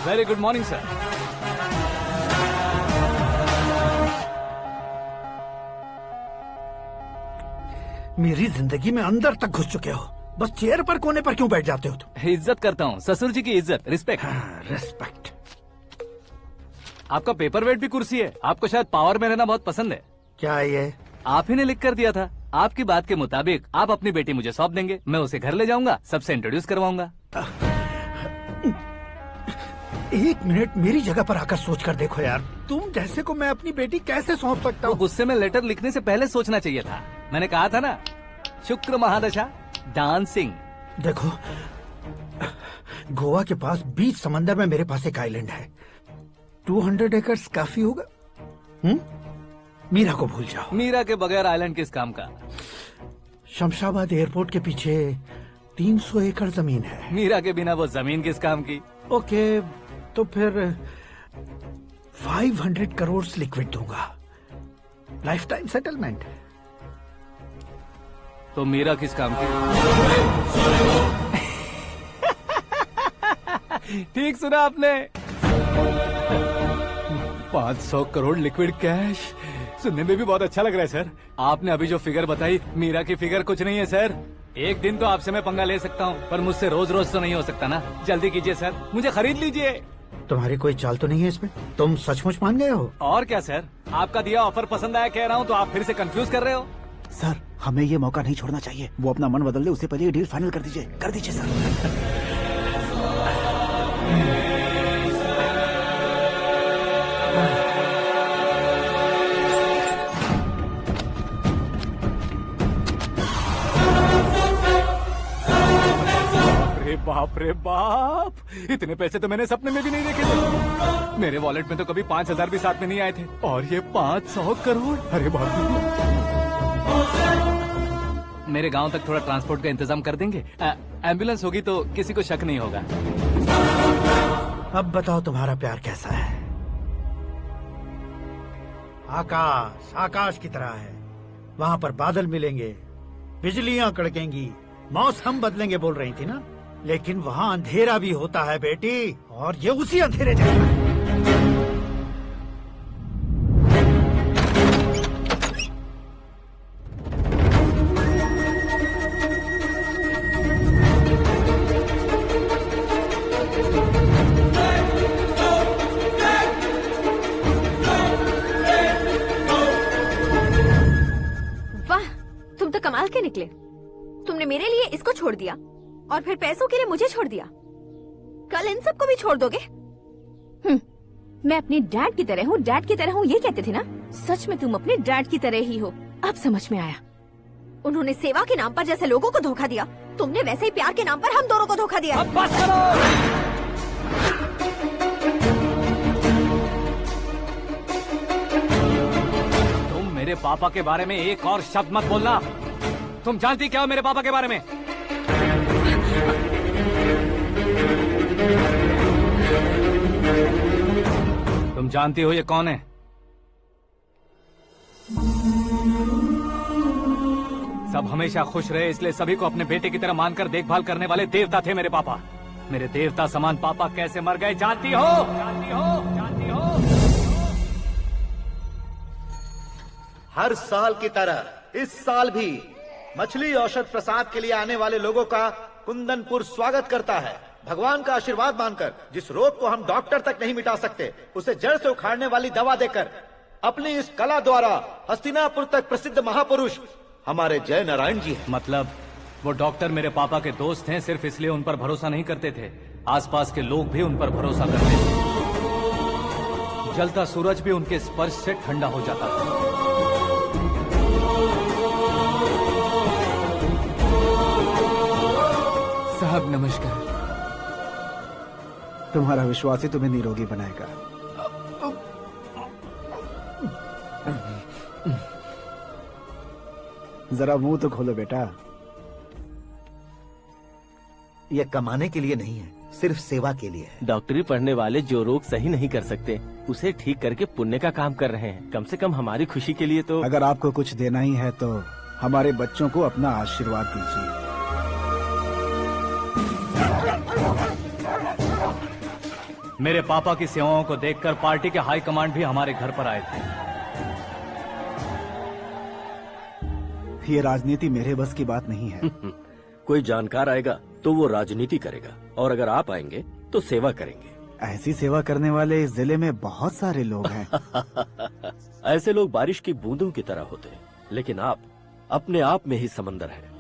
Very good morning, sir. मेरी जिंदगी में अंदर तक घुस चुके हो, बस चेयर पर कोने पर क्यों बैठ जाते हो तुम? इज्जत करता हूँ, ससुर जी की इज्जत, रिस्पेक्ट। रिस्पेक्ट। आपका पेपर वेट भी कुर्सी है। आपको शायद पावर में रहना बहुत पसंद है। क्या ये? आप ही ने लिख कर दिया था। आपकी बात के मुताबिक आप अपनी बेटी मुझे सौंप देंगे, मैं उसे घर ले जाऊंगा, सबसे इंट्रोड्यूस करवाऊंगा। एक मिनट मेरी जगह पर आकर सोच कर देखो यार, तुम जैसे को मैं अपनी बेटी कैसे सौंप सकता हूँ? गुस्से में लेटर लिखने से पहले सोचना चाहिए था। मैंने कहा था ना, शुक्र महादशा डांसिंग। देखो, गोवा के पास बीच समंदर में मेरे पास एक आइलैंड है, 200 एकर्स काफी होगा। मीरा को भूल जाओ। मीरा के बगैर आइलैंड किस काम का? शमशाबाद एयरपोर्ट के पीछे 300 एकड़ जमीन है। मीरा के बिना वो जमीन किस काम की? ओके, तो फिर 500 करोड़ लिक्विड दूंगा, लाइफ टाइम सेटलमेंट। तो मीरा किस काम की? ठीक सुना आपने, 500 करोड़ लिक्विड कैश। सुनने में भी बहुत अच्छा लग रहा है सर। आपने अभी जो फिगर बताई, मीरा की फिगर कुछ नहीं है सर। एक दिन तो आपसे मैं पंगा ले सकता हूँ, पर मुझसे रोज रोज तो नहीं हो सकता ना। जल्दी कीजिए सर, मुझे खरीद लीजिए। तुम्हारी कोई चाल तो नहीं है इसमें? तुम सचमुच मान गए हो? और क्या सर, आपका दिया ऑफर पसंद आया कह रहा हूँ, तो आप फिर से कंफ्यूज कर रहे हो। सर, हमें ये मौका नहीं छोड़ना चाहिए। वो अपना मन बदल दे, उससे पहले ये डील फाइनल कर दीजिए। कर दीजिए सर। बाप रे बाप, इतने पैसे तो मैंने सपने में भी नहीं देखे थे। मेरे वॉलेट में तो कभी 5000 भी साथ में नहीं आए थे, और ये 500 करोड़। अरे बाप रे। मेरे गांव तक थोड़ा ट्रांसपोर्ट का इंतजाम कर देंगे? एम्बुलेंस होगी तो किसी को शक नहीं होगा। अब बताओ तुम्हारा प्यार कैसा है? आकाश आकाश की तरह है, वहाँ पर बादल मिलेंगे, बिजलियां कड़केंगी, मौसम बदलेंगे बोल रही थी ना। लेकिन वहाँ अंधेरा भी होता है बेटी, और ये उसी अंधेरे जैसा है। वाह, तुम तो कमाल के निकले। तुमने मेरे लिए इसको छोड़ दिया और फिर पैसों के लिए मुझे छोड़ दिया। कल इन सबको भी छोड़ दोगे? मैं अपने डैड की तरह हूँ, डैड की तरह हूँ, ये कहते थे ना। सच में तुम अपने डैड की तरह ही हो, अब समझ में आया। उन्होंने सेवा के नाम पर जैसे लोगों को धोखा दिया, तुमने वैसे ही प्यार के नाम पर हम दोनों को धोखा दिया। अब बस करो। तुम मेरे पापा के बारे में एक और शब्द मत बोलना। तुम जानती क्या हो मेरे पापा के बारे में? तुम जानती हो ये कौन है? सब हमेशा खुश रहे, इसलिए सभी को अपने बेटे की तरह मानकर देखभाल करने वाले देवता थे मेरे पापा। मेरे देवता समान पापा कैसे मर गए जानती हो? जानती हो? जानती हो? हर साल की तरह इस साल भी मछली औषध प्रसाद के लिए आने वाले लोगों का कुंदनपुर स्वागत करता है। भगवान का आशीर्वाद मानकर जिस रोग को हम डॉक्टर तक नहीं मिटा सकते, उसे जड़ से उखाड़ने वाली दवा देकर अपनी इस कला द्वारा हस्तिनापुर तक प्रसिद्ध महापुरुष हमारे जय नारायण जी हैं। मतलब वो डॉक्टर मेरे पापा के दोस्त हैं, सिर्फ इसलिए उन पर भरोसा नहीं करते थे, आसपास के लोग भी उन पर भरोसा करते थे। जलता सूरज भी उनके स्पर्श से ठंडा हो जाता था। साहब नमस्कार। तुम्हारा विश्वास ही तुम्हें निरोगी बनाएगा। जरा मुंह तो खोलो बेटा। यह कमाने के लिए नहीं है, सिर्फ सेवा के लिए है। डॉक्टरी पढ़ने वाले जो रोग सही नहीं कर सकते, उसे ठीक करके पुण्य का काम कर रहे हैं। कम से कम हमारी खुशी के लिए तो। अगर आपको कुछ देना ही है तो हमारे बच्चों को अपना आशीर्वाद दीजिए। मेरे पापा की सेवाओं को देखकर पार्टी के हाई कमांड भी हमारे घर पर आए थे। ये राजनीति मेरे बस की बात नहीं है। कोई जानकार आएगा तो वो राजनीति करेगा, और अगर आप आएंगे तो सेवा करेंगे। ऐसी सेवा करने वाले इस जिले में बहुत सारे लोग हैं। ऐसे लोग बारिश की बूंदों की तरह होते हैं, लेकिन आप अपने आप में ही समंदर हैं।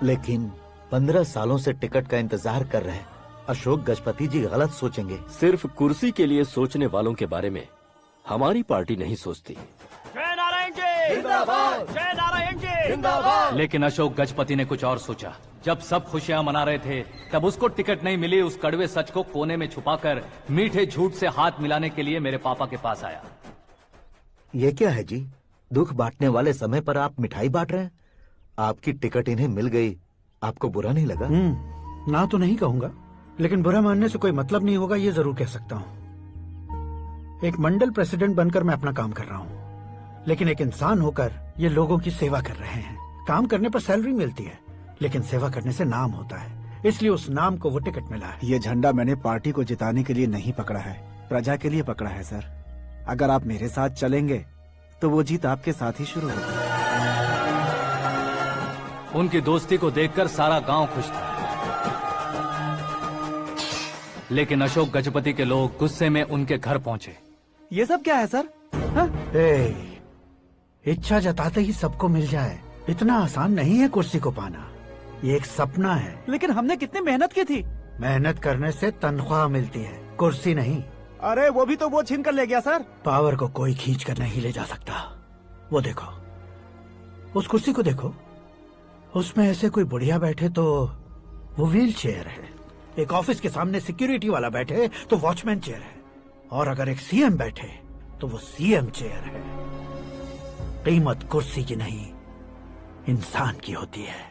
लेकिन 15 सालों से टिकट का इंतजार कर रहे हैं। अशोक गजपति जी गलत सोचेंगे। सिर्फ कुर्सी के लिए सोचने वालों के बारे में हमारी पार्टी नहीं सोचती। जय नारायण जी जिंदाबाद, जय नारायण जी जिंदाबाद। लेकिन अशोक गजपति ने कुछ और सोचा। जब सब खुशियां मना रहे थे तब उसको टिकट नहीं मिली। उस कड़वे सच को कोने में छुपाकर मीठे झूठ से हाथ मिलाने के लिए मेरे पापा के पास आया। ये क्या है जी? दुख बांटने वाले समय पर आप मिठाई बांट रहे हैं। आपकी टिकट इन्हें मिल गई, आपको बुरा नहीं लगा? ना तो नहीं कहूंगा, लेकिन बुरा मानने से कोई मतलब नहीं होगा, ये जरूर कह सकता हूँ। एक मंडल प्रेसिडेंट बनकर मैं अपना काम कर रहा हूँ, लेकिन एक इंसान होकर ये लोगों की सेवा कर रहे हैं। काम करने पर सैलरी मिलती है, लेकिन सेवा करने से नाम होता है, इसलिए उस नाम को वो टिकट मिला है। ये झंडा मैंने पार्टी को जिताने के लिए नहीं पकड़ा है, प्रजा के लिए पकड़ा है सर। अगर आप मेरे साथ चलेंगे तो वो जीत आपके साथ ही शुरू होगी। उनकी दोस्ती को देखकर सारा गांव खुश था, लेकिन अशोक गजपति के लोग गुस्से में उनके घर पहुंचे। ये सब क्या है सर? इच्छा जताते ही सबको मिल जाए, इतना आसान नहीं है कुर्सी को पाना। ये एक सपना है। लेकिन हमने कितनी मेहनत की थी। मेहनत करने से तनख्वाह मिलती है, कुर्सी नहीं। अरे वो भी तो वो छीन कर ले गया सर। पावर को कोई खींच कर नहीं ले जा सकता। वो देखो, उस कुर्सी को देखो, उसमें ऐसे कोई बुढ़िया बैठे तो वो व्हील चेयर है। एक ऑफिस के सामने सिक्योरिटी वाला बैठे तो वॉचमैन चेयर है, और अगर एक सीएम बैठे तो वो सीएम चेयर है। कीमत कुर्सी की नहीं, इंसान की होती है।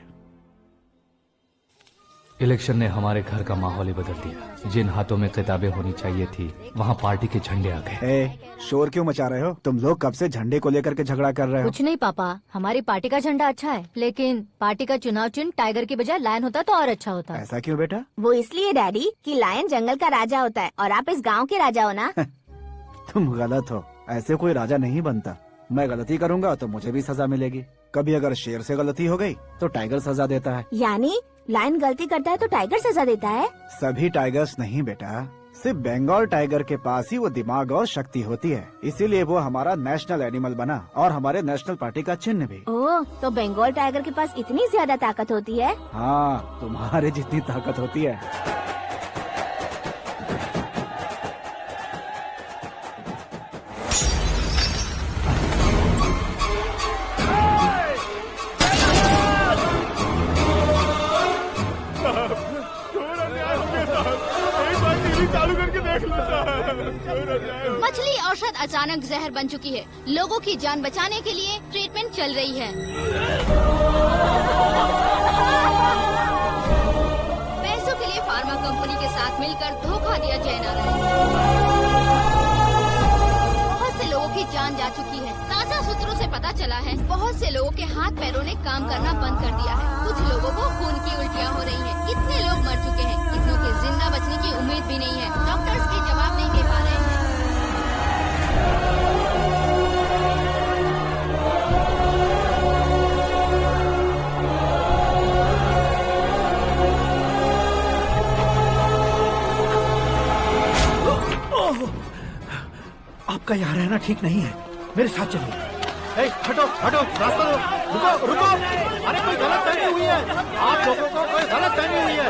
इलेक्शन ने हमारे घर का माहौल ही बदल दिया। जिन हाथों में किताबें होनी चाहिए थी, वहाँ पार्टी के झंडे आ गए। शोर क्यों मचा रहे हो? तुम लोग कब से झंडे को लेकर के झगड़ा कर रहे हो? कुछ नहीं पापा, हमारी पार्टी का झंडा अच्छा है, लेकिन पार्टी का चुनाव चिन्ह टाइगर की बजाय लायन होता तो और अच्छा होता। ऐसा क्यों बेटा? वो इसलिए डैडी कि लायन जंगल का राजा होता है और आप इस गांव के राजा हो ना। तुम गलत हो, ऐसे कोई राजा नहीं बनता। मैं गलती करूंगा तो मुझे भी सजा मिलेगी। कभी अगर शेर से गलती हो गई तो टाइगर सजा देता है। यानी लायन गलती करता है तो टाइगर सजा देता है? सभी टाइगर्स नहीं बेटा, सिर्फ बंगाल टाइगर के पास ही वो दिमाग और शक्ति होती है, इसीलिए वो हमारा नेशनल एनिमल बना और हमारे नेशनल पार्टी का चिन्ह भी। ओह, तो बंगाल टाइगर के पास इतनी ज्यादा ताकत होती है? हाँ, तुम्हारे जितनी ताकत होती है। मछली औषध अचानक जहर बन चुकी है। लोगों की जान बचाने के लिए ट्रीटमेंट चल रही है। पैसों के लिए फार्मा कंपनी के साथ मिलकर धोखा दिया जय नारायण। बहुत से लोगों की जान जा चुकी है। ताजा सूत्रों से पता चला है बहुत से लोगों के हाथ पैरों ने काम करना बंद कर दिया है। कुछ लोगों को खून की उल्टियाँ हो रही हैं। कितने लोग मर चुके हैं, कितनों के जिंदा बचने की उम्मीद भी नहीं है। डॉक्टर्स के जवाब नहीं दे पा रहे हैं। आपका यहाँ रहना ठीक नहीं है, मेरे साथ चलिए। हटो हटो, रास्ता दो, रुको रुको। अरे कोई गलत फहमी हुई है, आप लोगों को कोई गलत फहमी हुई है,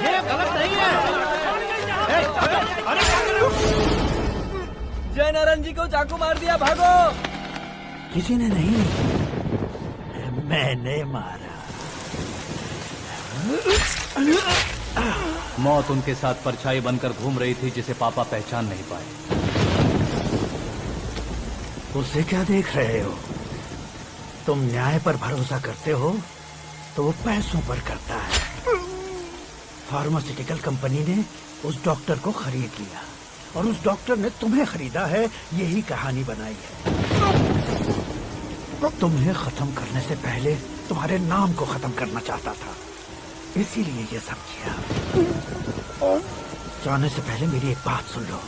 ये गलत नहीं है। हटो, अरे जय नारायण जी को चाकू मार दिया, भागो। किसी ने नहीं, मैंने मारा। मौत उनके साथ परछाई बनकर घूम रही थी, जिसे पापा पहचान नहीं पाए। उसे क्या देख रहे हो? तुम न्याय पर भरोसा करते हो तो वो पैसों पर करता है। फार्मास्यूटिकल कंपनी ने उस डॉक्टर को खरीद लिया और उस डॉक्टर ने तुम्हें खरीदा है, यही कहानी बनाई है। तुम्हें खत्म करने से पहले तुम्हारे नाम को खत्म करना चाहता था, इसीलिए ये सब किया। जाने से पहले मेरी एक बात सुन लो।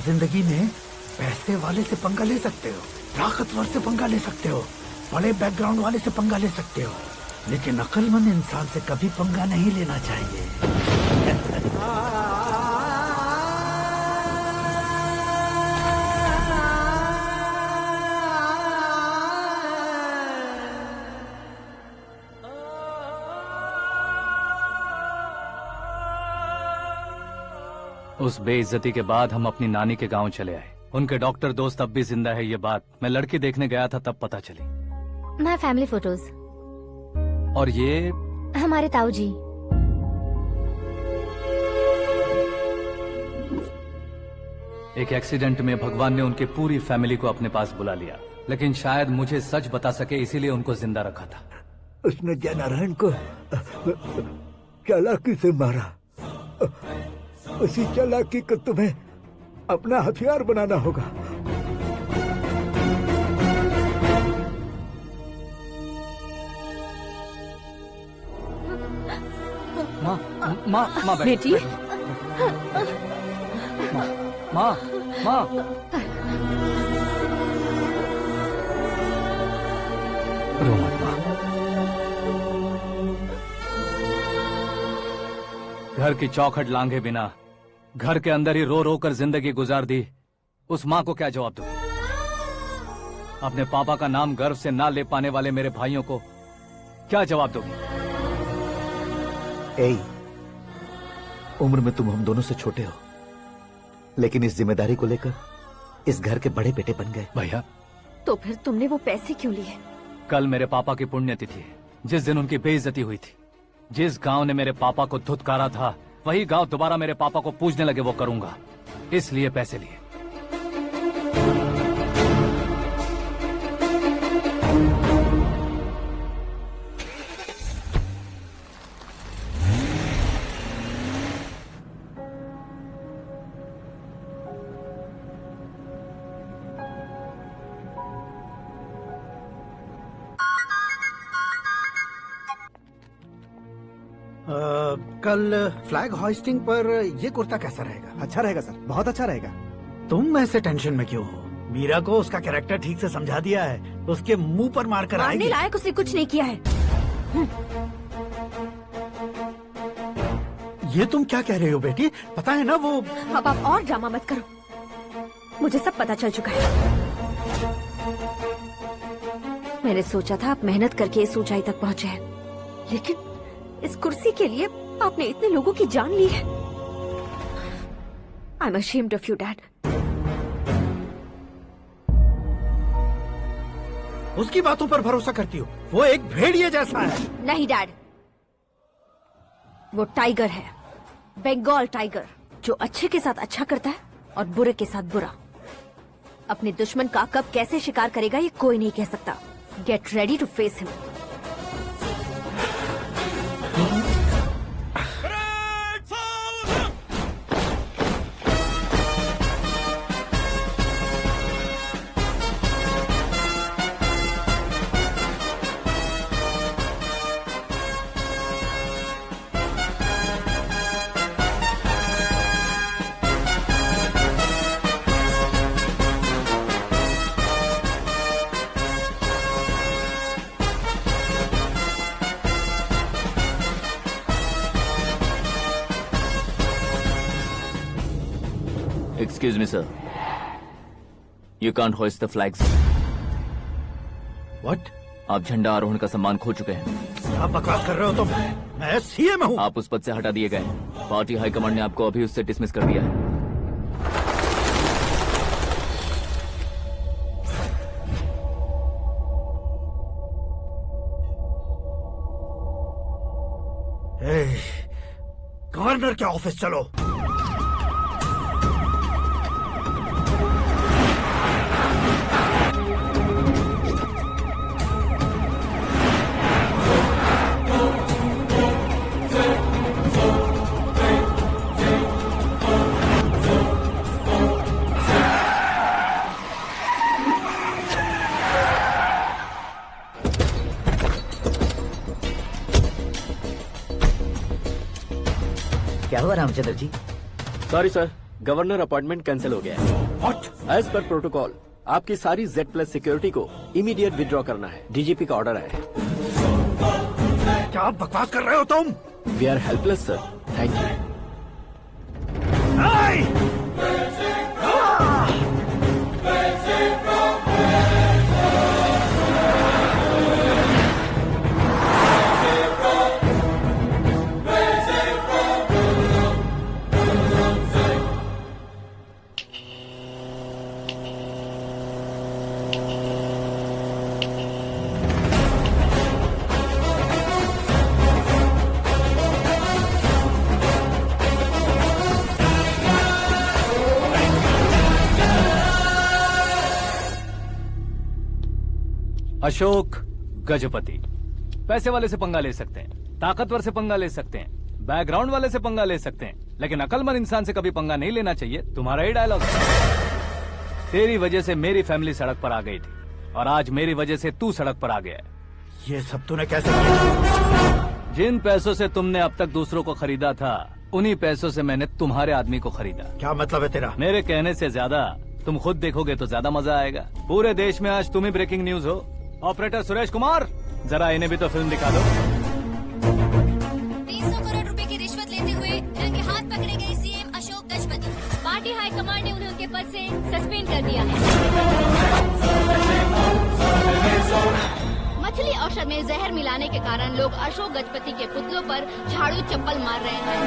जिंदगी में पैसे वाले से पंगा ले सकते हो, ताकतवर से पंगा ले सकते हो, बड़े बैकग्राउंड वाले से पंगा ले सकते हो, लेकिन अक्लमंद इंसान से कभी पंगा नहीं लेना चाहिए। उस बेइज्जती के बाद हम अपनी नानी के गांव चले आए। उनके डॉक्टर दोस्त अब भी जिंदा है, ये बात मैं लड़की देखने गया था तब पता चली। My family photos. और ये हमारे ताऊ जी। एक एक्सीडेंट में भगवान ने उनकी पूरी फैमिली को अपने पास बुला लिया, लेकिन शायद मुझे सच बता सके इसीलिए उनको जिंदा रखा था। उसने जयनारायण को चालाकी से मारा। उसी चालाकी को तुम्हें अपना हथियार बनाना होगा। माँ बेटी। माँ रो मत माँ। घर की चौखट लांघे बिना घर के अंदर ही रो रो कर जिंदगी गुजार दी उस माँ को क्या जवाब दूं? अपने पापा का नाम गर्व से ना ले पाने वाले मेरे भाइयों को क्या जवाब दोगी? उम्र में तुम हम दोनों से छोटे हो, लेकिन इस जिम्मेदारी को लेकर इस घर के बड़े बेटे बन गए। भैया, तो फिर तुमने वो पैसे क्यों लिए? कल मेरे पापा की पुण्यतिथि है, जिस दिन उनकी बेइज्जती हुई थी। जिस गांव ने मेरे पापा को धुतकारा था, वही गांव दोबारा मेरे पापा को पूजने लगे वो करूंगा, इसलिए पैसे लिए। कल फ्लैग होइस्टिंग पर ये कुर्ता कैसा रहेगा? अच्छा रहेगा सर, बहुत अच्छा रहेगा। तुम ऐसे टेंशन में क्यों हो? मीरा को उसका कैरेक्टर ठीक से समझा दिया है, उसके मुंह पर मारकर मारने आएगी। लायक उसने कुछ नहीं किया है। ये तुम क्या कह रहे हो बेटी? पता है ना वो। अब आप और ड्रामा मत करो, मुझे सब पता चल चुका है। मैंने सोचा था आप मेहनत करके इस ऊंचाई तक पहुंचे हैं, लेकिन इस कुर्सी के लिए आपने इतने लोगों की जान ली है। I am ashamed of you, Dad. उसकी बातों पर भरोसा करती हो? वो एक भेड़िए जैसा है। नहीं डैड, वो टाइगर है, बंगाल टाइगर, जो अच्छे के साथ अच्छा करता है और बुरे के साथ बुरा। अपने दुश्मन का कब कैसे शिकार करेगा ये कोई नहीं कह सकता। Get ready to face him. Excuse me, sir. You can't hoist the flags. What? आप झंडा आरोहण का सम्मान खो चुके हैं। क्या बकवास कर रहे हो तुम? मैं सीएम हूँ। आप उस पद से हटा दिए गए। पार्टी हाईकमांड ने आपको अभी उससे डिसमिस कर दिया है। गवर्नर के ऑफिस चलो। क्या हुआ Ramchandra ji? Sorry sir, governor appointment cancel हो गया है। What? एज पर प्रोटोकॉल आपकी सारी Z+ सिक्योरिटी को इमीडिएट विड्रॉ करना है। डीजीपी का ऑर्डर आया है। क्या आप बकवास कर रहे हो तुम? We are helpless sir. Thank you. Ashok Gajapati पैसे वाले से पंगा ले सकते हैं, ताकतवर से पंगा ले सकते हैं, बैकग्राउंड वाले से पंगा ले सकते हैं, लेकिन अकलमंद इंसान से कभी पंगा नहीं लेना चाहिए। तुम्हारा ही डायलॉग। तेरी वजह से मेरी फैमिली सड़क पर आ गई थी और आज मेरी वजह से तू सड़क पर आ गया है। ये सब तूने कैसे किया? जिन पैसों से तुमने अब तक दूसरों को खरीदा था, उन्हीं पैसों से मैंने तुम्हारे आदमी को खरीदा। क्या मतलब है तेरा? मेरे कहने से ज्यादा तुम खुद देखोगे तो ज्यादा मजा आएगा। पूरे देश में आज तुम ही ब्रेकिंग न्यूज हो। ऑपरेटर सुरेश कुमार, जरा इन्हें भी तो फिल्म दिखा दो। 300 करोड़ रुपए की रिश्वत लेते हुए रंगे हाथ पकड़े गए CM Ashok Gajapati. Party high command ने उन्हें उनके पद से सस्पेंड कर दिया है। मछली औषध में जहर मिलाने के कारण लोग अशोक गजपति के पुतलों पर झाड़ू चप्पल मार रहे हैं।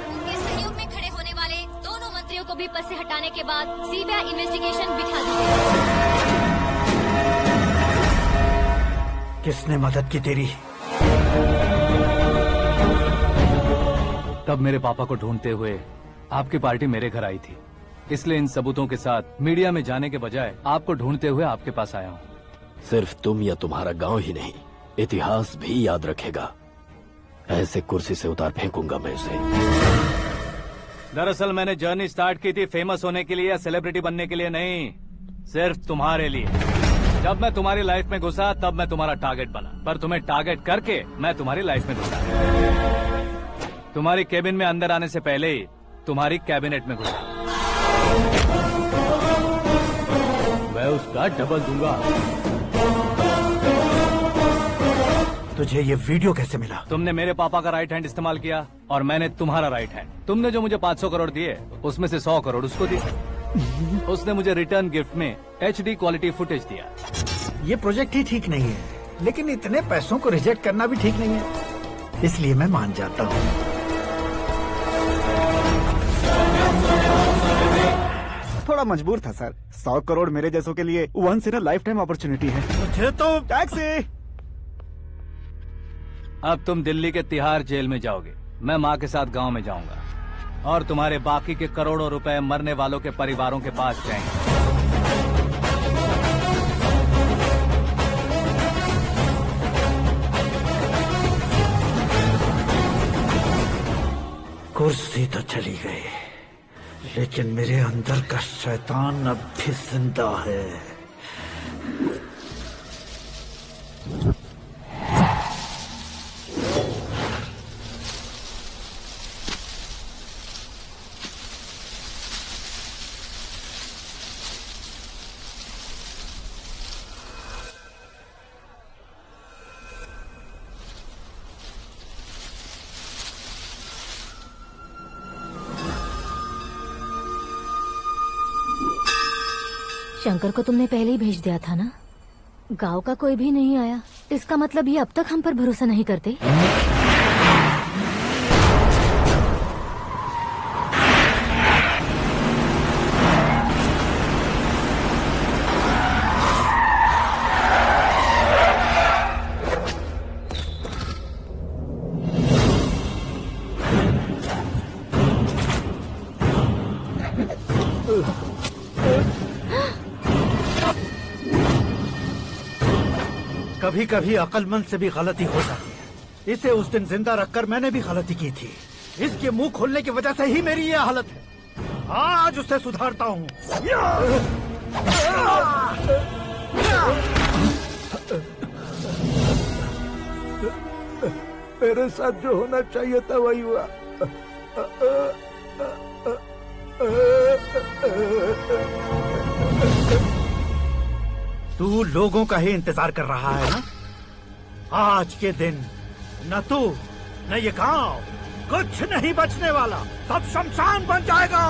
उनके सहयोग में खड़े होने वाले दोनों मंत्रियों को भी पद से हटाने के बाद सीबीआई इन्वेस्टिगेशन बिठा दी गई। किसने मदद की तेरी? तब मेरे पापा को ढूंढते हुए आपकी पार्टी मेरे घर आई थी, इसलिए इन सबूतों के साथ मीडिया में जाने के बजाय आपको ढूंढते हुए आपके पास आया हूँ। सिर्फ तुम या तुम्हारा गांव ही नहीं, इतिहास भी याद रखेगा। ऐसे कुर्सी से उतार फेंकूंगा मैं उसे। दरअसल मैंने जर्नी स्टार्ट की थी फेमस होने के लिए या सेलिब्रिटी बनने के लिए नहीं, सिर्फ तुम्हारे लिए। जब मैं तुम्हारी लाइफ में घुसा तब मैं तुम्हारा टारगेट बना, पर तुम्हें टारगेट करके मैं तुम्हारी लाइफ में घुसा। तुम्हारी केबिन में अंदर आने से पहले ही तुम्हारी कैबिनेट में घुसा। मैं उसका डबल दूंगा। तुझे ये वीडियो कैसे मिला? तुमने मेरे पापा का राइट हैंड इस्तेमाल किया और मैंने तुम्हारा राइट हैंड। तुमने जो मुझे 500 करोड़ दिए, उसमें से 100 करोड़ उसको दिए। उसने मुझे रिटर्न गिफ्ट में HD क्वालिटी फुटेज दिया। ये प्रोजेक्ट ही ठीक नहीं है, लेकिन इतने पैसों को रिजेक्ट करना भी ठीक नहीं है, इसलिए मैं मान जाता हूँ। थोड़ा मजबूर था सर। 100 करोड़ मेरे जैसों के लिए once in a life time opportunity है। मुझे तो टैक्सी। अब तुम दिल्ली के तिहाड़ जेल में जाओगे, मैं माँ के साथ गांव में जाऊंगा और तुम्हारे बाकी के करोड़ों रुपए मरने वालों के परिवारों के पास जाएंगे। कुर्सी तो चली गई, लेकिन मेरे अंदर का शैतान अब भी जिंदा है। शंकर को तुमने पहले ही भेज दिया था ना? गांव का कोई भी नहीं आया, इसका मतलब ये अब तक हम पर भरोसा नहीं करते। कभी कभी अक्लमंद से भी गलती हो जाती है। इसे उस दिन जिंदा रखकर मैंने भी गलती की थी। इसके मुंह खोलने की वजह से ही मेरी ये हालत है। आज उसे सुधारता हूँ। मेरे साथ जो होना चाहिए था वही हुआ। तू लोगों का ही इंतजार कर रहा है ना? आज के दिन न तू न ये गांव कुछ नहीं बचने वाला, सब शमशान बन जाएगा।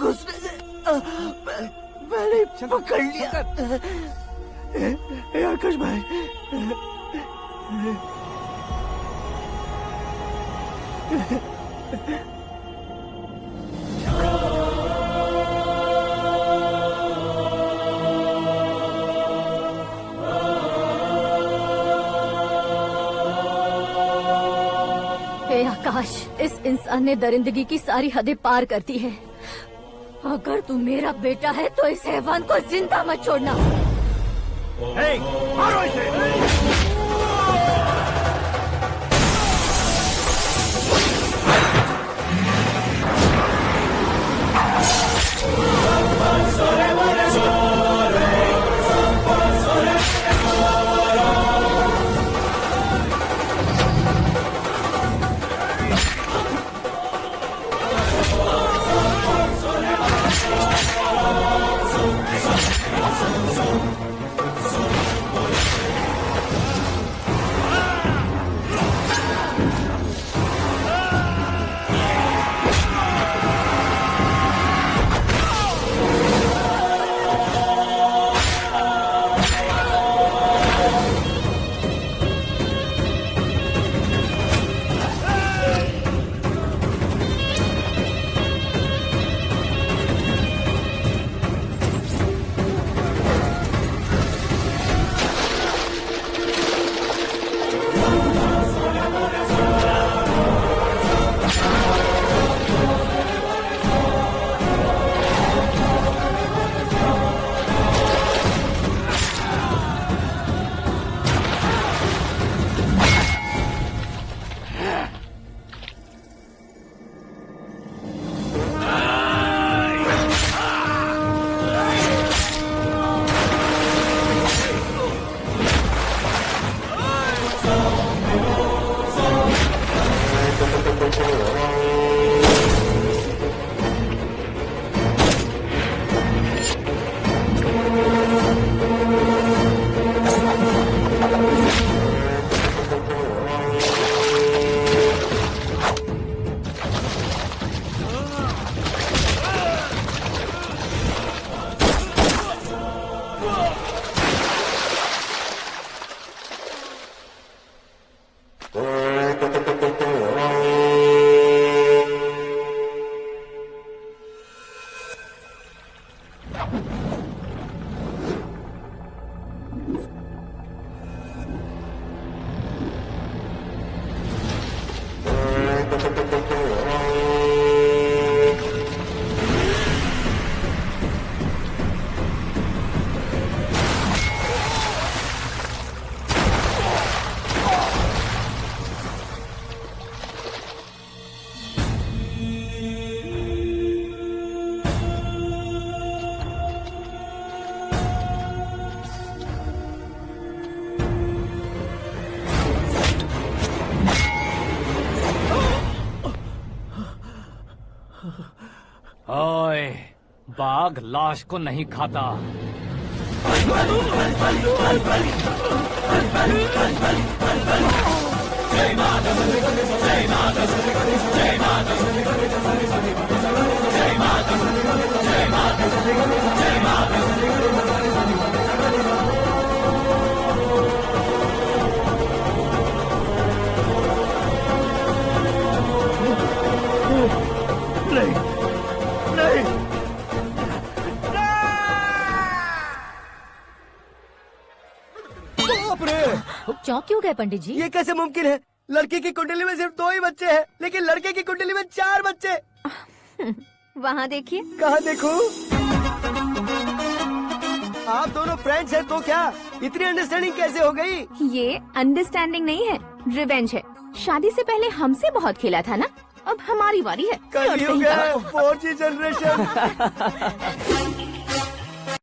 घुसने से मैंने पकड़ लिया। आकाश भाई, हे आकाश, इस इंसान ने दरिंदगी की सारी हदें पार कर दी है। अगर तू मेरा बेटा है तो इस हैवान को जिंदा मत छोड़ना। मारो इसे। ओए, बाघ लाश को नहीं खाता। नहीं, नहीं, चौंक क्यों गए पंडित जी? ये कैसे मुमकिन है? लड़की की कुंडली में सिर्फ 2 ही बच्चे हैं, लेकिन लड़के की कुंडली में 4 बच्चे। वहाँ देखिए। कहाँ देखूं? आप दोनों फ्रेंड्स हैं तो क्या इतनी अंडरस्टैंडिंग कैसे हो गई? ये अंडरस्टैंडिंग नहीं है, रिवेंज है। शादी से पहले हमसे बहुत खेला था ना, अब हमारी बारी है। कल 4G जनरेशन।